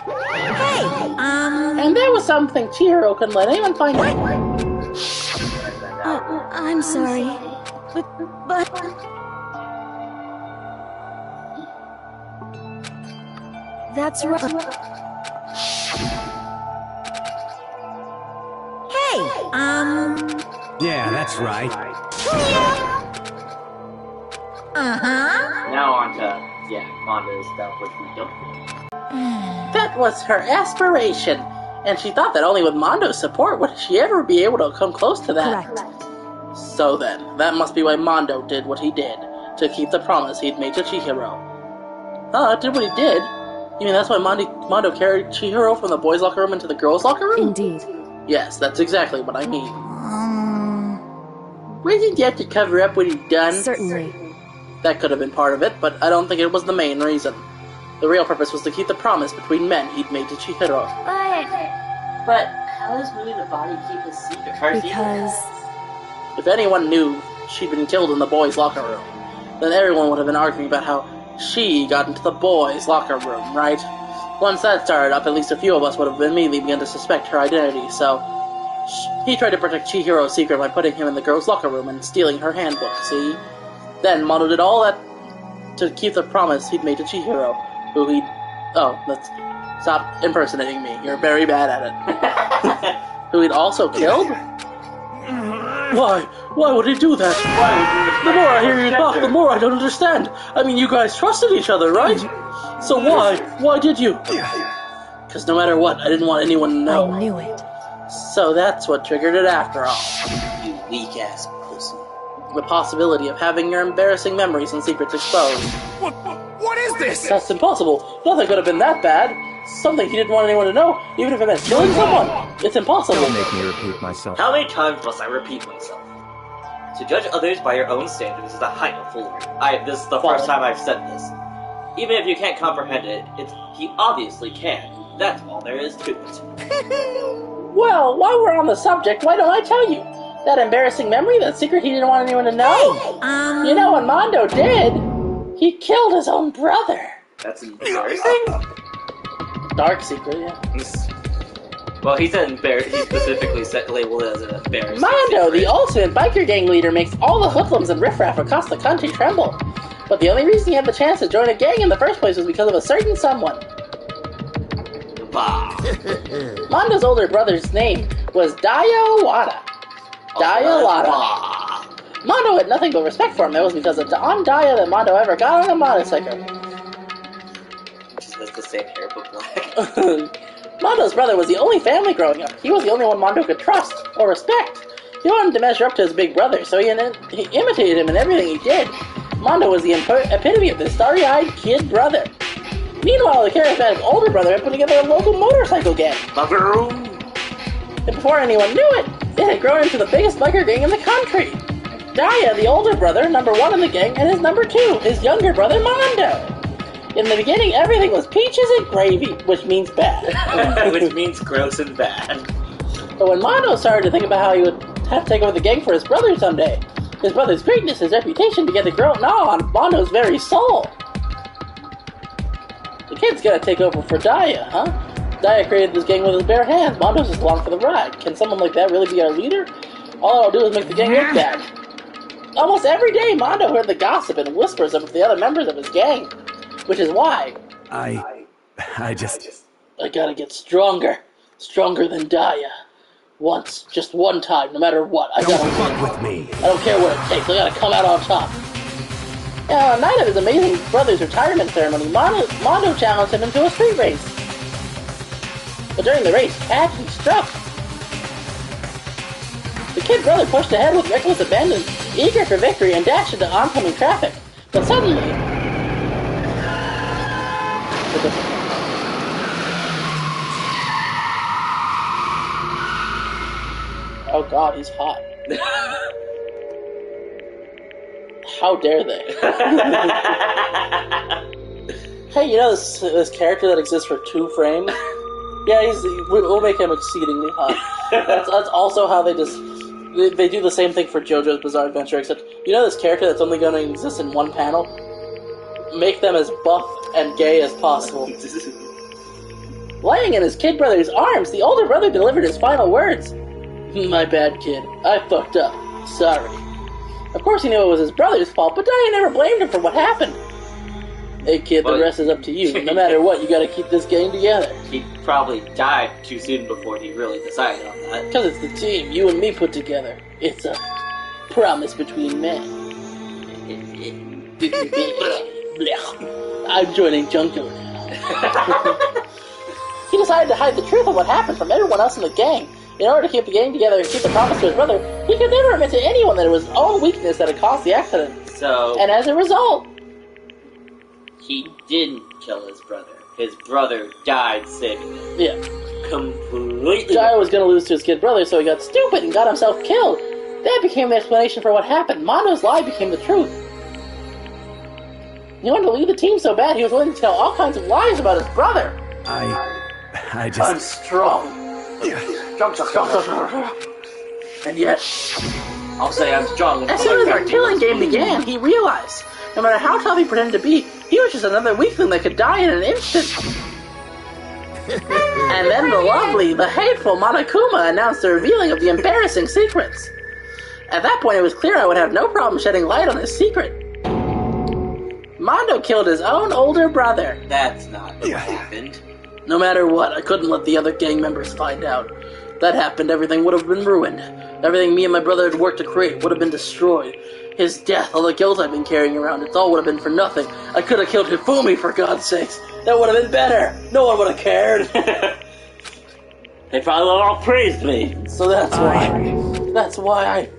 Hey, And there was something Chihiro couldn't let anyone find out. Oh, I'm sorry. But... That's right. Hey, Yeah, that's right. Uh-huh. Now on to, Mondo's stuff, which we don't know. That was her aspiration, and she thought that only with Mondo's support would she ever be able to come close to that. Correct. So then, that must be why Mondo did what he did, to keep the promise he'd made to Chihiro. Did what he did? You mean that's why Mondo carried Chihiro from the boys' locker room into the girls' locker room? Indeed. Yes, that's exactly what I mean. Wasn't that to cover up what he'd done? Certainly. That could have been part of it, but I don't think it was the main reason. The real purpose was to keep the promise between men he'd made to Chihiro. But how does moving the body keep his secret? Because... If anyone knew she'd been killed in the boys' locker room, then everyone would have been arguing about how she got into the boys' locker room, right? Once that started up, at least a few of us would have immediately begun to suspect her identity, so... He tried to protect Chihiro's secret by putting him in the girls' locker room and stealing her handbook, see? Then Mondo did all that to keep the promise he'd made to Chihiro, who he'd... Oh, let's... Stop impersonating me. You're very bad at it. Who he'd also killed? Why? Why would he do that? The more I hear you talk, the more I don't understand. I mean, you guys trusted each other, right? So why? Why did you? Because no matter what, I didn't want anyone to know. I knew it. So that's what triggered it after all. You weak-ass pussy. The possibility of having your embarrassing memories and secrets exposed. What is this? That's impossible. Nothing could have been that bad. Something he didn't want anyone to know, even if it meant killing someone. It's impossible. Don't make me repeat myself. How many times must I repeat myself? To judge others by your own standards is the height of foolery. This is the first time I've said this. Even if you can't comprehend it, he obviously can. That's all there is to it. Well, while we're on the subject, why don't I tell you? That embarrassing memory, that secret he didn't want anyone to know? Hey, You know what Mondo did? He killed his own brother. That's embarrassing. Dark secret, yeah. Well, he said he specifically labeled it as an embarrassing Mondo, secret. the ultimate biker gang leader, makes all the hoodlums and riffraff across the country tremble. But the only reason he had the chance to join a gang in the first place was because of a certain someone. Bah. Mondo's older brother's name was Daiyo Wada. Daiyo Wada. Mondo had nothing but respect for him. It was because of Daiyo that Mondo ever got on a motorcycle. That's the same hair but black. Mondo's brother was the only family growing up. He was the only one Mondo could trust or respect. He wanted to measure up to his big brother, so he imitated him in everything he did. Mondo was the epitome of the starry-eyed kid brother. Meanwhile, the charismatic older brother had put together a local motorcycle gang. And before anyone knew it, it had grown into the biggest biker gang in the country. Daiyo, the older brother, number one in the gang, and his number two, his younger brother Mondo. In the beginning, everything was peaches and gravy, which means bad. Which means gross and bad. But when Mondo started to think about how he would have to take over the gang for his brother someday, his brother's greatness, his reputation began to grow gnaw on Mondo's very soul. The kid's gonna take over for Daiyo, huh? Daiyo created this gang with his bare hands. Mondo's just along for the ride. Can someone like that really be our leader? All it'll do is make the gang look bad. Almost every day, Mondo heard the gossip and whispers of the other members of his gang. Which is why... I gotta get stronger. Stronger than Daiyo. Once. Just one time, no matter what. Don't fuck with me. I don't care what it takes. I gotta come out on top. On the night of his amazing brother's retirement ceremony, Mondo challenged him into a street race. But during the race, tragedy struck. The kid brother pushed ahead with reckless abandon, eager for victory, and dashed into oncoming traffic. But suddenly... Oh god, he's hot. How dare they? Hey, you know this character that exists for 2 frames? Yeah, we'll make him exceedingly hot. That's also how they do the same thing for JoJo's Bizarre Adventure, except, you know this character that's only going to exist in 1 panel? Make them as buff and gay as possible. Laying in his kid brother's arms, the older brother delivered his final words. My bad, kid. I fucked up. sorry. Of course he knew it was his brother's fault, but Daddy never blamed him for what happened. Hey kid, the rest is up to you. No matter what, you gotta keep this gang together. He probably died too soon before he really decided on that. Because it's the team you and me put together. It's a promise between men. I'm joining Junko now. He decided to hide the truth of what happened from everyone else in the gang. In order to keep the gang together and keep the promise to his brother, he could never admit to anyone that it was his own weakness that had caused the accident. And as a result, he didn't kill his brother. His brother died saving him. Yeah. Completely. Jai was going to lose to his kid brother, so he got stupid and got himself killed. That became the explanation for what happened. Mondo's lie became the truth. He wanted to lead the team so bad, he was willing to tell all kinds of lies about his brother. I just... I'm strong. And yet, I'll say I'm strong. As soon as our killing game began, he realized, no matter how tough he pretended to be, he was just another weakling that could die in an instant. And then the hateful Monokuma announced the revealing of the embarrassing secrets. At that point, it was clear I would have no problem shedding light on his secret. Mondo killed his own older brother. That's not what happened. No matter what, I couldn't let the other gang members find out. If that happened, everything would have been ruined. Everything me and my brother had worked to create would have been destroyed. His death, all the guilt I've been carrying around, it all would have been for nothing. I could have killed Hifumi, for God's sakes. That would have been better. No one would have cared. They probably would have all praised me. So that's why I...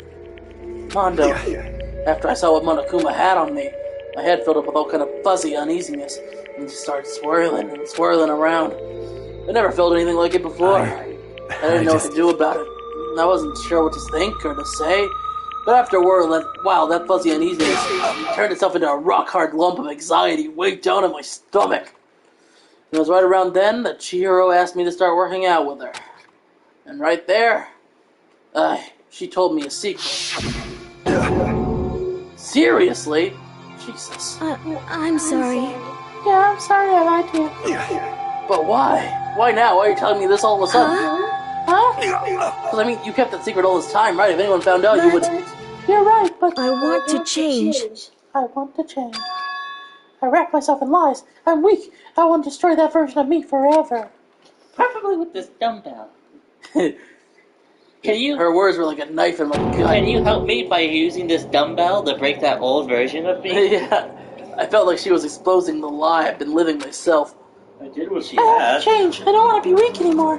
Mondo, after I saw what Monokuma had on me, my head filled up with all kind of fuzzy uneasiness, and just started swirling and swirling around. I never felt anything like it before. I didn't know what to do about it. I wasn't sure what to think or to say. But after a while, that fuzzy uneasiness turned itself into a rock-hard lump of anxiety weighed down in my stomach. It was right around then that Chihiro asked me to start working out with her. And right there, she told me a secret. Seriously? Jesus. I'm sorry. Yeah, I'm sorry I lied to you. But why? Why now? Why are you telling me this all of a sudden? Huh? Because, I mean, you kept that secret all this time, right? If anyone found out, you would... You're right, but... I want to change. I want to change. I wrap myself in lies. I'm weak. I want to destroy that version of me forever. Preferably with this dumbbell. Her words were like a knife in my gut. Can you help me by using this dumbbell to break that old version of me? Yeah. I felt like she was exposing the lie I've been living myself. I did what she I want asked. to change. I don't want to be weak anymore.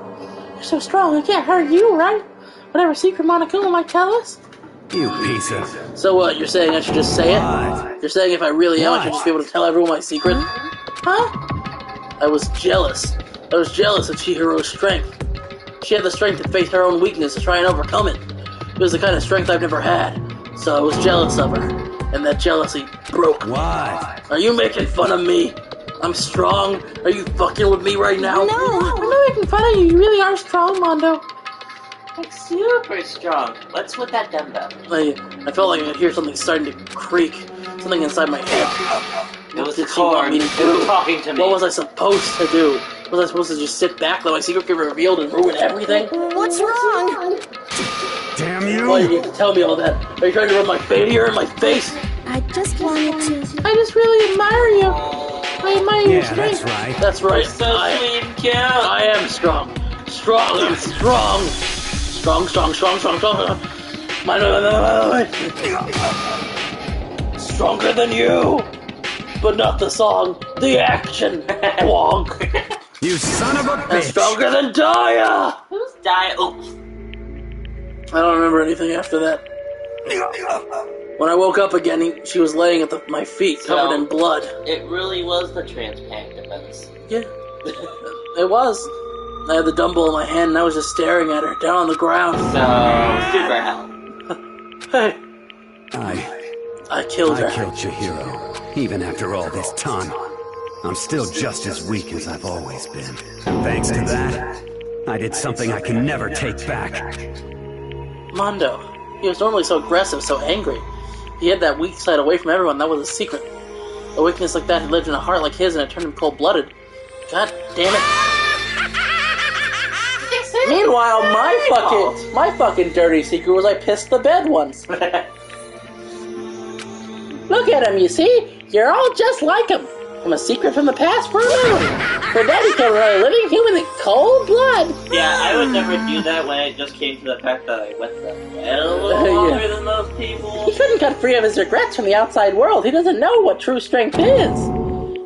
You're so strong. I can't hurt you, right? Whatever secret Monokuma might tell us. You piece of... So what, you're saying I should just say it? You're saying if I really am, I should just be able to tell everyone my secret? Huh? I was jealous. I was jealous of Chihiro's strength. She had the strength to face her own weakness to try and overcome it. It was the kind of strength I've never had. So I was jealous of her. And that jealousy broke me. Why? Are you making fun of me? I'm strong. Are you fucking with me right now? No. I'm not making fun of you. You really are strong, Mondo. Like super strong. What's with that dumbbell? I felt like I could hear something starting to creak. Something inside my head. It was What did she want me to do? It was talking to me. What was I supposed to do? Was I supposed to just sit back, let my secret get revealed and ruin everything? What's wrong? Damn you! Why did you have to tell me all that? Are you trying to rub my failure in my face? I just wanted to... I just really admire you. I admire your strength. That's right. That's right. You're so sweet and cute. I am strong. Strong, I'm strong. Strong. Stronger than you. But not the song, the action. Wonk. You son of a bitch! And stronger than Daya. Who's Daya? Oh. I don't remember anything after that. When I woke up again, she was laying at my feet, covered in blood. It really was the transparent defense. Yeah, it was. I had the dumbbell in my hand, and I was just staring at her, down on the ground. So, super hell. Hey. I killed her. I killed Chihiro, even after all this time. I'm still just as weak as I've always been. Thanks to that, I did something I can never take back. Mondo. He was normally so aggressive, so angry. He had that weak side away from everyone. That was his secret. A weakness like that had lived in a heart like his, and it turned him cold-blooded. God damn it. Meanwhile, my fucking dirty secret was I pissed the bed once. Look at him, you see? You're all just like him. From a secret from the past for a memory. For Daddy killed another living human in cold blood. Yeah, I would never do that when it just came to the fact that I went the hell a little longer than most people. He couldn't cut free of his regrets from the outside world. He doesn't know what true strength is.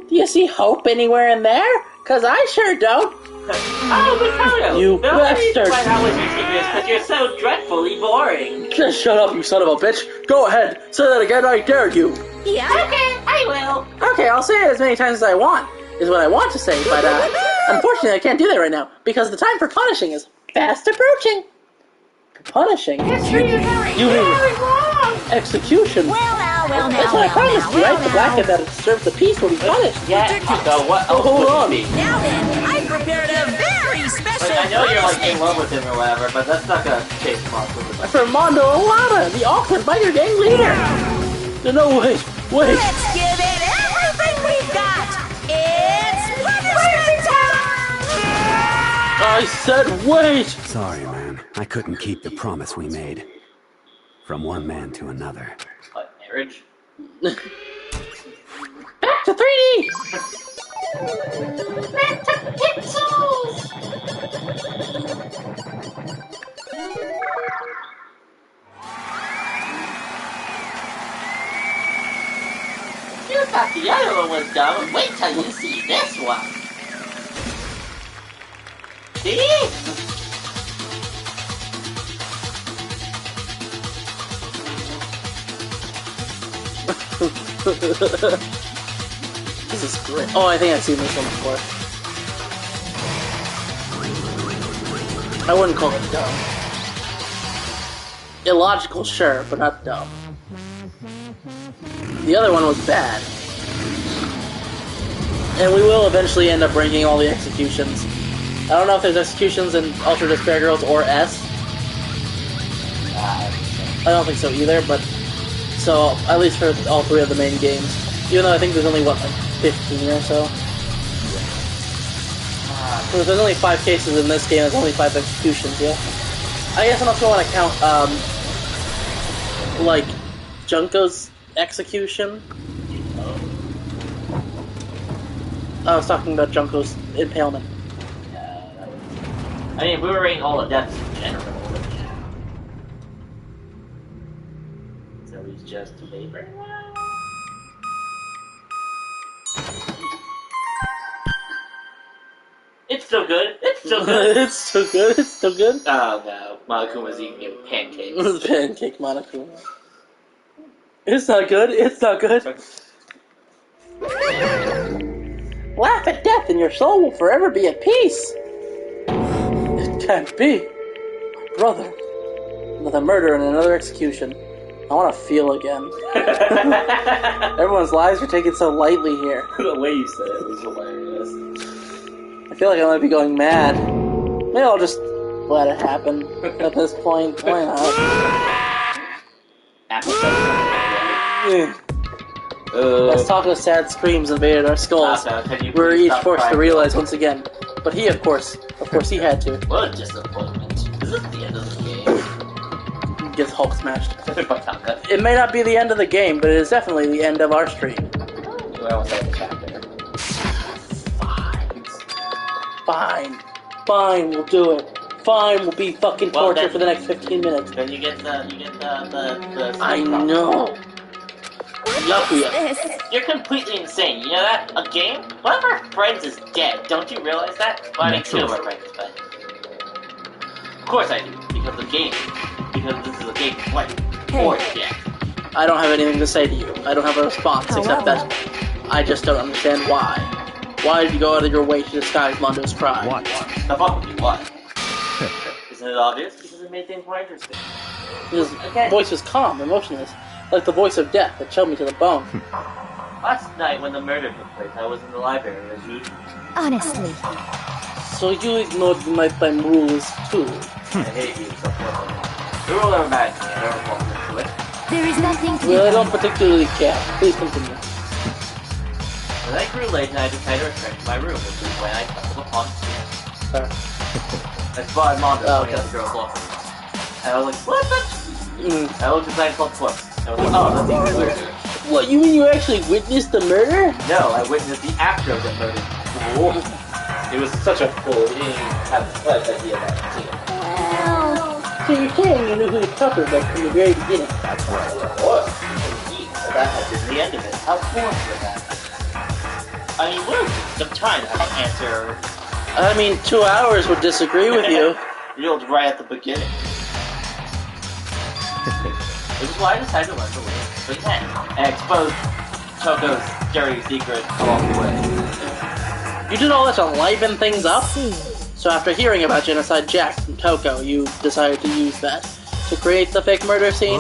Do you see hope anywhere in there? 'Cause I sure don't. Oh, Mikado! You Nobody bastard! find out what your secret is because you're so dreadfully boring. Just shut up, you son of a bitch. Go ahead. Say that again, I dare you. Yeah. Okay, I will. Okay, I'll say it as many times as I want, is what I want to say, but unfortunately I can't do that right now, because the time for punishing is fast approaching. Punishing? You very wrong. Execution. That's what I promised you, right? The blackhead that serves the peace will be punished. Yeah, so what else hold on. Now then, I prepared a very special I know you're like in punishment. love with him or whatever, but that's not gonna change much. For Mondo Alana, the awkward biker gang leader. No, wait. Let's give it everything we've got. It's punishment time! I said wait. Sorry, man. I couldn't keep the promise we made. From one man to another. What, marriage? Back to 3D. Back to pixels. You thought the other one was dumb. Wait till you see this one. See? This is great. Oh, I think I've seen this one before. I wouldn't call it dumb. Illogical, sure, but not dumb. The other one was bad. And we will eventually end up ranking all the executions. I don't know if there's executions in Ultra Despair Girls or S. I don't think so either, but... So, at least for all three of the main games. Even though I think there's only, what, like 15 or so? If there's only 5 cases in this game, there's only 5 executions, yeah? I guess I'm not going to count, like, Junko's execution. I was talking about Junko's impalement. I mean, we were rating all the deaths in general. So he's just a neighbor. It's still good. It's still good. It's still good. It's still good. Oh no, Monokuma's eating your pancakes. Pancake Monokuma. It's not good. It's not good. Laugh at death and your soul will forever be at peace. It can't be. My brother. Another murder and another execution. I want to feel again. Everyone's lives are taken so lightly here. The way you said it was hilarious. I feel like I might be going mad. Maybe I'll just let it happen at this point. Why not? Let's talk of sad screams invaded our skulls. We're each forced to realize once again. But he, of course he had to. What a disappointment. Is this the end of the game? Gets Hulk smashed. It may not be the end of the game, but it is definitely the end of our stream. We almost had a chapter. Fine, we'll do it. Fine, we'll be fucking torture for the next 15 minutes. Then you get the I know. You're completely insane. You know that? A game? One of our friends is dead. Don't you realize that? Well, I mean, two of our friends, but... Of course I do. Because the game. Because this is a game of life. Or death. I don't have anything to say to you. I don't have a response, except that I just don't understand why. Why did you go out of your way to disguise Mondo's cry? What? The fuck with you, what? Isn't it obvious? Because it made things more interesting. His voice was calm, emotionless, like the voice of death that chilled me to the bone. Last night when the murder took place, I was in the library as usual. Honestly. So you ignored the nighttime rules too? I hate you so much. The rule never mattered to me. I never fallen into it. There is nothing to Well, I don't particularly care. Please continue. When I grew late and I decided to return to my room, which is when I stumbled upon I spotted Mondo pointing at the girl's locker. And I was like, what? And I looked inside and saw the books. I was like, oh, that's even weirder. What, you mean you actually witnessed the murder? No, I witnessed the after of the murder. It was such a cool, we didn't even have the slightest idea about it. Well, so you're saying you knew who the culprit was from the very beginning? That's right. What? Indeed. Well, that had been the end of it. How forward was that? I mean, what some time to have to answer. I mean, 2 hours would disagree with you. Reeled right at the beginning. Which is why I decided to learn to live for 10 and expose Choco's dirty secret along the way. You did all that to liven things up? So after hearing about Genocide Jack from Toko, you decided to use that to create the fake murder scene?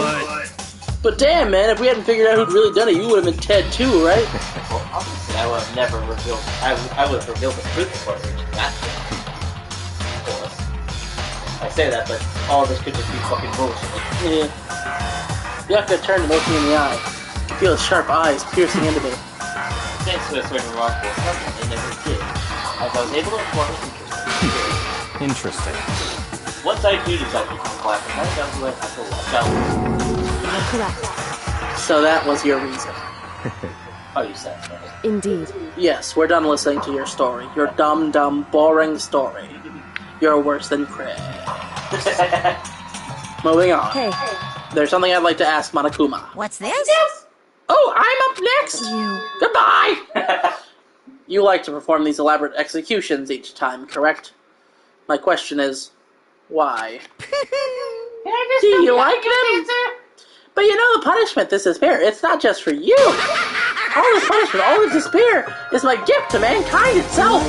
But damn, man, if we hadn't figured out who'd really done it, you would have been Ted too, right? Well, obviously, I would have never revealed. I would have revealed the truth before reaching that. Of course. I say that, but all this could just be fucking bullshit. Yeah. You have to turn to look me in the eye. You feel his sharp eyes piercing into me. Thanks to a certain remarkable something they never did, as I was able to inform an Interesting. Once I do decide to become black, I know who I have to watch out. Correct. So that was your reason. Are you satisfied? Indeed. Yes, we're done listening to your story. Your dumb, boring story. You're worse than Craig. Moving on. Hey. There's something I'd like to ask Monokuma. What's this? Yes! Oh, I'm up next! Goodbye! You like to perform these elaborate executions each time, correct? My question is, why? Do you like them? But you know the punishment, this is fair. It's not just for you. All this punishment, all this despair, is my gift to mankind itself.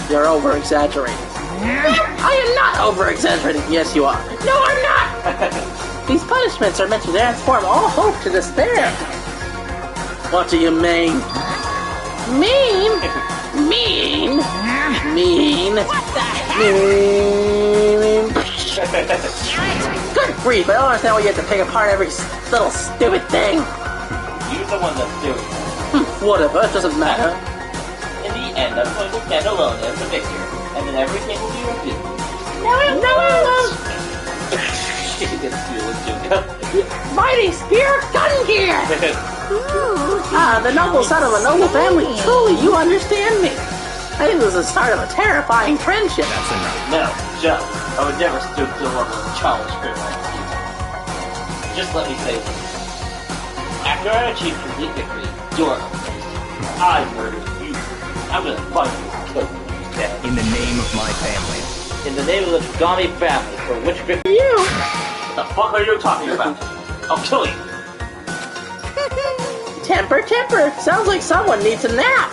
You're over-exaggerating. I am not over-exaggerating. Yes, you are. No, I'm not! These punishments are meant to transform all hope to despair. What do you mean? Mean? Mean? Mean? What the heck? Mean? Good grief, I don't understand why you have to pick apart every little stupid thing. You're the one that's doing it. Whatever, it doesn't matter. In the end, I'm going to stand alone as the victor, and then everything will be revealed. No! Mighty Spear Gun Gear! The noble son of a noble family. Truly, you understand me. I think this is the start of a terrifying friendship. That's enough. No, Joe. I would never stoop to the level of childish criminal like you. Just let me say this. After I achieve complete victory, you're I murdered you. I'm gonna find you and kill you. In the name of my family. In the name of the Gami family, for which victory you? What the fuck are you talking about? I'll kill you. Temper. Sounds like someone needs a nap.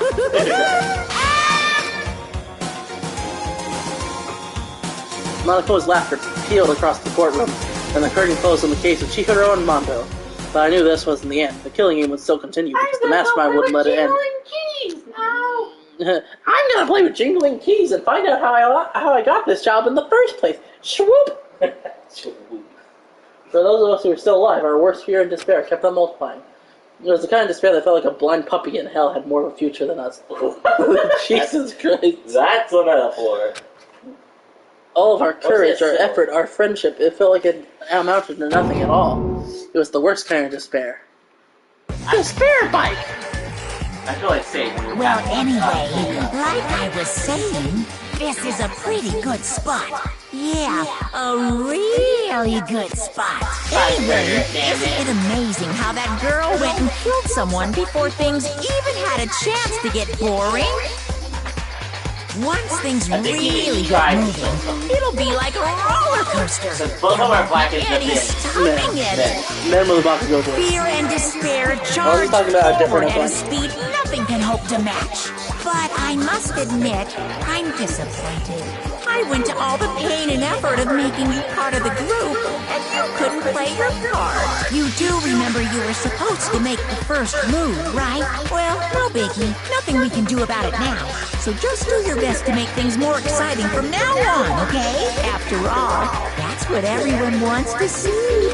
Monaco's laughter pealed across the courtroom, and the curtain closed on the case of Chihiro and Mondo. But I knew this wasn't the end. The killing game would still continue because the mastermind wouldn't let it end. I'm gonna play with jingling keys and find out how I got this job in the first place. Swoop! For those of us who are still alive, our worst fear and despair kept on multiplying. It was the kind of despair that felt like a blind puppy in hell had more of a future than us. Jesus Christ. That's a metaphor. All of our courage, our effort, our friendship, it felt like it amounted to nothing at all. It was the worst kind of despair. Despair bike! I feel like saying. Well, anyway, like I was saying, this is a pretty good spot. Yeah, a really good spot. Anyway, isn't it amazing how that girl went and killed someone before things even had a chance to get boring? Once things really get moving, it'll be like a roller coaster. Both of our black is any stopping it. Men with the box go for it. Fear and despair charge forward at a speed nothing can hope to match. But I must admit, I'm disappointed. I went to all the pain and effort of making you part of the group, and you couldn't play your part. You do remember you were supposed to make the first move, right? Well, no biggie. Nothing we can do about it now. So just do your best to make things more exciting from now on, okay? After all, that's what everyone wants to see.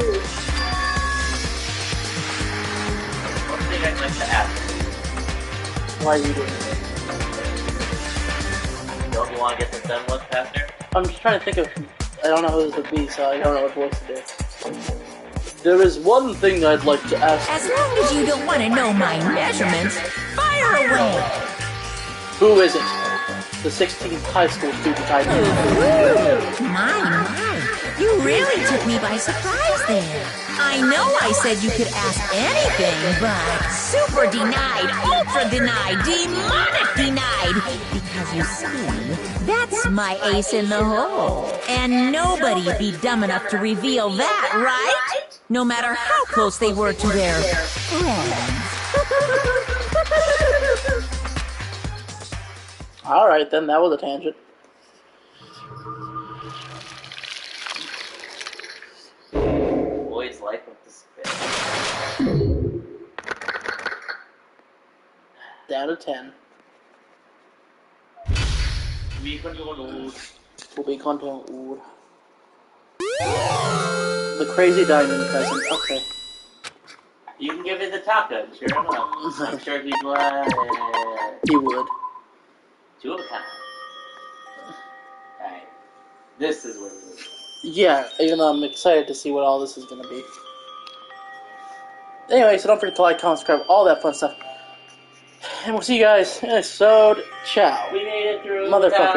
One thing I'd like to ask. Why are you doing it? Don't you want to get this done with, Pastor? I'm just trying to think of... I don't know who this would be, so I don't know what voice to do. There is one thing I'd like to ask As long as you don't want to know my measurements, fire away! Who is it? The 16th high school student I knew. My. You really took me by surprise there. I know I said you could ask anything, but super denied, ultra denied, demonic denied. Because you see, that's my ace in the hole. And nobody'd be dumb enough to reveal that, right? No matter how close they were to their friends. Alright then, that was a tangent. Boys like with the spit. Down to 10. We control. The crazy diamond present. Okay. You can give it the taco, sure enough. I'm sure he'd let it. He would. Two of a kind. Alright. This is where we live. Yeah, even though I'm excited to see what all this is going to be. Anyway, so don't forget to like, comment, subscribe, all that fun stuff. And we'll see you guys in episode. Ciao. We made it through. Motherfucker.